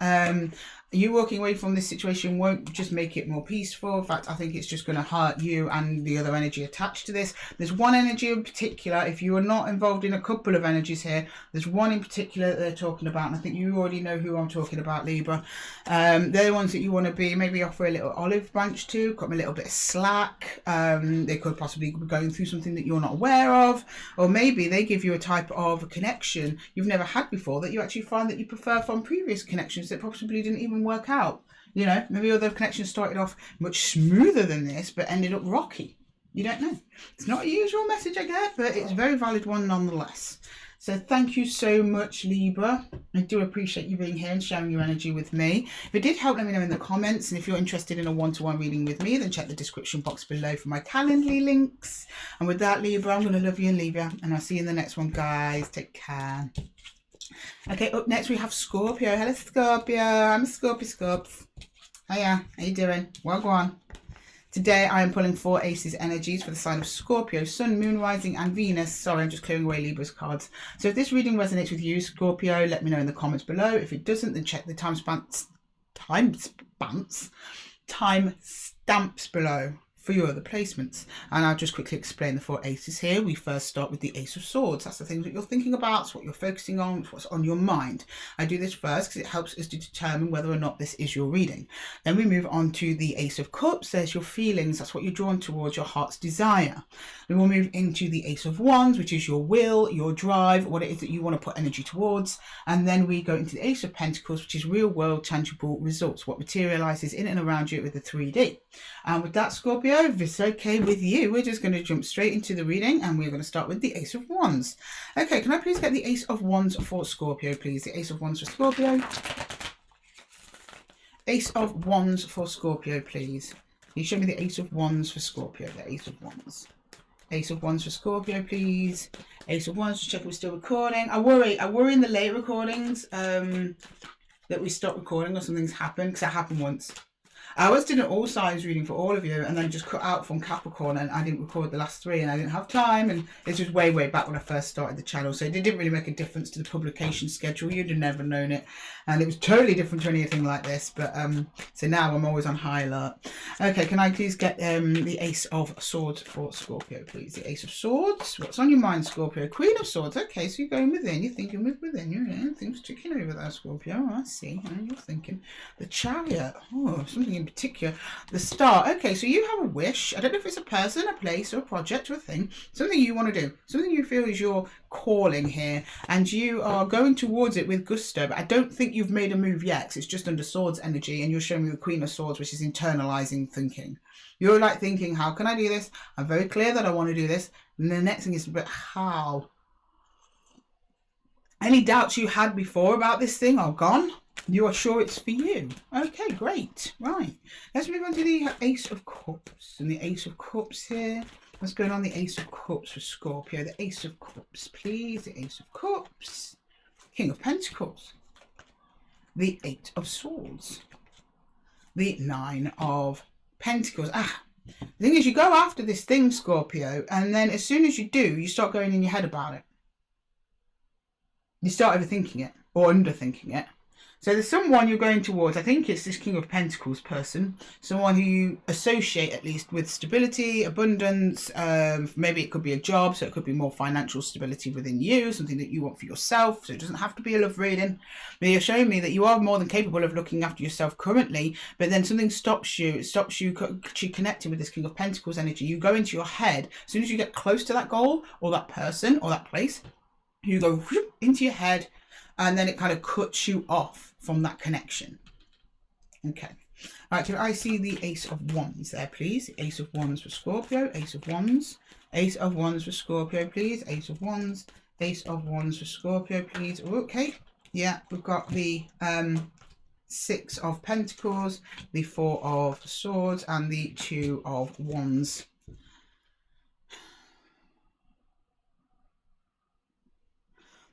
You walking away from this situation won't just make it more peaceful. In fact, I think it's just going to hurt you and the other energy attached to this. There's one energy in particular, if you are not involved in a couple of energies here, there's one in particular that they're talking about, and I think you already know who I'm talking about, Libra. They're the ones that you want to be, maybe offer a little olive branch to, cut them a little bit of slack. They could possibly be going through something that you're not aware of, or maybe they give you a type of connection you've never had before that you actually find that you prefer from previous connections that possibly didn't even work out. You know, maybe other connections started off much smoother than this but ended up rocky. You don't know. It's not a usual message I get, but it's a very valid one nonetheless. So thank you so much, Libra. I do appreciate you being here and sharing your energy with me. If it did help, let me know in the comments. And if you're interested in a one-to-one reading with me, then check the description box below for my Calendly links. And with that, Libra, I'm going to love you and leave you. And I'll see you in the next one, guys. Take care. Okay, up next we have Scorpio. Hello, Scorpio. I'm Scorpio. Hiya, how you doing? Well, go on. Today I am pulling 4 ACES energies for the sign of Scorpio, Sun, Moon, Rising and Venus. Sorry, I'm just clearing away Libra's cards. So if this reading resonates with you, Scorpio, let me know in the comments below. If it doesn't, then check the time stamps below for your other placements. And I'll just quickly explain the 4 aces here. We first start with the Ace of Swords. That's the things that you're thinking about, it's what you're focusing on, it's what's on your mind. I do this first because it helps us to determine whether or not this is your reading. Then we move on to the Ace of Cups. There's your feelings, that's what you're drawn towards, your heart's desire. Then we'll move into the Ace of Wands, which is your will, your drive, what it is that you want to put energy towards. And then we go into the Ace of Pentacles, which is real world tangible results, what materializes in and around you with the 3D. And with that, Scorpio, if it's okay with you, we're just going to jump straight into the reading, and we're going to start with the Ace of Wands. Okay, can I please get the Ace of Wands for Scorpio, please? The Ace of Wands for Scorpio. Ace of Wands for Scorpio, please. Can you show me the Ace of Wands for Scorpio? The Ace of Wands. Ace of Wands for Scorpio, please. Ace of Wands, just check if we're still recording. I worry in the late recordings that we stop recording or something's happened, because that happened once. I was doing an all signs reading for all of you, and then just cut out from Capricorn, and I didn't record the last 3, and I didn't have time, and this was way back when I first started the channel, so it didn't really make a difference to the publication schedule. You'd have never known it, and it was totally different to anything like this. But so now I'm always on high alert. Okay, can I please get the Ace of Swords for Scorpio, please? The Ace of Swords. What's on your mind, Scorpio? Queen of Swords. Okay, so you're going within. You're thinking within. You're things ticking over there, Scorpio. Oh, I see. You're thinking the Chariot. Oh, something in particular. The Star. Okay, so you have a wish. I don't know if it's a person, a place, or a project, or a thing. Something you want to do. Something you feel is your calling here, and you are going towards it with gusto. But I don't think you've made a move yet, because it's just under Swords energy, and you're showing me the Queen of Swords, which is internalizing thinking. You're like thinking, how can I do this? I'm very clear that I want to do this. And the next thing is, but how? Any doubts you had before about this thing are gone. You are sure it's for you. Okay, great. Right. Let's move on to the Ace of Cups. And the Ace of Cups here. What's going on the Ace of Cups for Scorpio? The Ace of Cups, please. The Ace of Cups. King of Pentacles. The 8 of Swords. The 9 of Pentacles. The thing is, you go after this thing, Scorpio, and then as soon as you do, you start going in your head about it. You start overthinking it, or underthinking it. So there's someone you're going towards. I think it's this King of Pentacles person. Someone who you associate at least with stability, abundance. Maybe it could be a job, so it could be more financial stability within you, something that you want for yourself. So it doesn't have to be a love reading. But you're showing me that you are more than capable of looking after yourself currently, but then something stops you. It stops you connecting with this King of Pentacles energy. You go into your head. As soon as you get close to that goal or that person or that place, you go into your head, and then it kind of cuts you off from that connection. Okay. Right, so I see the Ace of Wands there, please. Ace of Wands for Scorpio. Ace of Wands. Ace of Wands for Scorpio, please. Ace of Wands. Ace of Wands for Scorpio, please. Okay. Yeah, we've got the 6 of Pentacles, the 4 of Swords, and the 2 of Wands.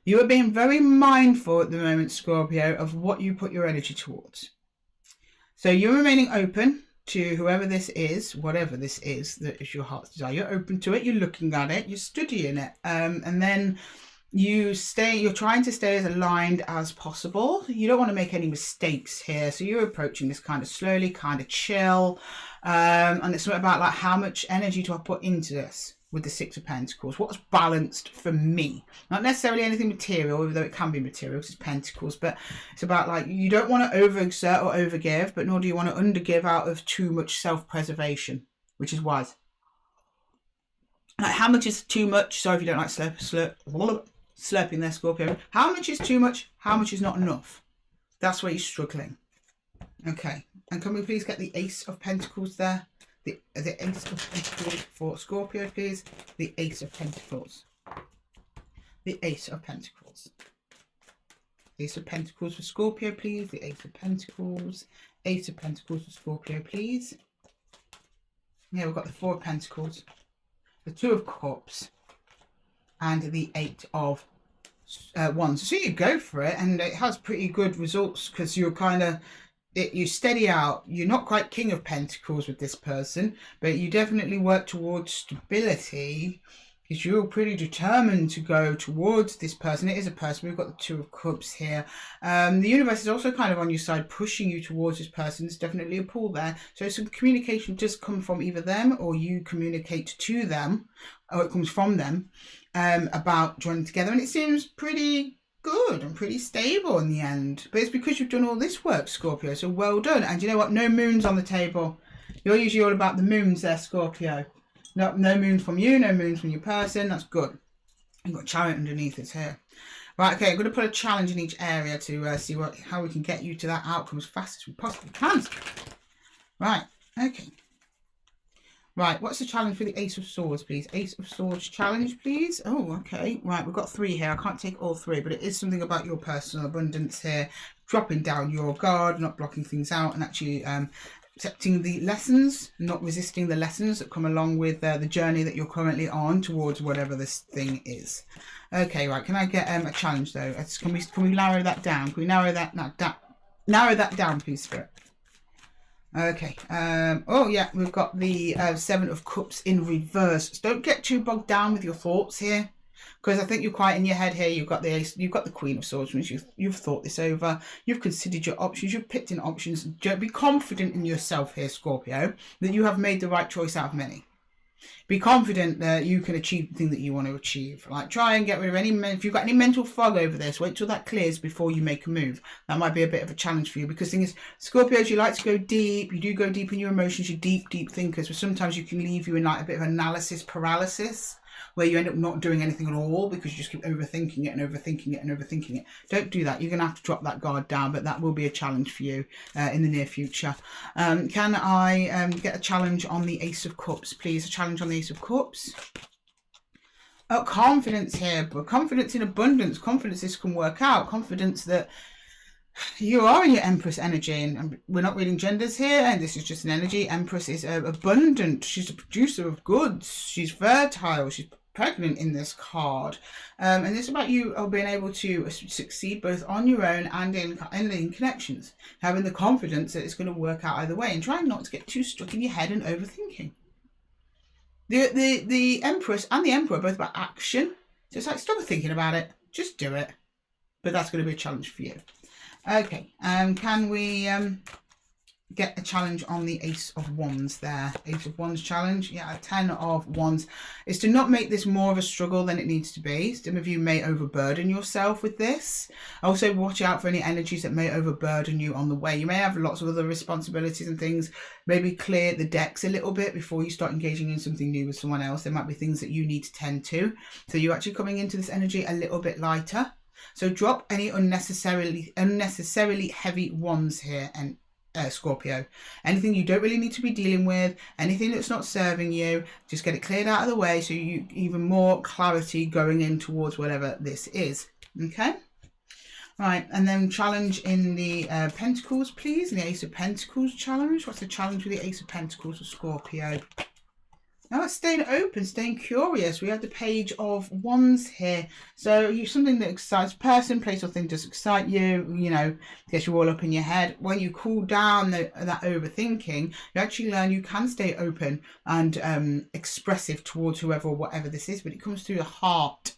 You are being very mindful at the moment, Scorpio, of what you put your energy towards. So you're remaining open to whoever this is, whatever this is that is your heart's desire. You're open to it, you're looking at it, you're studying it. And then you're trying to stay as aligned as possible. You don't want to make any mistakes here. So you're approaching this kind of slowly, kind of chill. And it's about like, how much energy do I put into this? With the 6 of Pentacles, what's balanced for me? Not necessarily anything material, even though it can be material because it's Pentacles, but it's about like, you don't want to overexert or overgive, but nor do you want to undergive out of too much self-preservation, which is wise. Like, how much is too much? Sorry if you don't like slurping there, Scorpio. How much is too much? How much is not enough? That's where you're struggling. Okay, and can we please get the Ace of Pentacles there? The Ace of Pentacles for Scorpio, please. The Ace of Pentacles. The Ace of Pentacles. Ace of Pentacles for Scorpio, please. The Ace of Pentacles. Ace of Pentacles for Scorpio, please. Yeah, we've got the 4 of Pentacles. The 2 of Cups. And the 8 of Wands. So you go for it, and it has pretty good results because you're kind of... you steady out. You're not quite King of Pentacles with this person, but you definitely work towards stability because you're pretty determined to go towards this person. It is a person. We've got the Two of Cups here. The universe is also kind of on your side, pushing you towards this person. There's definitely a pull there. So some communication does come from either them, or you communicate to them, or it comes from them, about joining together. And it seems pretty good and pretty stable in the end. But it's because you've done all this work, Scorpio. So well done. And you know what? No moons on the table. You're usually all about the moons there, Scorpio. No moons from you, no moons from your person. That's good. You've got Chariot underneath it here. Right, okay, I'm going to put a challenge in each area to see how we can get you to that outcome as fast as we possibly can. Right, okay. Right, what's the challenge for the Ace of Swords, please? Ace of Swords challenge, please. Oh, okay. Right, we've got 3 here. I can't take all 3, but it is something about your personal abundance here. Dropping down your guard, not blocking things out, and actually accepting the lessons, not resisting the lessons that come along with the journey that you're currently on towards whatever this thing is. Okay, right. Can I get a challenge though? Can we narrow that down? Can we narrow that narrow that down, please, Spirit? Okay. Oh yeah, we've got the 7 of Cups in reverse. So don't get too bogged down with your thoughts here, because I think you're quite in your head here. You've got the Ace, you've got the Queen of Swords, which you've thought this over. You've considered your options. You've picked in options. Be confident in yourself here, Scorpio, that you have made the right choice out of many. Be confident that you can achieve the thing that you want to achieve. Like, try and get rid of any, if you've got any mental fog over this, wait till that clears before you make a move. That might be a bit of a challenge for you, because the thing is, Scorpios, you like to go deep. You do go deep in your emotions. You're deep thinkers, but sometimes you can leave you in like a bit of analysis paralysis, where you end up not doing anything at all because you just keep overthinking it and overthinking it and overthinking it. Don't do that. You're going to have to drop that guard down, but that will be a challenge for you in the near future. Can I get a challenge on the Ace of Cups, please? A challenge on the Ace of Cups. Oh, confidence here, but confidence in abundance, confidence this can work out, confidence that you are in your Empress energy, and we're not reading genders here, and this is just an energy. Empress is abundant. She's a producer of goods. She's fertile. She's pregnant in this card, and it's about you being able to succeed both on your own and in connections, having the confidence that it's going to work out either way, and trying not to get too stuck in your head and overthinking. The Empress and the Emperor are both about action, so it's like, stop thinking about it, just do it. But that's going to be a challenge for you. Okay, can we get a challenge on the Ace of Wands there? Ace of Wands challenge. Yeah, a 10 of Wands is to not make this more of a struggle than it needs to be. Some of you may overburden yourself with this. Also, watch out for any energies that may overburden you on the way. You may have lots of other responsibilities and things. Maybe clear the decks a little bit before you start engaging in something new with someone else. There might be things that you need to tend to. So you're actually coming into this energy a little bit lighter. So drop any unnecessarily heavy wands here, and Scorpio. Anything you don't really need to be dealing with, anything that's not serving you, just get it cleared out of the way, so you even more clarity going in towards whatever this is. Okay. Right, and then challenge in the Pentacles, please. In the Ace of Pentacles challenge. What's the challenge with the Ace of Pentacles for Scorpio? Now it's staying open, staying curious. We have the Page of Wands here. So you something that excites, person, place or thing does excite you, you know, gets you all up in your head. When you cool down that overthinking, you actually learn you can stay open and expressive towards whoever or whatever this is, but it comes through the heart.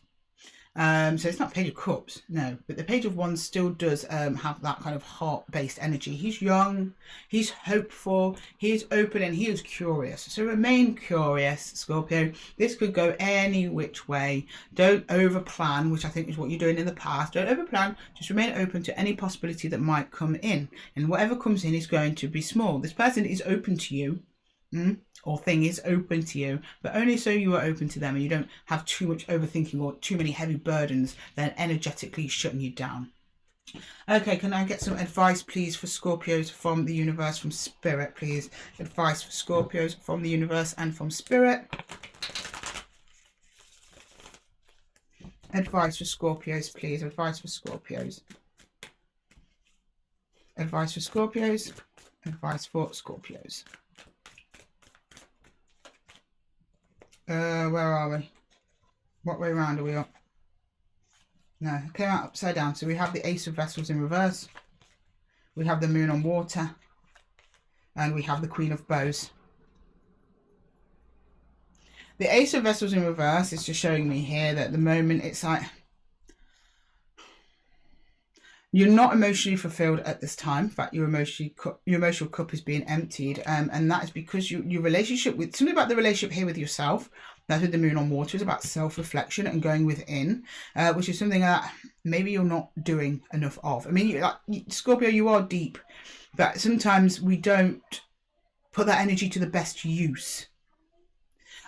So it's not Page of Cups, no, but the Page of Wands still does have that kind of heart-based energy. He's young, he's hopeful, he is open, and he is curious. So remain curious, Scorpio. This could go any which way. Don't over-plan, which I think is what you're doing in the past. Don't over-plan, just remain open to any possibility that might come in. And whatever comes in is going to be small. This person is open to you. Or thing is open to you, but only so you are open to them and you don't have too much overthinking or too many heavy burdens then energetically shutting you down. Okay, can I get some advice, please, for Scorpios from the universe, from Spirit, please? Advice for Scorpios from the universe and from Spirit. Advice for Scorpios, please. Advice for Scorpios. Advice for Scorpios. Advice for Scorpios. Where are we? What way round are we up? No, it came out upside down. So we have the Ace of Vessels in reverse. We have the Moon on water. And we have the Queen of Bows. The Ace of Vessels in reverse is just showing me here that at the moment it's like you're not emotionally fulfilled at this time. In fact, your emotional cup is being emptied, and that is because your relationship with something about the relationship here with yourself. That's with the moon on water, is about self-reflection and going within, which is something that maybe you're not doing enough of. I mean, Scorpio, you are deep, but sometimes we don't put that energy to the best use.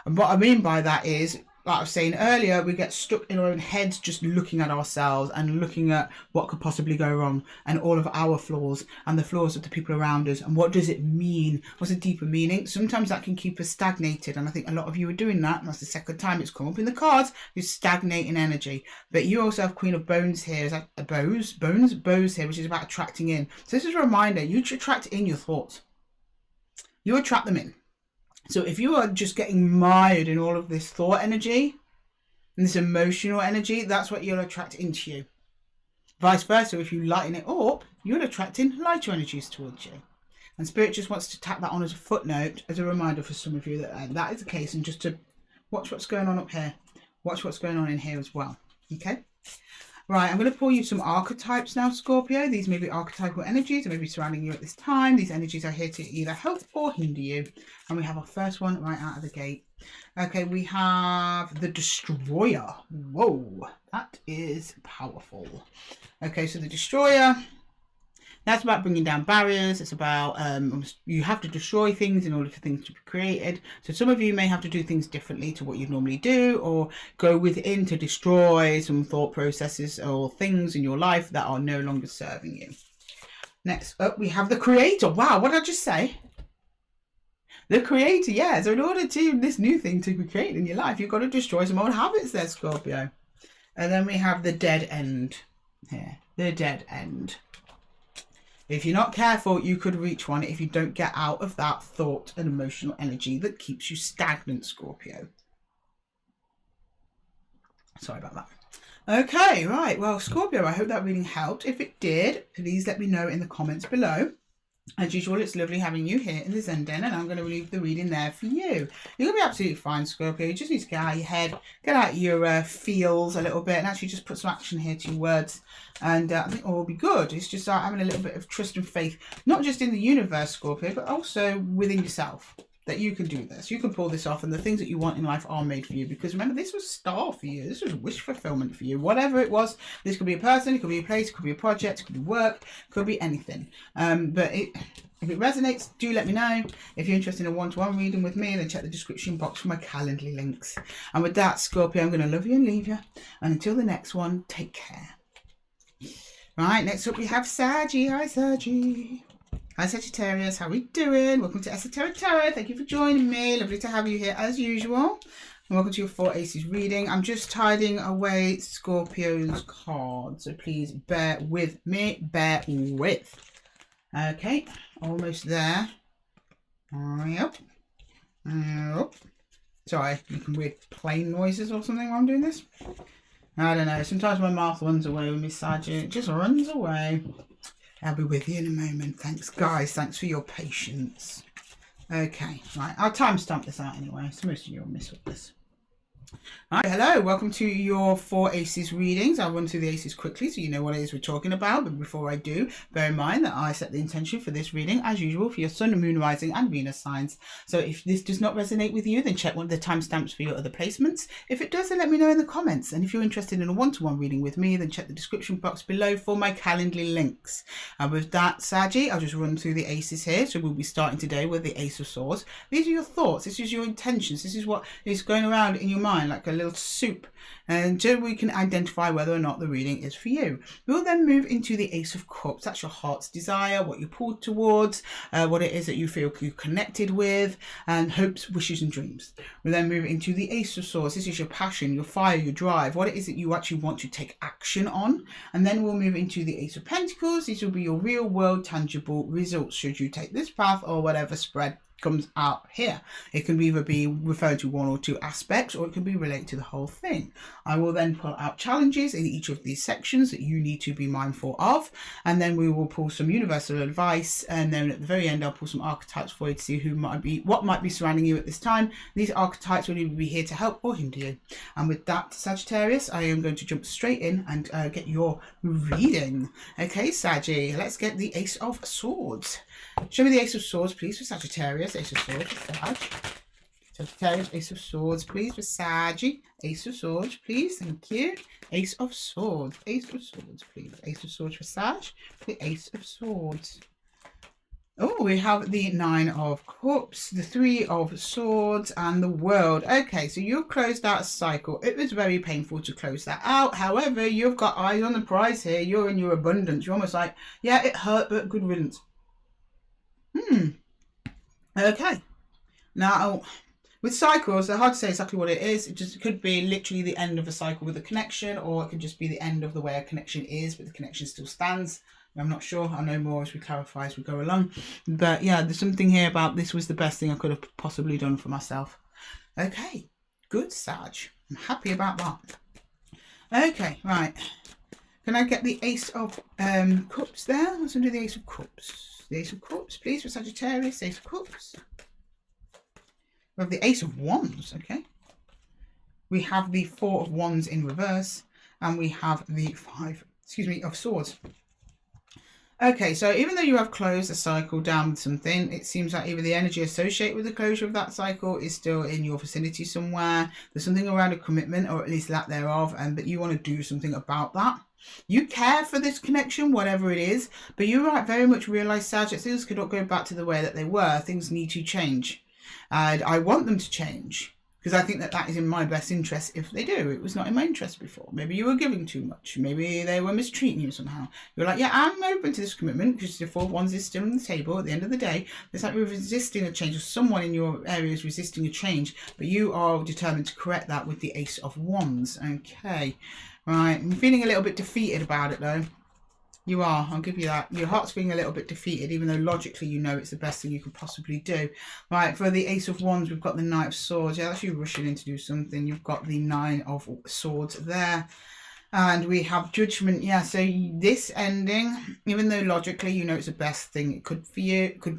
And what I mean by that is, like I was saying earlier, we get stuck in our own heads just looking at ourselves and looking at what could possibly go wrong and all of our flaws and the flaws of the people around us. And what does it mean? What's a deeper meaning? Sometimes that can keep us stagnated. And I think a lot of you are doing that. And that's the second time it's come up in the cards, is stagnating energy. But you also have Queen of Bones here. Is that a bows here, which is about attracting in. So this is a reminder, you attract in your thoughts. You attract them in. So if you are just getting mired in all of this thought energy and this emotional energy, that's what you'll attract into you. Vice versa, if you lighten it up, you'll attract in lighter energies towards you. And Spirit just wants to tap that on as a footnote, as a reminder for some of you that that is the case, and just to watch what's going on up here. Watch what's going on in here as well. Okay? Right, I'm going to pull you some archetypes now, Scorpio. These may be archetypal energies that may be surrounding you at this time. These energies are here to either help or hinder you. And we have our first one right out of the gate. Okay, we have the Destroyer. Whoa, that is powerful. Okay, so the Destroyer, that's about bringing down barriers. It's about you have to destroy things in order for things to be created. So some of you may have to do things differently to what you normally do, or go within to destroy some thought processes or things in your life that are no longer serving you. Next up, we have the Creator. Wow, what did I just say? The Creator, yeah. So in order to this new thing to be created in your life, you've got to destroy some old habits there, Scorpio. And then we have the Dead End here. The Dead End. If you're not careful, you could reach one if you don't get out of that thought and emotional energy that keeps you stagnant, Scorpio. Sorry about that. Okay, right. Well, Scorpio, I hope that reading helped. If it did, please let me know in the comments below. As usual, it's lovely having you here in the Zen Den, and I'm going to leave the reading there for you. You're going to be absolutely fine, Scorpio. You just need to get out your head, get out your feels a little bit, and actually just put some action here to your words. And I think all will be good. It's just having a little bit of trust and faith, not just in the universe, Scorpio, but also within yourself, that you can do this. You can pull this off, and the things that you want in life are made for you. Because remember, this was a star for you. This was wish fulfillment for you. Whatever it was, this could be a person, it could be a place, it could be a project, it could be work, it could be anything. But if it resonates, do let me know. If you're interested in a one-to-one reading with me, then check the description box for my Calendly links. And with that, Scorpio, I'm going to love you and leave you. And until the next one, take care. Right, next up we have Saggy. Hi, Saggy. Hi Sagittarius, how are we doing? Welcome to Esotera Tarot. Thank you for joining me. Lovely to have you here as usual. And welcome to your 4 Aces reading. I'm just tidying away Scorpio's cards, so please bear with me. Bear with. Okay, almost there. Yep. Yep. Sorry, making weird plane noises or something while I'm doing this. I don't know. Sometimes my mouth runs away with me, Saggy. It just runs away. I'll be with you in a moment. Thanks, guys. Thanks for your patience. Okay, right. I'll timestamp this out anyway, so most of you will miss all this. Right, hello, welcome to your 4 Aces readings. I'll run through the Aces quickly so you know what it is we're talking about. But before I do, bear in mind that I set the intention for this reading, as usual, for your Sun, Moon, Rising and Venus signs. So if this does not resonate with you, then check one of the timestamps for your other placements. If it does, then let me know in the comments. And if you're interested in a one-to-one reading with me, then check the description box below for my Calendly links. And with that, Saggy, I'll just run through the Aces here. So we'll be starting today with the Ace of Swords. These are your thoughts. This is your intentions. This is what is going around in your mind, like a little soup, and so we can identify whether or not the reading is for you. We'll then move into the Ace of Cups. That's your heart's desire, what you're pulled towards, what it is that you feel you're connected with, and hopes, wishes and dreams. We'll then move into the Ace of Swords. This is your passion, your fire, your drive, what it is that you actually want to take action on. And then we'll move into the Ace of Pentacles. These will be your real world tangible results should you take this path or whatever spread comes out here. It can either be referred to one or two aspects, or it can be related to the whole thing. I will then pull out challenges in each of these sections that you need to be mindful of, and then we will pull some universal advice, and then at the very end I'll pull some archetypes for you to see what might be surrounding you at this time. These archetypes will either be here to help or hinder you. And with that, Sagittarius, I am going to jump straight in and get your reading. Okay, Saggy, let's get the Ace of Swords. Show me the Ace of Swords, please, for Sagittarius. Ace of Swords for Sag. Sagittarius, Ace of Swords, please, for Saggy. Ace of Swords, please. Thank you. Ace of Swords. Ace of Swords, please. Ace of Swords for Sag. The Ace of Swords. Oh, we have the Nine of Cups, the Three of Swords, and the World. Okay, so you've closed out a cycle. It was very painful to close that out. However, you've got eyes on the prize here. You're in your abundance. You're almost like, yeah, it hurt, but good riddance. Okay. Now, with cycles, they're hard to say exactly what it is. It could be literally the end of a cycle with a connection, or it could just be the end of the way a connection is, but the connection still stands. I'm not sure. I'll know more as we clarify as we go along. But yeah, there's something here about this was the best thing I could have possibly done for myself. Okay, good, Sag. I'm happy about that. Okay, right. Can I get the Ace of Cups there? Let's do the Ace of Cups. The Ace of Cups, please, for Sagittarius. Ace of Cups. We have the Ace of Wands, okay. We have the Four of Wands in reverse, and we have the Five, of Swords. Okay, so even though you have closed a cycle down with something, it seems like either the energy associated with the closure of that cycle is still in your vicinity somewhere. There's something around a commitment, or at least that thereof, but you want to do something about that. You care for this connection, whatever it is, but you very much realise, Sag, that things cannot go back to the way that they were. Things need to change. And I want them to change, because I think that that is in my best interest if they do. It was not in my interest before. Maybe you were giving too much. Maybe they were mistreating you somehow. You're like, yeah, I'm open to this commitment, because the Four of Wands is still on the table at the end of the day. It's like we're resisting a change, or someone in your area is resisting a change, but you are determined to correct that with the Ace of Wands. Okay, right. I'm feeling a little bit defeated about it, though. You are, I'll give you that. Your heart's feeling a little bit defeated, even though logically you know it's the best thing you could possibly do. Right, for the Ace of Wands, we've got the Knight of Swords. Yeah, that's you rushing in to do something. You've got the Nine of Swords there. And we have Judgment. Yeah, so this ending, even though logically you know it's the best thing it could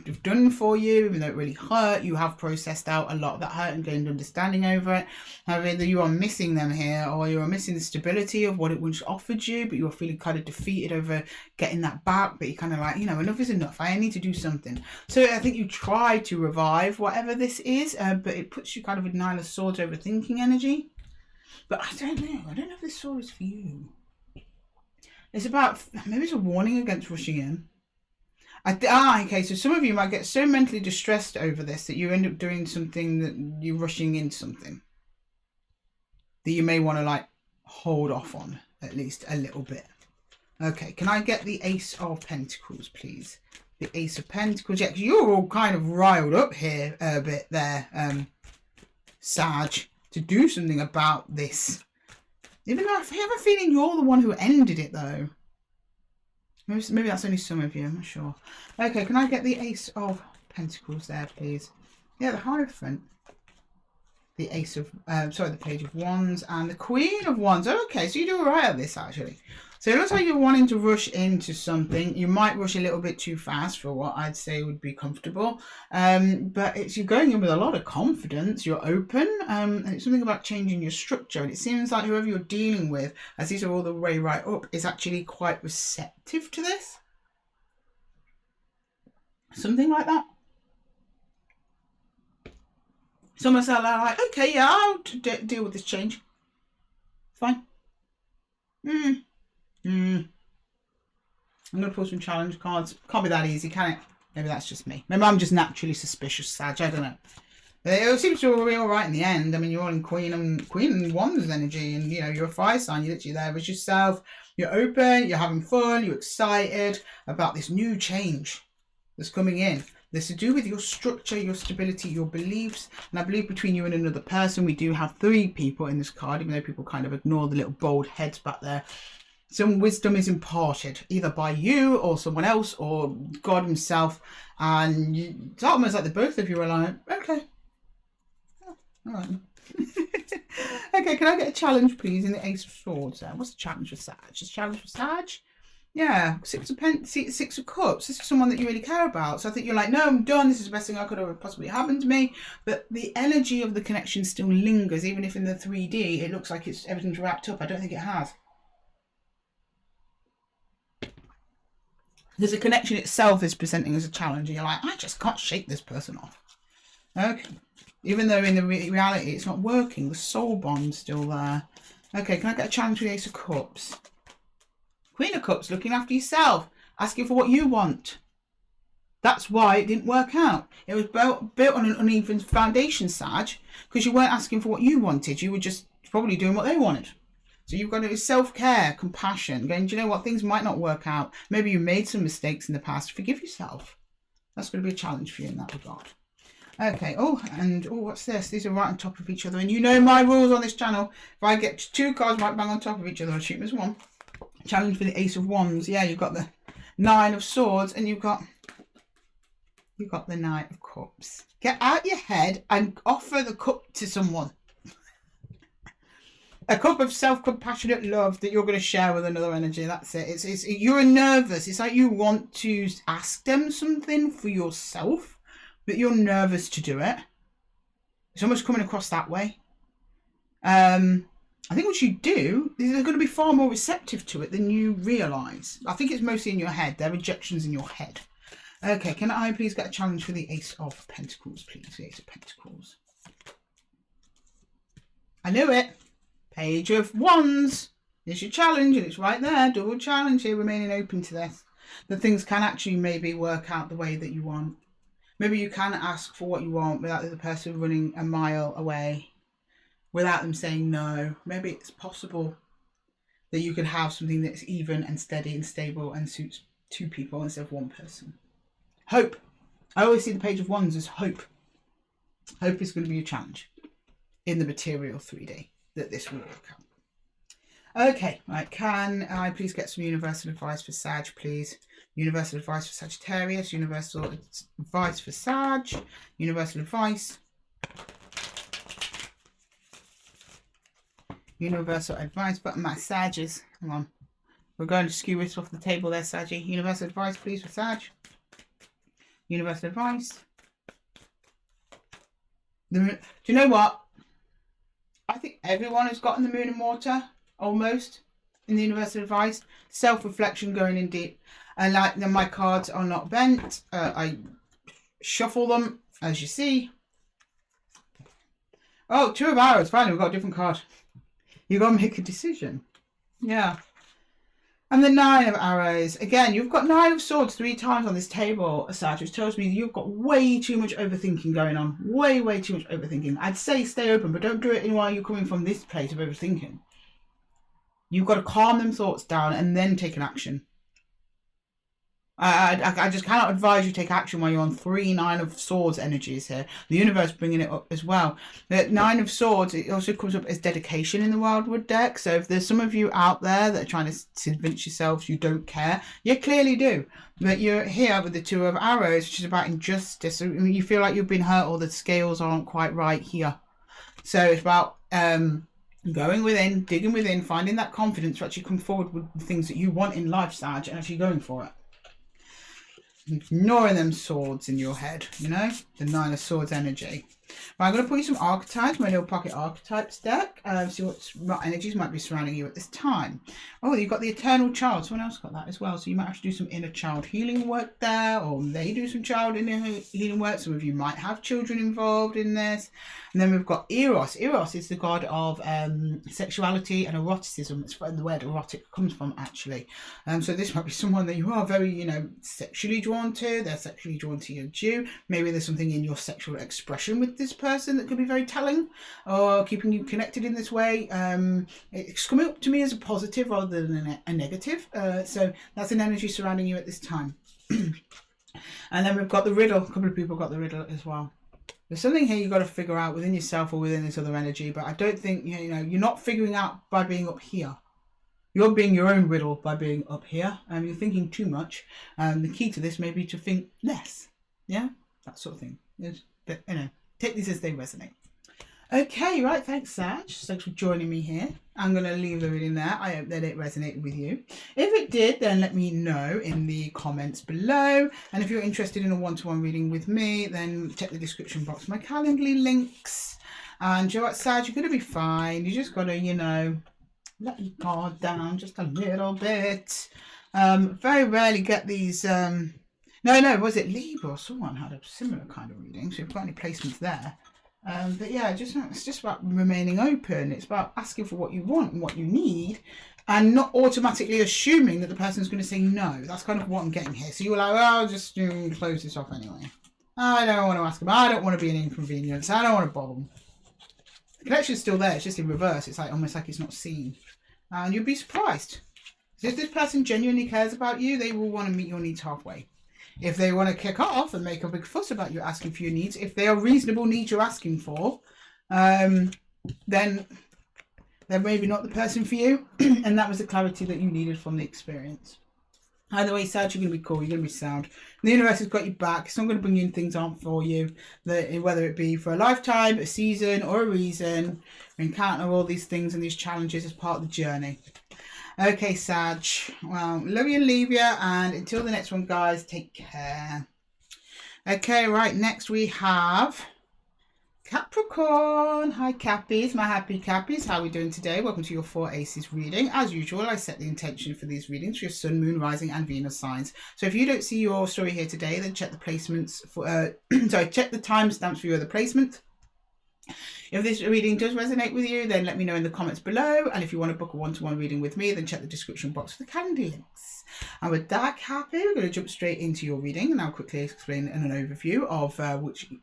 have done for you, even though it really hurt, you have processed out a lot of that hurt and gained understanding over it. However, you are missing them here, or you are missing the stability of what it once offered you, but you're feeling kind of defeated over getting that back, but you're kind of like, you know, enough is enough. I need to do something. So I think you try to revive whatever this is, but it puts you kind of with Nine of Swords overthinking energy. But I don't know. I don't know if this sword is for you. It's about, maybe it's a warning against rushing in. Okay, so some of you might get so mentally distressed over this that you end up doing something that you're rushing into something that you may want to like hold off on at least a little bit. Okay, can I get the Ace of Pentacles, please? The Ace of Pentacles. Yeah, 'cause you're all kind of riled up here a bit there, Sag, to do something about this. Even though I have a feeling you're the one who ended it, though. Maybe that's only some of you, I'm not sure. Okay, can I get the Ace of Pentacles there, please? Yeah, the Hierophant. The Ace of, the Page of Wands and the Queen of Wands. Okay, so you do all right at this, actually. So it looks like you're wanting to rush into something. You might rush a little bit too fast for what I'd say would be comfortable. But you're going in with a lot of confidence. You're open. And it's something about changing your structure. And it seems like whoever you're dealing with, as these are all the way right up, is actually quite receptive to this. Something like that. Someone's like, okay, yeah, I'll deal with this change. Fine. I'm going to pull some challenge cards. Can't be that easy, can it? Maybe that's just me. Maybe I'm just naturally suspicious, Sag. I don't know. It seems to be all right in the end. I mean, you're all in Queen and Wands energy, and you know you're a fire sign. You're literally there with yourself. You're open. You're having fun. You're excited about this new change that's coming in. This to do with your structure, your stability, your beliefs. And I believe between you and another person, we do have 3 people in this card, even though people kind of ignore the little bold heads back there. some wisdom is imparted either by you or someone else or God himself, and it's almost like the both of you are like, okay, all right. Okay, can I get a challenge please in the Ace of Swords there? What's the challenge for Sag? Just challenge for Sag? Yeah, Six of Cups. This is someone that you really care about. So I think you're like, no, I'm done. This is the best thing that could have possibly happened to me. But the energy of the connection still lingers, even if in the 3D it looks like everything's wrapped up. I don't think it has. Because the connection itself is presenting as a challenge. And you're like, I just can't shake this person off. Okay. Even though in the reality it's not working. The soul bond's still there. Okay, can I get a challenge with the Ace of Cups? Queen of Cups, looking after yourself, asking for what you want. That's why it didn't work out. It was built on an uneven foundation, Sag, because you weren't asking for what you wanted. You were just probably doing what they wanted. So you've got to do self-care, compassion, going, do you know what, things might not work out. Maybe you made some mistakes in the past. Forgive yourself. That's going to be a challenge for you in that regard. Okay, what's this? These are right on top of each other. And you know my rules on this channel. If I get two cards right bang on top of each other, I'll shoot them as one. Challenge for the Ace of Wands. Yeah, you've got the Nine of Swords and you've got the Knight of Cups. Get out your head and offer the cup to someone. A cup of self-compassionate love that you're going to share with another energy. That's it. You're nervous. It's like you want to ask them something for yourself, but you're nervous to do it. It's almost coming across that way. I think what you do is they're going to be far more receptive to it than you realise. I think it's mostly in your head. They're rejections in your head. Okay, can I please get a challenge for the Ace of Pentacles, please? The Ace of Pentacles. I knew it. Page of Wands. There's your challenge, and it's right there. Double challenge here, remaining open to this. That things can actually maybe work out the way that you want. Maybe you can ask for what you want without the person running a mile away. Without them saying no. Maybe it's possible that you could have something that's even and steady and stable and suits two people instead of one person. Hope. I always see the Page of Wands as hope. Hope is going to be a challenge in the material 3D that this will work out. Okay, right. Can I please get some universal advice for Sag, please? Universal advice for Sagittarius. Universal advice for Sag. Universal advice. Universal advice, but my Sages. Hang on. We're going to skew this off the table there, Saggy. Universal advice, please, for Sag. Universal advice. Do you know what? I think everyone has gotten the Moon and Water, almost, in the universal advice. Self-reflection going in deep. And like my cards are not bent. I shuffle them, as you see. Oh, Two of Arrows. Finally, we've got a different card. You've got to make a decision. Yeah. And the Nine of Arrows. Again, you've got Nine of Swords 3 times on this table, Sag, which tells me you've got way too much overthinking going on. Way too much overthinking. I'd say stay open, but don't do it while you're coming from this place of overthinking. You've got to calm them thoughts down and then take an action. I just cannot advise you take action while you're on 3 Nine of Swords energies here. The universe bringing it up as well. The Nine of Swords, it also comes up as dedication in the Wildwood deck. So if there's some of you out there that are trying to convince yourselves you don't care, you clearly do. But you're here with the Two of Arrows, which is about injustice. I mean, you feel like you've been hurt or the scales aren't quite right here. So it's about going within, digging within, finding that confidence to actually come forward with the things that you want in life, Sag, and actually going for it. Ignoring them swords in your head, you know, the Nine of Swords energy. Right, I'm going to put you some archetypes, my little pocket archetypes deck, see what energies might be surrounding you at this time. Oh, you've got the Eternal Child. Someone else got that as well. So you might have to do some inner child healing work there, or they do some child inner healing work. Some of you might have children involved in this. And then we've got Eros. Eros is the god of sexuality and eroticism. It's where the word erotic comes from, actually. So this might be someone that you are very, you know, sexually drawn to. They're sexually drawn to you. Maybe there's something in your sexual expression with this person that could be very telling, or keeping you connected in this way. It's coming up to me as a positive rather than a negative. So that's an energy surrounding you at this time. And then we've got the riddle. A couple of people got the riddle as well. There's something here you've got to figure out within yourself or within this other energy, but I don't think, you know, you're not figuring out by being up here. You're being your own riddle by being up here. You're thinking too much. The key to this may be to think less. Yeah, that sort of thing. But, you know, take these as they resonate. Okay, right, thanks Sag. Thanks for joining me here. I'm going to leave the reading there. I hope that it resonated with you. If it did, then let me know in the comments below. And if you're interested in a one-to-one reading with me, then check the description box, my Calendly links. And you know what, Sag, you're going to be fine. You just got to, you know, let your guard down just a little bit. Very rarely get these... No, was it Libra? Someone had a similar kind of reading. So if you've got any placements there. But yeah, it's just about remaining open. It's about asking for what you want and what you need, and not automatically assuming that the person's going to say no. That's kind of what I'm getting here. So you're like, well, I'll just close this off anyway. I don't want to ask them. I don't want to be an inconvenience. I don't want to bother them. The connection's still there. It's just in reverse. It's like almost like it's not seen. And you'll be surprised. So if this person genuinely cares about you, they will want to meet your needs halfway. If they want to kick off and make a big fuss about you asking for your needs, if they are reasonable needs you're asking for, then they're maybe not the person for you. And that was the clarity that you needed from the experience. Either way, Sag, you're going to be cool. You're going to be sound. The universe has got you back. It's not going to bring in things aren't for you. Whether it be for a lifetime, a season, or a reason, we encounter all these things and these challenges as part of the journey. Okay, Sag. Well, love you and leave you. And until the next one, guys, take care. Okay, right. Next we have Capricorn. Hi, Cappies. My happy Cappies. How are we doing today? Welcome to your 4 ACES reading. As usual, I set the intention for these readings for your Sun, Moon, Rising, and Venus signs. So if you don't see your story here today, then check the placements for... check the timestamps for your other placement. If this reading does resonate with you, then let me know in the comments below. And if you want to book a one-to-one reading with me, then check the description box for the calendar links. And with that, Happy, we're going to jump straight into your reading, and I'll quickly explain in an overview of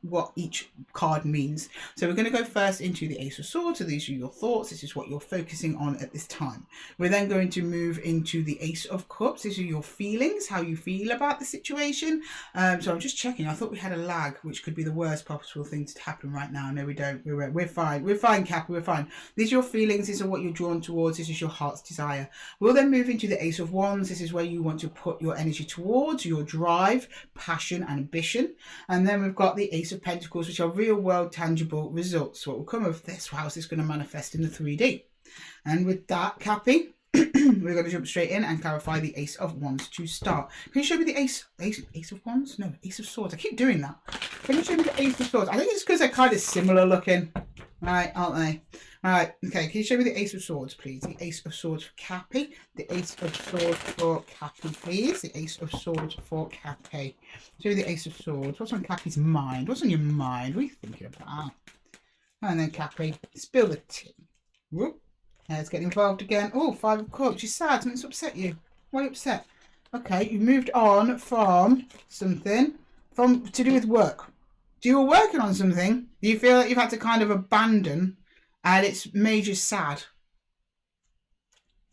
what each card means. So we're going to go first into the Ace of Swords. So these are your thoughts. This is what you're focusing on at this time. We're then going to move into the Ace of Cups. These are your feelings, how you feel about the situation. So I'm just checking. I thought we had a lag, which could be the worst possible thing to happen right now. No, we don't. We're fine. We're fine, Cappy. We're fine. These are your feelings. These are what you're drawn towards. This is your heart's desire. We'll then move into the Ace of Wands. This is where you want to put your energy towards, your drive, passion, and ambition. And then we've got the Ace of Pentacles, which are real world tangible results. What will come of this? How is this going to manifest in the 3D? And with that, Cappy, we're going to jump straight in and clarify the Ace of Wands to start. Can you show me the Ace of Wands? No, Ace of Swords. I keep doing that. Can you show me the Ace of Swords? I think it's because they're kind of similar looking. Right, aren't they? Alright, okay, can you show me the Ace of Swords, please? The Ace of Swords for Cappy. The Ace of Swords for Cappy, please. The Ace of Swords for Cappy. Show me the Ace of Swords. What's on Cappy's mind? What's on your mind? What are you thinking about? And then Cappy, spill the tea. Whoop. Let's get involved again. Oh, 5 of Cups. You're sad. Something's upset you. Why are you upset? Okay, you've moved on from something to do with work. So you were working on something. Do you feel like you've had to kind of abandon and it's made you sad?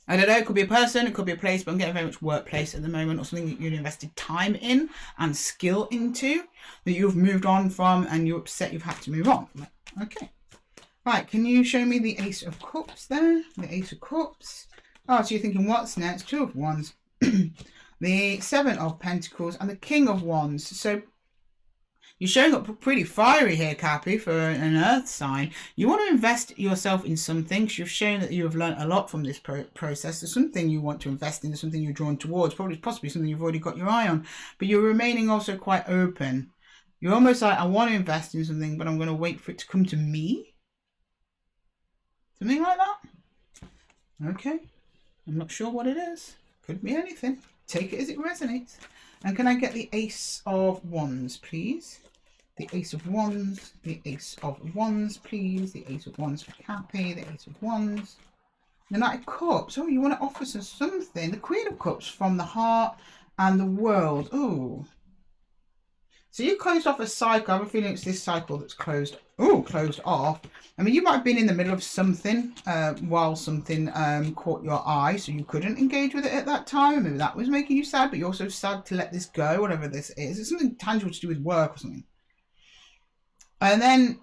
I don't know, it could be a person, it could be a place, but I'm getting very much workplace at the moment, or something that you've invested time in and skill into that you've moved on from and you're upset you've had to move on. Okay. Right, can you show me the Ace of Cups there? The Ace of Cups. Oh, so you're thinking, what's next? 2 of Wands. The 7 of Pentacles and the King of Wands. So you're showing up pretty fiery here, Cappy, for an earth sign. You want to invest yourself in something. You've shown that you have learned a lot from this process. There's something you want to invest in. There's something you're drawn towards. Possibly something you've already got your eye on. But you're remaining also quite open. You're almost like, I want to invest in something, but I'm going to wait for it to come to me. Something like that. Okay. I'm not sure what it is. Could be anything. Take it as it resonates. And can I get the Ace of Wands, please? The Ace of Wands, the Ace of Wands, please. The Ace of Wands for Cappy, the Ace of Wands. The Knight of Cups. Oh, you want to offer us something. The Queen of Cups from the heart and the world. Oh. So you closed off a cycle. I have a feeling it's this cycle that's closed off. I mean, you might have been in the middle of something while something caught your eye, so you couldn't engage with it at that time. Maybe that was making you sad, but you're also sad to let this go, whatever this is. It's something tangible to do with work or something. And then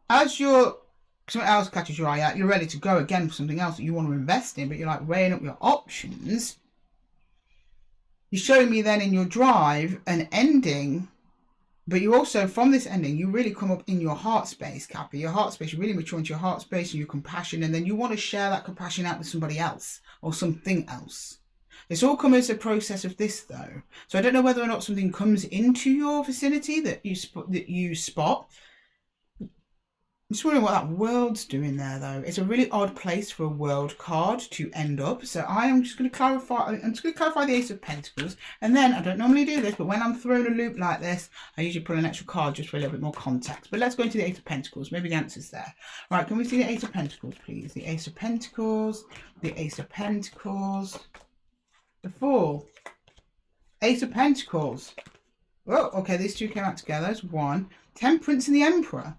as you're something else catches your eye out, you're ready to go again for something else that you want to invest in, but you're like weighing up your options. You're showing me then in your drive an ending, but you also, from this ending, you really come up in your heart space, Cappy. Your heart space, you really mature into your heart space and your compassion, and then you want to share that compassion out with somebody else or something else. It's all come as a process of this, though. So I don't know whether or not something comes into your vicinity that you spot. I'm just wondering what that world's doing there, though. It's a really odd place for a world card to end up. So I am just going to clarify. I'm just going to clarify the Ace of Pentacles, and then I don't normally do this, but when I'm thrown a loop like this, I usually pull an extra card just for a little bit more context. But let's go into the Ace of Pentacles. Maybe the answer's there. Right? Can we see the Ace of Pentacles, please? The Ace of Pentacles. The Ace of Pentacles. The Fool. Ace of Pentacles. Oh, okay. These two came out together. It's one. Temperance and the Emperor.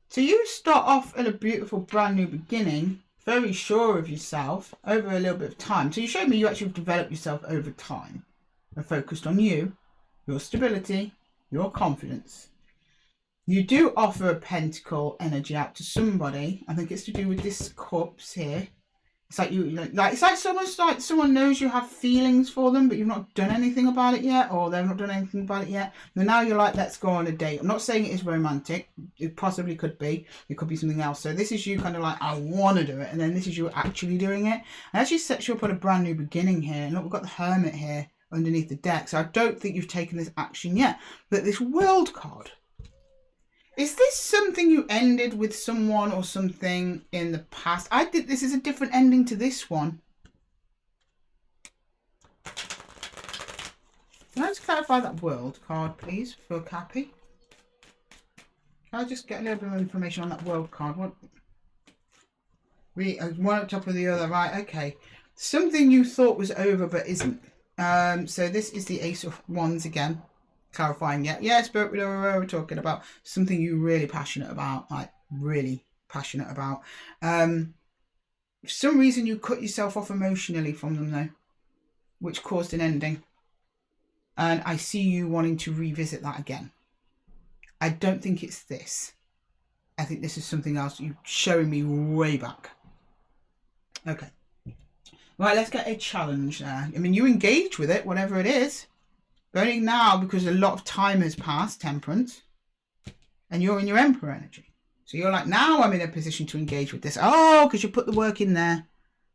So you start off at a beautiful brand new beginning, very sure of yourself over a little bit of time. So you showed me you actually have developed yourself over time and focused on you, your stability, your confidence. You do offer a pentacle energy out to somebody. I think it's to do with this cups here. It's like it's like someone knows you have feelings for them, but you've not done anything about it yet, or they've not done anything about it yet. And now you're like, let's go on a date. I'm not saying it is romantic. It possibly could be. It could be something else. So this is you kind of like, I want to do it, and then this is you actually doing it. And actually sets you up on a brand new beginning here. And look, we've got the Hermit here underneath the deck. So I don't think you've taken this action yet. But this World card. Is this something you ended with someone or something in the past? I think this is a different ending to this one. Can I just clarify that World card, please, for Cappy? Can I just get a little bit of information on that World card? One up top of the other, right? Okay. Something you thought was over but isn't. So this is the Ace of Wands again. Clarifying, yes, but we're talking about something you're really passionate about, like really passionate about. For some reason you cut yourself off emotionally from them though, which caused an ending. And I see you wanting to revisit that again. I don't think it's this. I think this is something else you're showing me way back. Okay. Right, let's get a challenge there. I mean, you engage with it, whatever it is. But only now because a lot of time has passed, Temperance, and you're in your Emperor energy. So you're like, now I'm in a position to engage with this. Oh, because you put the work in there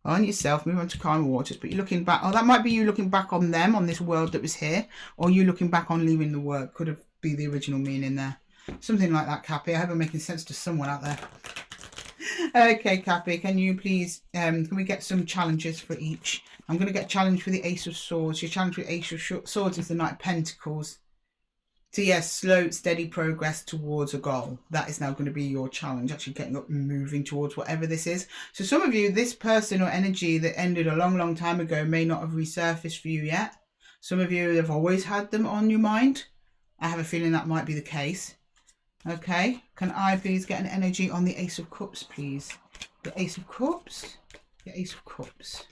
on yourself, move on to calm waters. But you're looking back. Oh, that might be you looking back on them, on this world that was here. Or you looking back on leaving the work. Could have been the original meaning there. Something like that, Cappy. I hope I'm making sense to someone out there. Okay, Cappy, can you please, can we get some challenges for each? I'm going to get a challenge for the Ace of Swords. Your challenge for the Ace of Swords is the Knight of Pentacles. So yes, slow, steady progress towards a goal. That is now going to be your challenge, actually getting up and moving towards whatever this is. So some of you, this person or energy that ended a long, long time ago may not have resurfaced for you yet. Some of you have always had them on your mind. I have a feeling that might be the case. Okay, can I please get an energy on the Ace of Cups, please? The Ace of Cups. The Ace of Cups.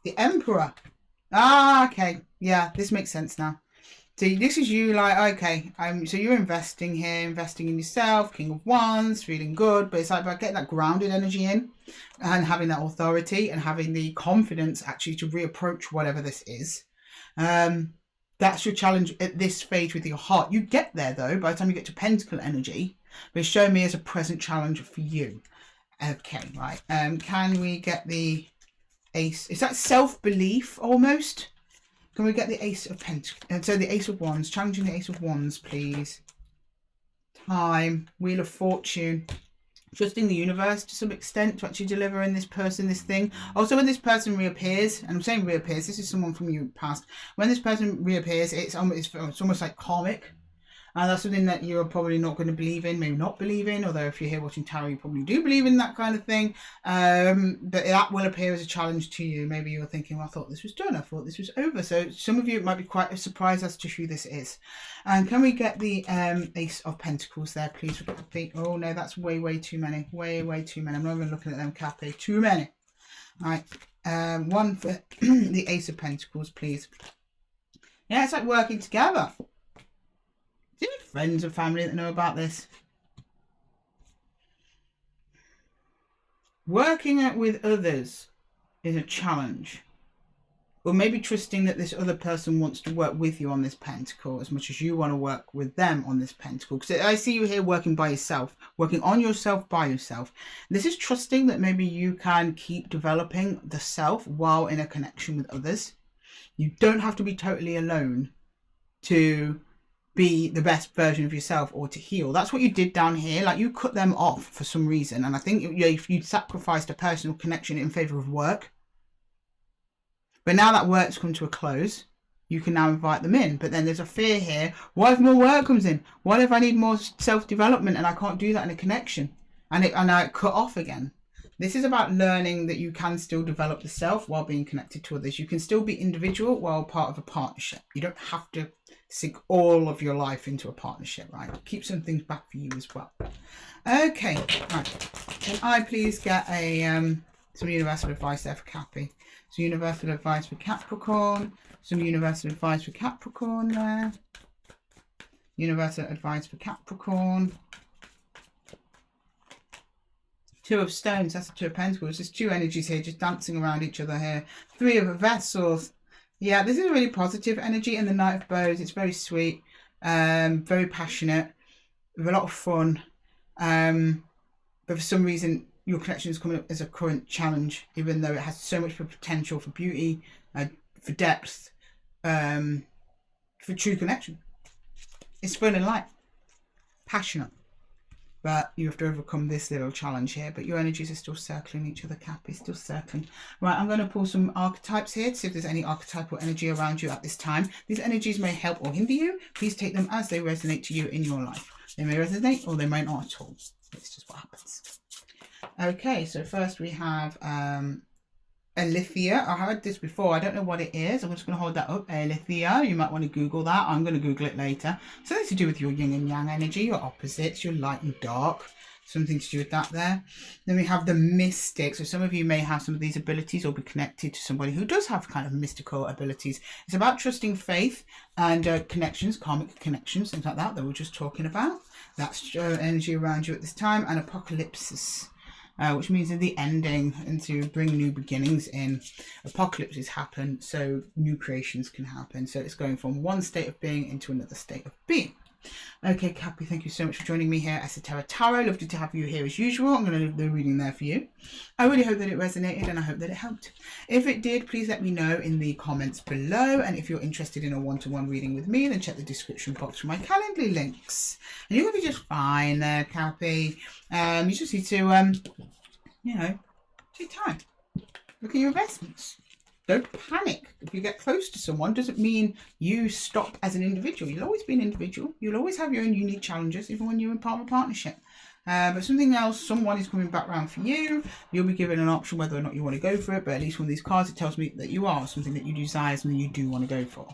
The Emperor. Ah, okay. Yeah, this makes sense now. So this is you like, okay, so you're investing here, investing in yourself, King of Wands, feeling good, but it's like about getting that grounded energy in and having that authority and having the confidence actually to reapproach whatever this is. That's your challenge at this stage with your heart. You get there though, by the time you get to Pentacle energy, but it's showing me as a present challenge for you. Okay, right. Can we get the Ace? Is that self-belief almost? Can we get the Ace of Pentacles? So the Ace of Wands, challenging the Ace of Wands, please. Time, Wheel of Fortune. Trusting the universe to some extent to actually deliver in this person, this thing. Also, when this person reappears, and I'm saying reappears, this is someone from your past. When this person reappears, it's almost like karmic. And that's something that you're probably not going to believe in, maybe not believe in, although if you're here watching tarot, you probably do believe in that kind of thing. But that will appear as a challenge to you. Maybe you're thinking, well, I thought this was done. I thought this was over. So some of you might be quite surprised as to who this is. And can we get the Ace of Pentacles there, please? Oh, no, that's way, way too many. Way, way too many. I'm not even looking at them, Cappy. Too many. All right. One for the Ace of Pentacles, please. Yeah, it's like working together. Didn't friends and family that know about this. Working with others is a challenge. Or maybe trusting that this other person wants to work with you on this pentacle as much as you want to work with them on this pentacle. Because I see you here working by yourself, working on yourself by yourself. This is trusting that maybe you can keep developing the self while in a connection with others. You don't have to be totally alone to be the best version of yourself or to heal. That's what you did down here. Like, you cut them off for some reason. And I think if you'd sacrificed a personal connection in favor of work, but now that work's come to a close, you can now invite them in. But then there's a fear here. What if more work comes in? What if I need more self-development and I can't do that in a connection? And I cut off again. This is about learning that you can still develop the self while being connected to others. You can still be individual while part of a partnership. You don't have to sink all of your life into a partnership, right? Keep some things back for you as well. Okay, right. Can I please get a some universal advice there for Cappy? Some universal advice for Capricorn. Some universal advice for Capricorn there. Universal advice for Capricorn. Two of Stones, that's the Two of Pentacles. There's two energies here just dancing around each other here. Three of Vessels. Yeah, this is a really positive energy. And the Knight of Bows, it's very sweet, very passionate, with a lot of fun. But for some reason, your connection is coming up as a current challenge, even though it has so much potential for beauty, for depth, for true connection. It's fun and light, passionate. But you have to overcome this little challenge here. But your energies are still circling each other, Cappy, still circling. Right, I'm going to pull some archetypes here to see if there's any archetypal energy around you at this time. These energies may help or hinder you. Please take them as they resonate to you in your life. They may resonate or they may not at all. It's just what happens. Okay, so first we have Alithia. I heard this before. I don't know what it is. I'm just going to hold that up. Alithia. You might want to Google that. I'm going to Google it later. So that's to do with your yin and yang energy, your opposites, your light and dark. Something to do with that there. Then we have the Mystic. So some of you may have some of these abilities or be connected to somebody who does have kind of mystical abilities. It's about trusting faith and connections, karmic connections, things like that that we're just talking about. That's energy around you at this time. And Apocalypsis. Which means in the ending and to bring new beginnings in. Apocalypses happen, so new creations can happen. So it's going from one state of being into another state of being. Okay, Cappy, thank you so much for joining me here at Esotera Tarot. Lovely to have you here as usual. I'm going to leave the reading there for you. I really hope that it resonated and I hope that it helped. If it did, please let me know in the comments below. And if you're interested in a one-to-one reading with me, then check the description box for my Calendly links. And you're going to be just fine there, Cappy. You just need to, you know, take time. Look at your investments. Don't panic. If you get close to someone, doesn't mean you stop as an individual. You'll always be an individual. You'll always have your own unique challenges, even when you're in part of a partnership. But something else, someone is coming back around for you. You'll be given an option whether or not you want to go for it. But at least one of these cards, it tells me that you are something that you desire, something you do want to go for.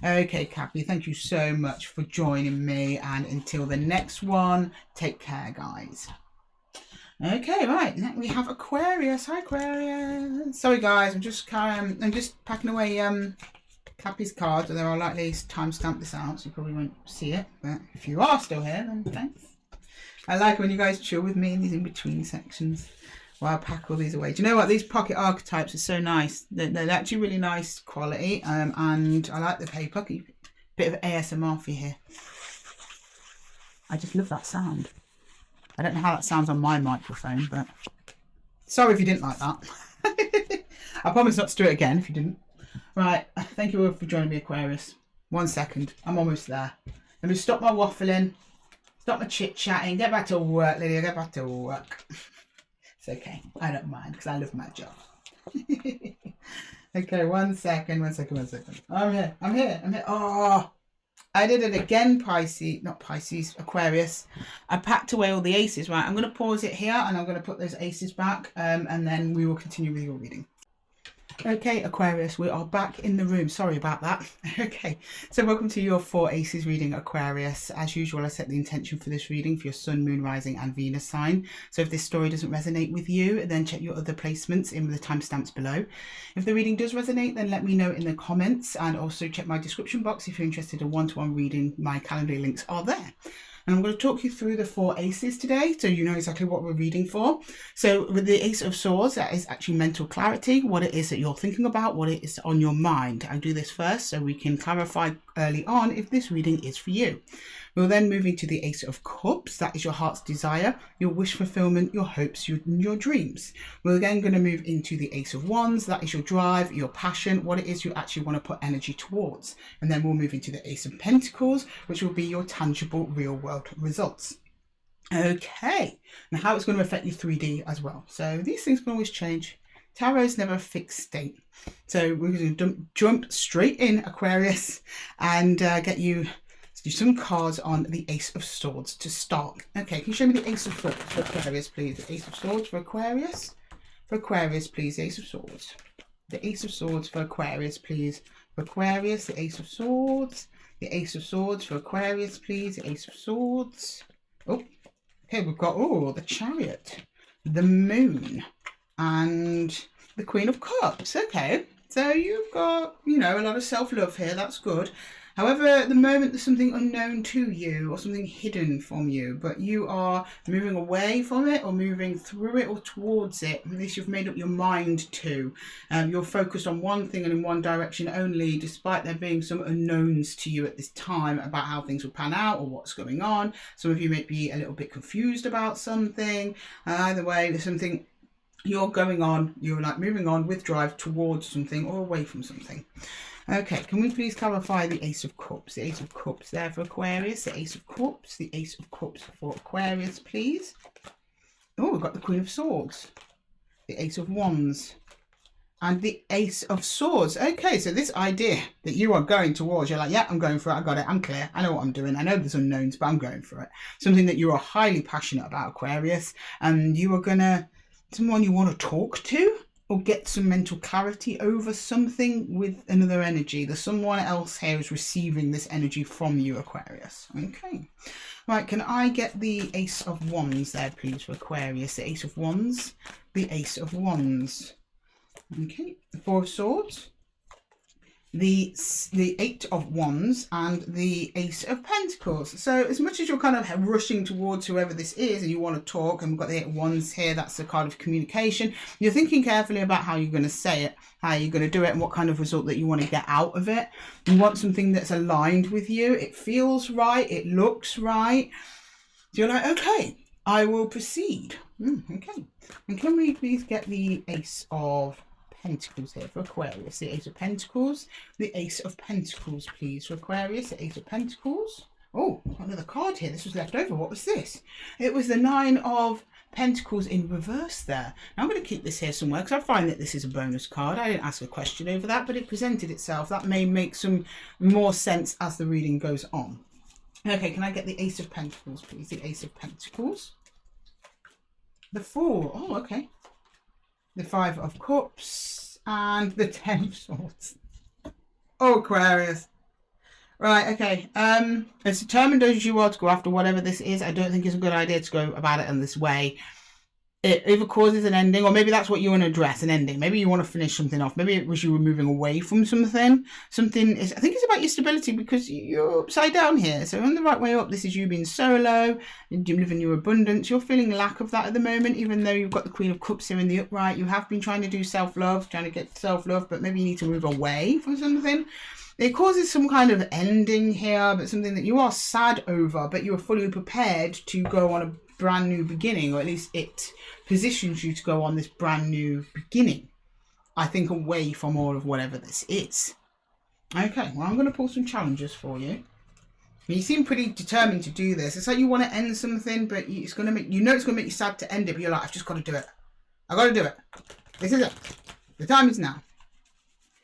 Okay, Cappy, thank you so much for joining me. And until the next one, take care, guys. Okay, right, now we have Aquarius. Hi, Aquarius. Sorry, guys, I'm just packing away Cappy's cards, and I'll likely timestamp this out, so you probably won't see it. But if you are still here, then thanks. I like when you guys chill with me in these in-between sections while I pack all these away. Do you know what? These pocket archetypes are so nice. They're actually really nice quality, and I like the paper. Bit of ASMR for you here. I just love that sound. I don't know how that sounds on my microphone, but sorry if you didn't like that. I promise not to do it again if you didn't. Right, thank you all for joining me, Aquarius. 1 second, I'm almost there. Let me stop my waffling, stop my chit-chatting, get back to work, Lydia, get back to work. It's okay, I don't mind, because I love my job. Okay, 1 second. I'm here. Oh! I did it again, Aquarius. I packed away all the aces, right? I'm going to pause it here and I'm going to put those aces back and then we will continue with your reading. Okay, Aquarius, we are back in the room. Sorry about that. Okay, so welcome to your 4 ACES reading, Aquarius. As usual, I set the intention for this reading for your Sun, Moon, Rising and Venus sign. So if this story doesn't resonate with you, then check your other placements in with the timestamps below. If the reading does resonate, then let me know in the comments, and also check my description box if you're interested in one-to-one reading. My calendar links are there. And I'm going to talk you through the 4 ACES today, so you know exactly what we're reading for. So with the Ace of Swords, that is actually mental clarity, what it is that you're thinking about, what it is on your mind. I do this first so we can clarify early on if this reading is for you. We'll then move into the Ace of Cups. That is your heart's desire, your wish fulfillment, your hopes, your dreams. We're then going to move into the Ace of Wands. That is your drive, your passion, what it is you actually want to put energy towards. And then we'll move into the Ace of Pentacles, which will be your tangible real world results. Okay, now how it's going to affect your 3D as well. So these things can always change. Tarot is never a fixed state. So we're going to jump straight in, Aquarius, and get you do some cards on the Ace of Swords to start. Okay, can you show me the Ace of Swords for Aquarius, please? The Ace of Swords for Aquarius. For Aquarius, please. The Ace of Swords. The Ace of Swords for Aquarius, please. For Aquarius, the Ace of Swords. The Ace of Swords for Aquarius, please. The Ace of Swords. Oh, okay, we've got, oh, the Chariot, the Moon, and the Queen of Cups. Okay, so you've got, you know, a lot of self-love here. That's good. However, at the moment, there's something unknown to you or something hidden from you, but you are moving away from it or moving through it or towards it. At least you've made up your mind to. You're focused on one thing and in one direction only, despite there being some unknowns to you at this time about how things will pan out or what's going on. Some of you may be a little bit confused about something. Either way, there's something you're going on. You're like moving on with drive towards something or away from something. Okay, can we please clarify the Ace of Cups? The Ace of Cups there for Aquarius. The Ace of Cups. The Ace of Cups for Aquarius, please. Oh, we've got the Queen of Swords. The Ace of Wands. And the Ace of Swords. Okay, so this idea that you are going towards, you're like, yeah, I'm going for it. I got it. I'm clear. I know what I'm doing. I know there's unknowns, but I'm going for it. Something that you are highly passionate about, Aquarius. And you are going to, someone you want to talk to, or get some mental clarity over something with another energy. There's someone else here is receiving this energy from you, Aquarius. Okay. Right, can I get the Ace of Wands there, please, for Aquarius? The Ace of Wands. The Ace of Wands. Okay. The Four of Swords. The Eight of Wands and the Ace of Pentacles. So as much as you're kind of rushing towards whoever this is and you want to talk, and we've got the Eight of Wands here, that's the card of communication, you're thinking carefully about how you're going to say it, how you're going to do it, and what kind of result that you want to get out of it. You want something that's aligned with you. It feels right. It looks right. So you're like, okay, I will proceed. Okay. And can we please get the Ace of Pentacles here for Aquarius? The Ace of Pentacles. The Ace of Pentacles, please, for Aquarius. The Ace of Pentacles. Oh, another card here. This was left over. What was this? It was the Nine of Pentacles in reverse there. Now I'm going to keep this here somewhere because I find that this is a bonus card. I didn't ask a question over that, but it presented itself. That may make some more sense as the reading goes on. Okay, can I get the Ace of Pentacles, please? The Ace of Pentacles. The Fool. Oh, okay. The Five of Cups and the Ten of Swords. Oh, Aquarius. Right, okay. As determined as you are to go after whatever this is, I don't think it's a good idea to go about it in this way. It either causes an ending, or maybe that's what you want to address, an ending. Maybe you want to finish something off. Maybe it was you were moving away from something. Something is, I think it's about your stability because you're upside down here. So on the right way up, this is you being solo, you live in your abundance. You're feeling lack of that at the moment, even though you've got the Queen of Cups here in the upright. You have been trying to do self-love, trying to get self-love, but maybe you need to move away from something. It causes some kind of ending here, but something that you are sad over, but you are fully prepared to go on a brand new beginning, or at least it positions you to go on this brand new beginning. I think away from all of whatever this is. Okay, well, I'm going to pull some challenges for you. You seem pretty determined to do this. It's like you want to end something, but it's going to make, you know it's going to make you sad to end it, but you're like, I've just got to do it. I've got to do it. This is it. The time is now.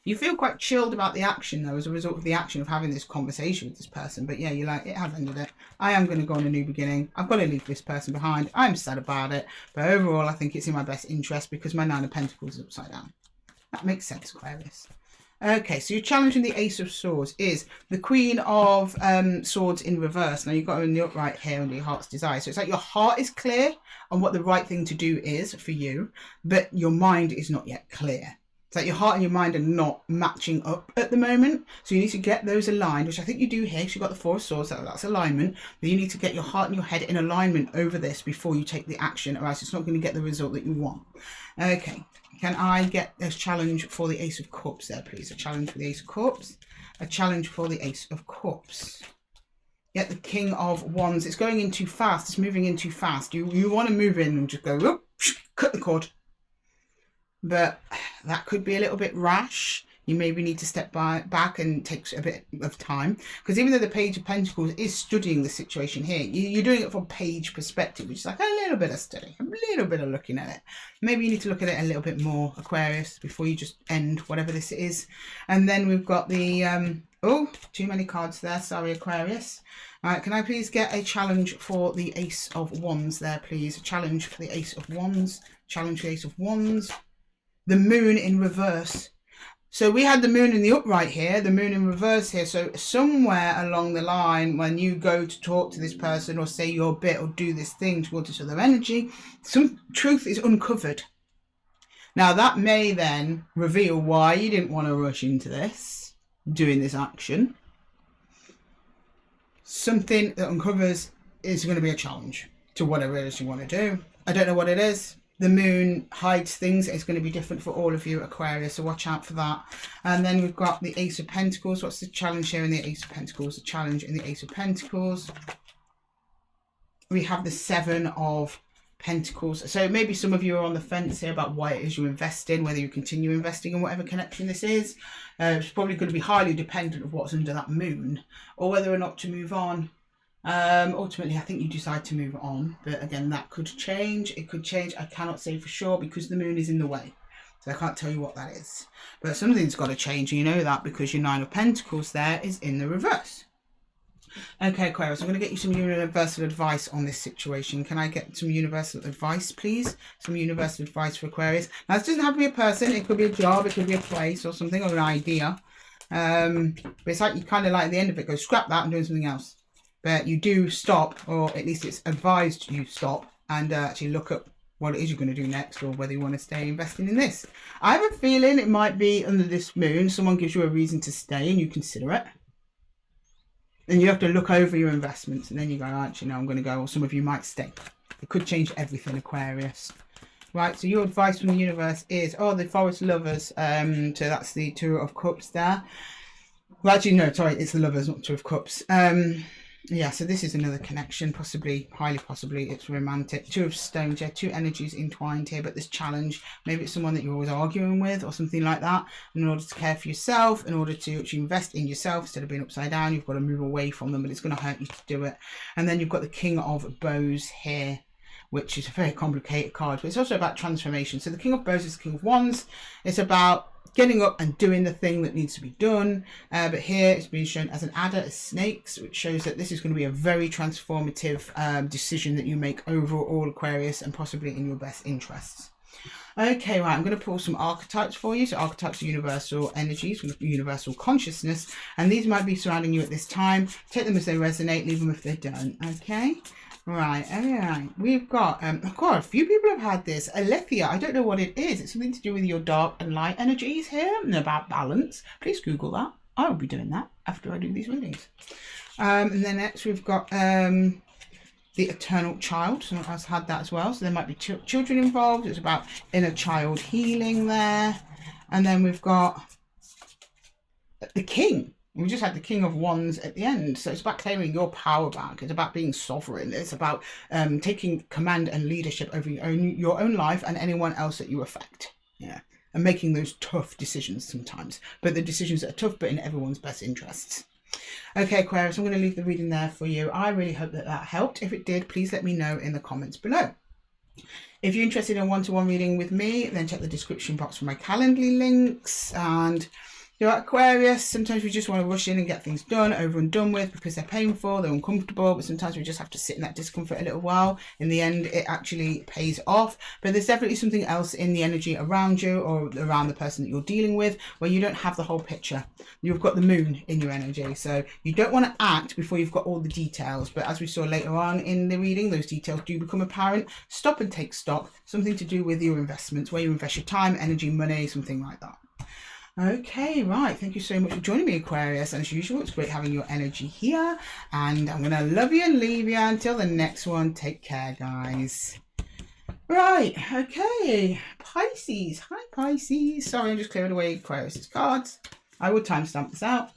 You feel quite chilled about the action, though, as a result of the action of having this conversation with this person. But yeah, you're like, it has ended it. I am going to go on a new beginning. I've got to leave this person behind. I'm sad about it. But overall, I think it's in my best interest because my Nine of Pentacles is upside down. That makes sense, Aquarius. Okay, so you're challenging the Ace of Swords is the Queen of Swords in reverse. Now you've got her in the upright here under your heart's desire. So it's like your heart is clear on what the right thing to do is for you, but your mind is not yet clear. It's like your heart and your mind are not matching up at the moment. So you need to get those aligned, which I think you do here. Because you've got the Four of Swords, that's alignment. But you need to get your heart and your head in alignment over this before you take the action, or else it's not going to get the result that you want. Okay. Can I get a challenge for the Ace of Cups there, please? A challenge for the Ace of Cups. A challenge for the Ace of Cups. Get the King of Wands. It's going in too fast. It's moving in too fast. You want to move in and just go, whoop, cut the cord. But that could be a little bit rash. You maybe need to step back and take a bit of time. Because even though the Page of Pentacles is studying the situation here, you're doing it from page perspective, which is like a little bit of study, a little bit of looking at it. Maybe you need to look at it a little bit more, Aquarius, before you just end whatever this is. And then we've got the, oh, too many cards there. Sorry, Aquarius. All right, can I please get a challenge for the Ace of Wands there, please? A challenge for the Ace of Wands. Challenge for the Ace of Wands. The Moon in reverse. So we had the Moon in the upright here, the Moon in reverse here. So somewhere along the line, when you go to talk to this person or say your bit or do this thing towards this other energy, some truth is uncovered. Now that may then reveal why you didn't want to rush into this, doing this action. Something that uncovers is going to be a challenge to whatever it is you want to do. I don't know what it is. The Moon hides things. It's going to be different for all of you, Aquarius, so watch out for that. And then we've got the Ace of Pentacles. What's the challenge here in the Ace of Pentacles? The challenge in the Ace of Pentacles. We have the Seven of Pentacles. So maybe some of you are on the fence here about why it is you invest in, whether you continue investing in whatever connection this is. It's probably going to be highly dependent of what's under that Moon, or whether or not to move on. Ultimately, I think you decide to move on, but again, that could change. It could change. I cannot say for sure because the Moon is in the way, so I can't tell you what that is. But something's got to change, and you know that because your Nine of Pentacles there is in the reverse. Okay, Aquarius, I'm going to get you some universal advice on this situation. Can I get some universal advice, please? Some universal advice for Aquarius. Now, this doesn't have to be a person. It could be a job. It could be a place or something, or an idea. But it's like you kind of like at the end of it go, scrap that and doing something else. But you do stop, or at least it's advised you stop and actually look at what it is you're going to do next, or whether you want to stay investing in this. I have a feeling it might be under this Moon. Someone gives you a reason to stay and you consider it. And you have to look over your investments and then you go, actually, no, I'm going to go, or some of you might stay. It could change everything, Aquarius. Right, so your advice from the universe is, oh, the Forest Lovers. So that's the Two of Cups there. Well, actually, no, sorry, it's the Lovers, not Two of Cups. Yeah, so this is another connection, possibly, highly possibly, it's romantic. Two of Stones, yeah, two energies entwined here, but this challenge, maybe it's someone that you're always arguing with or something like that. In order to care for yourself, in order to actually invest in yourself instead of being upside down, you've got to move away from them, but it's going to hurt you to do it. And then you've got the King of Bows here, which is a very complicated card, but it's also about transformation. So the King of Bows is the King of Wands. It's about getting up and doing the thing that needs to be done, but here it's being shown as an adder, as snakes, which shows that this is going to be a very transformative decision that you make overall, Aquarius, and possibly in your best interests. Okay, right, I'm going to pull some archetypes for you. So archetypes are universal energies with universal consciousness, and these might be surrounding you at this time. Take them as they resonate, leave them if they don't. Okay. Right, alright, we've got, a few people have had this, Alethea, I don't know what it is, it's something to do with your dark and light energies here, and about balance. Please Google that, I will be doing that after I do these readings. And then next we've got the Eternal Child, someone else had that as well, so there might be children involved. It's about inner child healing there. And then we've got the King. We just had the King of Wands at the end. So it's about claiming your power back. It's about being sovereign. It's about taking command and leadership over your own life and anyone else that you affect. Yeah. And making those tough decisions sometimes. But the decisions that are tough, but in everyone's best interests. Okay, Aquarius, I'm going to leave the reading there for you. I really hope that that helped. If it did, please let me know in the comments below. If you're interested in a one-to-one reading with me, then check the description box for my Calendly links. And You're Aquarius. Sometimes we just want to rush in and get things done, over and done with, because they're painful, they're uncomfortable, but sometimes we just have to sit in that discomfort a little while. In the end, it actually pays off. But there's definitely something else in the energy around you or around the person that you're dealing with where you don't have the whole picture. You've got the moon in your energy. So you don't want to act before you've got all the details. But as we saw later on in the reading, those details do become apparent. Stop and take stock. Something to do with your investments, where you invest your time, energy, money, something like that. Okay, right. Thank you so much for joining me, Aquarius. And as usual, it's great having your energy here. And I'm going to love you and leave you until the next one. Take care, guys. Right. Okay. Pisces. Hi, Pisces. Sorry, I'm just clearing away Aquarius's cards. I will timestamp this out,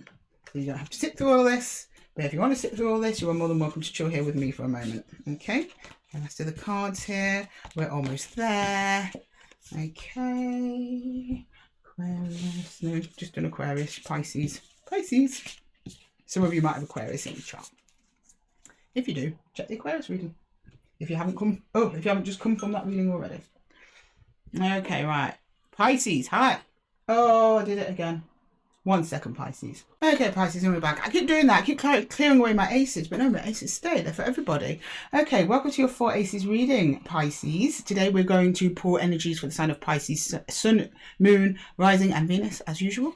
so you don't have to sit through all this. But if you want to sit through all this, you are more than welcome to chill here with me for a moment. Okay. And rest of the cards here. We're almost there. Okay. Aquarius, no, just an Aquarius, Pisces. Some of you might have Aquarius in the chart. If you do, check the Aquarius reading. If you haven't just come from that reading already. Okay, right. Pisces, hi. Oh, I did it again. 1 second, Pisces. Okay, Pisces, and we're back. I keep doing that. I keep clearing away my ACES, but no, my ACES stay. They're for everybody. Okay, welcome to your 4 ACES reading, Pisces. Today we're going to pull energies for the sign of Pisces, Sun, Moon, Rising, and Venus, as usual.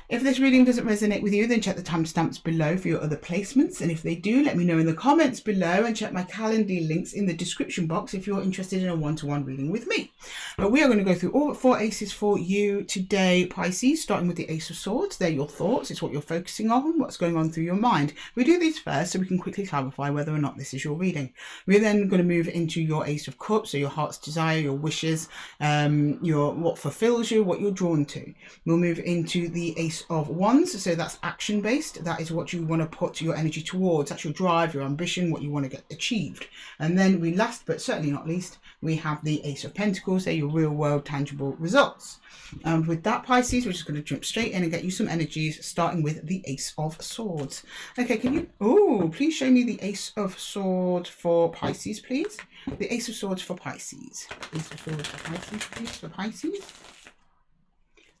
If this reading doesn't resonate with you, then check the timestamps below for your other placements. And if they do, let me know in the comments below, and check my Calendly links in the description box if you're interested in a one-to-one reading with me. But we are going to go through all 4 ACES for you today, Pisces, starting with the Ace of Swords. They're your thoughts. It's what you're focusing on, what's going on through your mind. We do these first so we can quickly clarify whether or not this is your reading. We're then going to move into your Ace of Cups, so your heart's desire, your wishes, what fulfills you, what you're drawn to. We'll move into the Ace of Wands, so that's action based. That is what you want to put your energy towards. That's your drive, your ambition, what you want to get achieved. And then we last but certainly not least, we have the Ace of Pentacles. They're your real world tangible results. With that, Pisces, we're just going to jump straight in and get you some energies, starting with the Ace of Swords. Okay, can you please show me the Ace of Swords for Pisces, please? The Ace of Swords for Pisces. Ace of Swords for Pisces, please, for Pisces.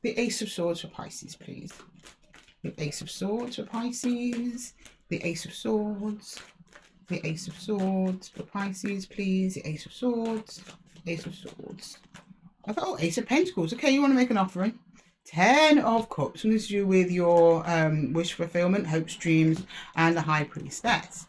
The Ace of Swords for Pisces, please. The Ace of Swords for Pisces. The Ace of Swords. The Ace of Swords for Pisces, please. The Ace of Swords. Ace of Swords. Oh, Ace of Pentacles. Okay, you want to make an offering. 10 of Cups. Something to do with your wish fulfillment, hopes, dreams, and the High Priestess.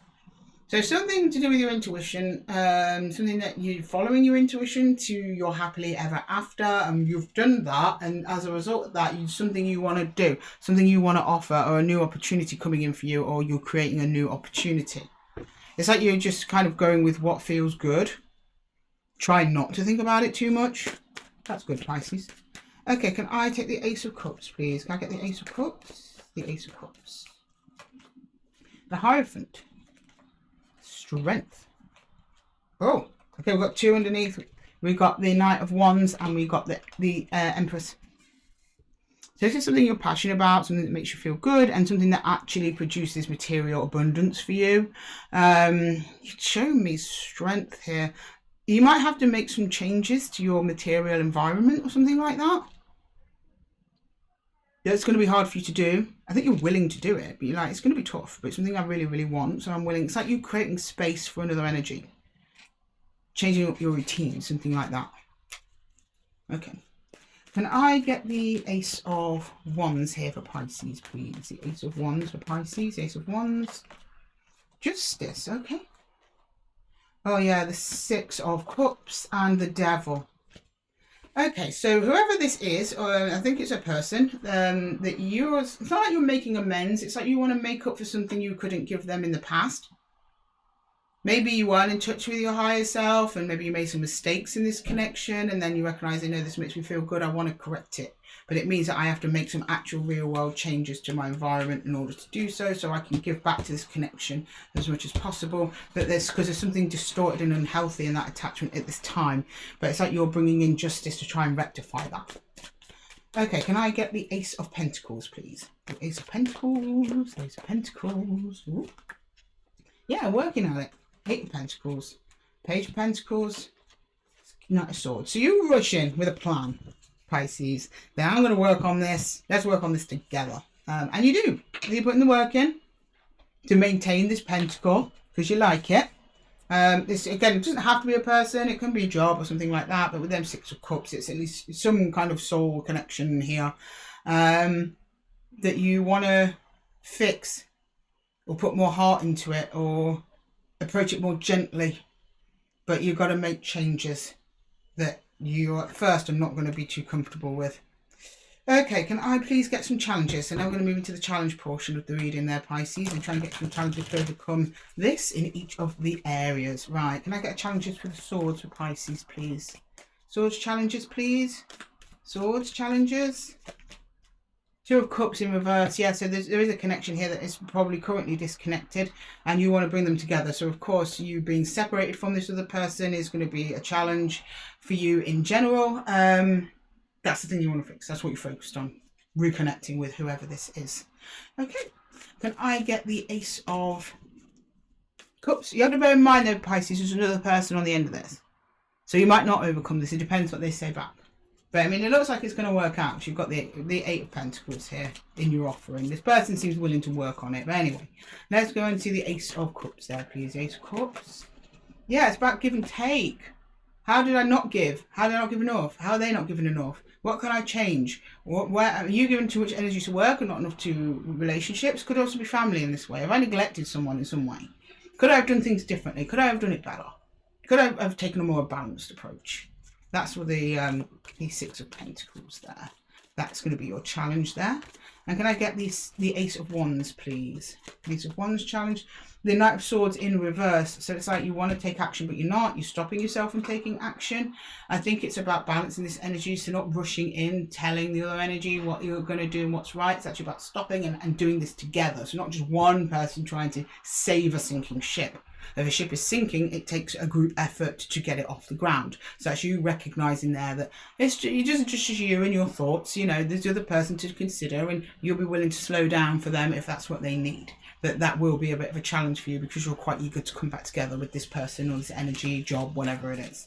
So something to do with your intuition, something that you're following your intuition to your happily ever after, and you've done that, and as a result of that, something you want to do, something you want to offer, or a new opportunity coming in for you, or you're creating a new opportunity. It's like you're just kind of going with what feels good. Try not to think about it too much. That's good, Pisces. Okay, can I take the Ace of Cups, please? Can I get the Ace of Cups? The Ace of Cups. The Hierophant. Strength. Oh, okay, we've got 2 underneath. We got the Knight of Wands, and we got the Empress. So this is something you're passionate about, something that makes you feel good, and something that actually produces material abundance for you. You're showing me strength here. You might have to make some changes to your material environment or something like that. Yeah, it's going to be hard for you to do. I think you're willing to do it, but you're like, it's going to be tough, but it's something I really, really want, so I'm willing. It's like you creating space for another energy. Changing up your routine, something like that. Okay. Can I get the Ace of Wands here for Pisces, please? The Ace of Wands for Pisces, Ace of Wands. Justice, okay. Oh yeah, the 6 of Cups and the Devil. Okay, so whoever this is, or I think it's a person, that it's not like you're making amends. It's like you want to make up for something you couldn't give them in the past. Maybe you weren't in touch with your higher self, and maybe you made some mistakes in this connection, and then you recognize, this makes me feel good, I want to correct it. But it means that I have to make some actual real world changes to my environment in order to do so I can give back to this connection as much as possible. But because there's something distorted and unhealthy in that attachment at this time. But it's like you're bringing in justice to try and rectify that. Okay, can I get the Ace of Pentacles, please? The Ace of Pentacles, Ace of Pentacles. Ooh. Yeah, working on it. 8 of Pentacles, Page of Pentacles, Knight of Swords. So you rush in with a plan. Pisces. Then I'm going to work on this. Let's work on this together. And you do. You're putting the work in to maintain this pentacle because you like it. This, again, it doesn't have to be a person. It can be a job or something like that. But with them Six of Cups, it's at least some kind of soul connection here that you want to fix or put more heart into it or approach it more gently. But you've got to make changes that you at first are not going to be too comfortable with. Okay, can I please get some challenges? So now we're going to move into the challenge portion of the reading there, Pisces, and try and get some challenges to overcome this in each of the areas. Right, can I get challenges for the swords for Pisces, please? Swords challenges, please. Swords challenges. Two of Cups in reverse. Yeah, so there is a connection here that is probably currently disconnected and you want to bring them together. So, of course, you being separated from this other person is going to be a challenge for you in general. That's the thing you want to fix. That's what you're focused on. Reconnecting with whoever this is. Okay. Can I get the Ace of Cups? You have to bear in mind, though, Pisces, there's another person on the end of this. So you might not overcome this. It depends what they say back. But, I mean, it looks like it's going to work out. You've got the Eight of Pentacles here in your offering. This person seems willing to work on it. But anyway, let's go into the Ace of Cups there, please. Ace of Cups. Yeah, it's about give and take. How did I not give? How did I not give enough? How are they not giving enough? What can I change? Where are you giving too much energy to work and not enough to relationships? Could also be family in this way. Have I neglected someone in some way? Could I have done things differently? Could I have done it better? Could I have taken a more balanced approach? That's for the Six of Pentacles there. That's going to be your challenge there. And can I get the Ace of Wands, please? Ace of Wands challenge. The Knight of Swords in reverse. So it's like you want to take action, but you're not. You're stopping yourself from taking action. I think it's about balancing this energy. So not rushing in, telling the other energy what you're going to do and what's right. It's actually about stopping and doing this together. So not just one person trying to save a sinking ship. If a ship is sinking, it takes a group effort to get it off the ground. So that's you recognising there that it's just you and your thoughts. You know, there's the other person to consider, and you'll be willing to slow down for them if that's what they need. That will be a bit of a challenge for you because you're quite eager to come back together with this person or this energy, job, whatever it is.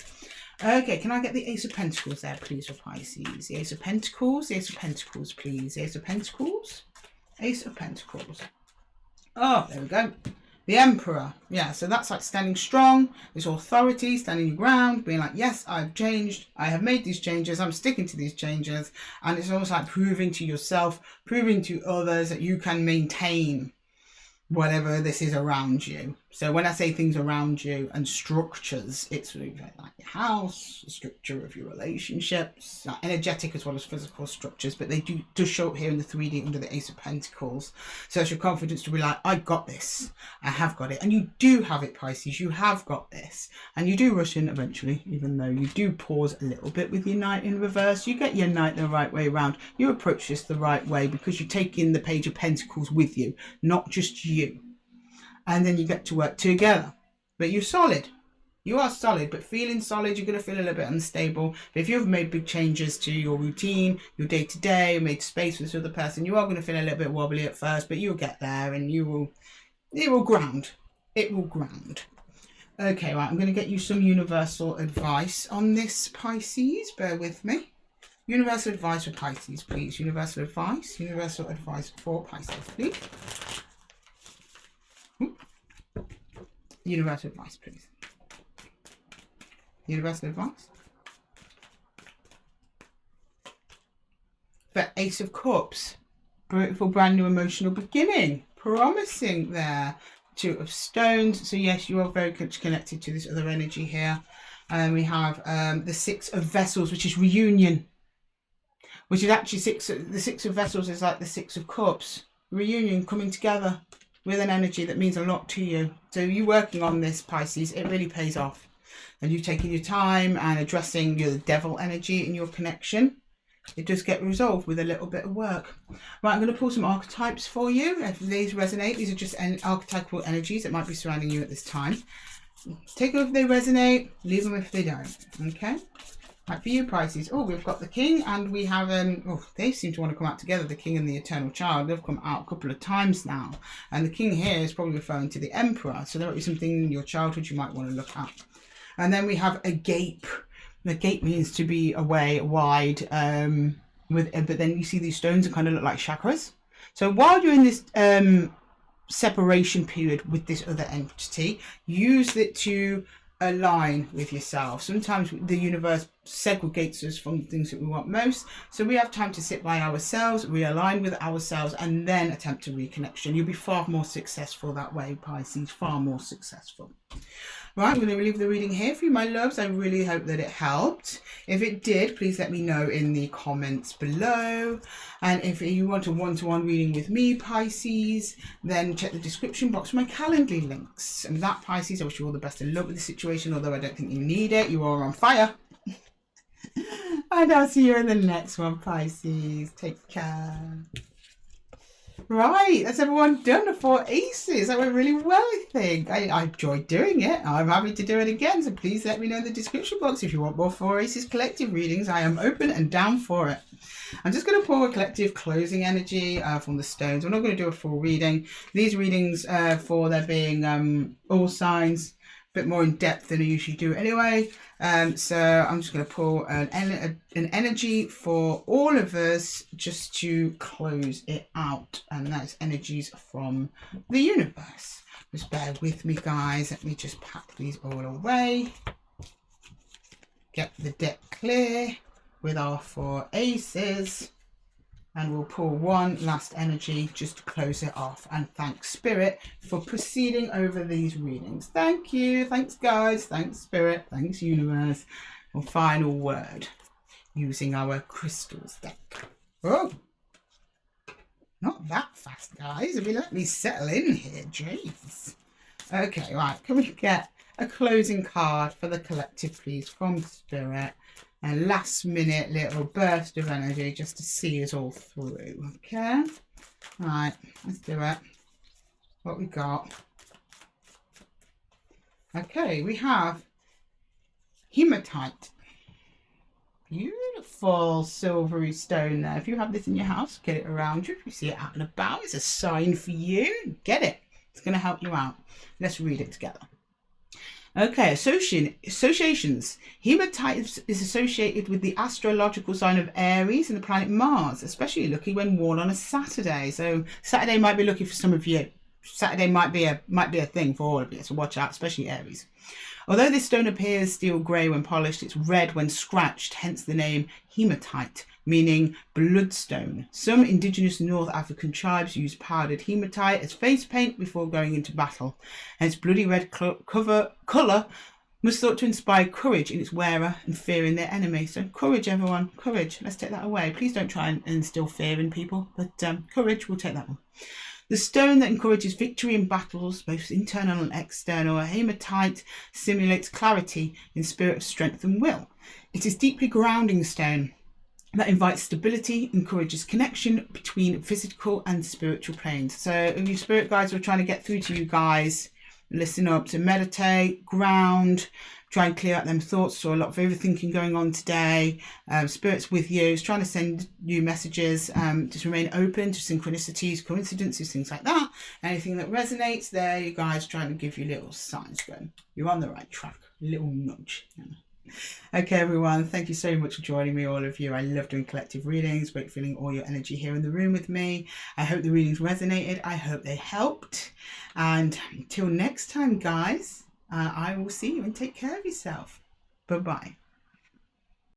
Okay, can I get the Ace of Pentacles there, please, for Pisces? The Ace of Pentacles, the Ace of Pentacles, please. The Ace of Pentacles, Ace of Pentacles. Oh, there we go. The Emperor. Yeah, so that's like standing strong. This authority, standing your ground, being like, yes, I've changed. I have made these changes. I'm sticking to these changes. And it's almost like proving to yourself, proving to others that you can maintain whatever this is around you. So when I say things around you and structures, it's really like your house, the structure of your relationships, energetic as well as physical structures, but they do show up here in the 3D under the Ace of Pentacles. So it's your confidence to be like, I got this, I have got it. And you do have it, Pisces, you have got this. And you do rush in eventually, even though you do pause a little bit with your Knight in reverse. You get your Knight the right way around. You approach this the right way because you take in the Page of Pentacles with you, not just you. And then you get to work together. But you're solid. You are solid, but feeling solid, you're going to feel a little bit unstable. But if you've made big changes to your routine, your day-to-day, made space with this other person, you are going to feel a little bit wobbly at first, but you'll get there and it will ground. It will ground. Okay, right, I'm going to get you some universal advice on this, Pisces. Bear with me. Universal advice for Pisces, please. Universal advice for Pisces, please. Universal advice, please. Universal advice. For Ace of Cups. Beautiful, brand new emotional beginning. Promising there. Two of Stones. So yes, you are very much connected to this other energy here. And we have the Six of Vessels, which is reunion. Which is actually the Six of Vessels is like the Six of Cups. Reunion, coming together with an energy that means a lot to you. So you working on this, Pisces, it really pays off. And you taking your time and addressing your devil energy in your connection, it does get resolved with a little bit of work. Right, I'm going to pull some archetypes for you. If these resonate, these are just archetypal energies that might be surrounding you at this time. Take them if they resonate, leave them if they don't. Okay? Right, for you, Pisces. Oh, we've got the King and we have, they seem to want to come out together, the King and the Eternal Child. They've come out a couple of times now. And the King here is probably referring to the Emperor. So there might be something in your childhood you might want to look at. And then we have a Gape. The gate means to be away, wide, but then you see these stones that kind of look like chakras. So while you're in this separation period with this other entity, use it to align with yourself. Sometimes the universe segregates us from the things that we want most, so we have time to sit by ourselves, realign with ourselves, and then attempt a reconnection. You'll be far more successful that way, Pisces, far more successful. Right, I'm going to leave the reading here for you, my loves. I really hope that it helped. If it did, please let me know in the comments below. And if you want a one-to-one reading with me, Pisces, then check the description box for my Calendly links. And that, Pisces, I wish you all the best of luck with the situation, although I don't think you need it. You are on fire. And I'll see you in the next one, Pisces. Take care. Right, that's everyone done for ACES. That went really well, I think. I enjoyed doing it. I'm happy to do it again, so please let me know in the description box if you want more for ACES collective readings. I am open and down for it. I'm just going to pull a collective closing energy from the stones. I'm not going to do a full reading. These readings, for there being all signs, a bit more in depth than I usually do anyway. So I'm just going to pull an energy for all of us just to close it out, and that's energies from the universe. Just bear with me, guys. Let me just pack these all away, get the deck clear with our 4 aces, and we'll pull one last energy just to close it off and thank Spirit for proceeding over these readings. Thank you. Thanks, guys. Thanks, Spirit. Thanks, Universe. And final word using our crystals deck. Oh, not that fast, guys. If you let me settle in here, jeez. Okay, right. Can we get a closing card for the collective, please, from Spirit? A last minute little burst of energy just to see us all through. Okay, right, let's do it. What we got? Okay, we have hematite. Beautiful silvery stone there. If you have this in your house, get it around you. If you see it out and about, it's a sign for you. Get it. It's going to help you out. Let's read it together. Okay, associations. Hematite is associated with the astrological sign of Aries and the planet Mars, especially lucky when worn on a Saturday. So Saturday might be lucky for some of you. Saturday might be a thing for all of you, so watch out, especially Aries. Although this stone appears steel grey when polished, it's red when scratched, hence the name hematite, meaning bloodstone. Some indigenous North African tribes use powdered hematite as face paint before going into battle. Hence bloody red colour was thought to inspire courage in its wearer and fear in their enemy. So courage, everyone, courage. Let's take that away. Please don't try and instill fear in people, but courage, we'll take that one. The stone that encourages victory in battles, both internal and external, a hematite simulates clarity in spirit of strength and will. It is deeply grounding stone that invites stability, encourages connection between physical and spiritual planes. So if your spirit guides are trying to get through to you guys, listen up, to meditate, ground, try and clear out them thoughts. So a lot of overthinking going on today. Spirit's with you. It's trying to send you messages. Just remain open to synchronicities, coincidences, things like that. Anything that resonates there, you guys trying to give you little signs going, you're on the right track. A little nudge. Okay, everyone, thank you so much for joining me, all of you. I love doing collective readings. Great feeling all your energy here in the room with me. I hope the readings resonated. I hope they helped. And until next time, guys, I will see you, and take care of yourself. Bye-bye.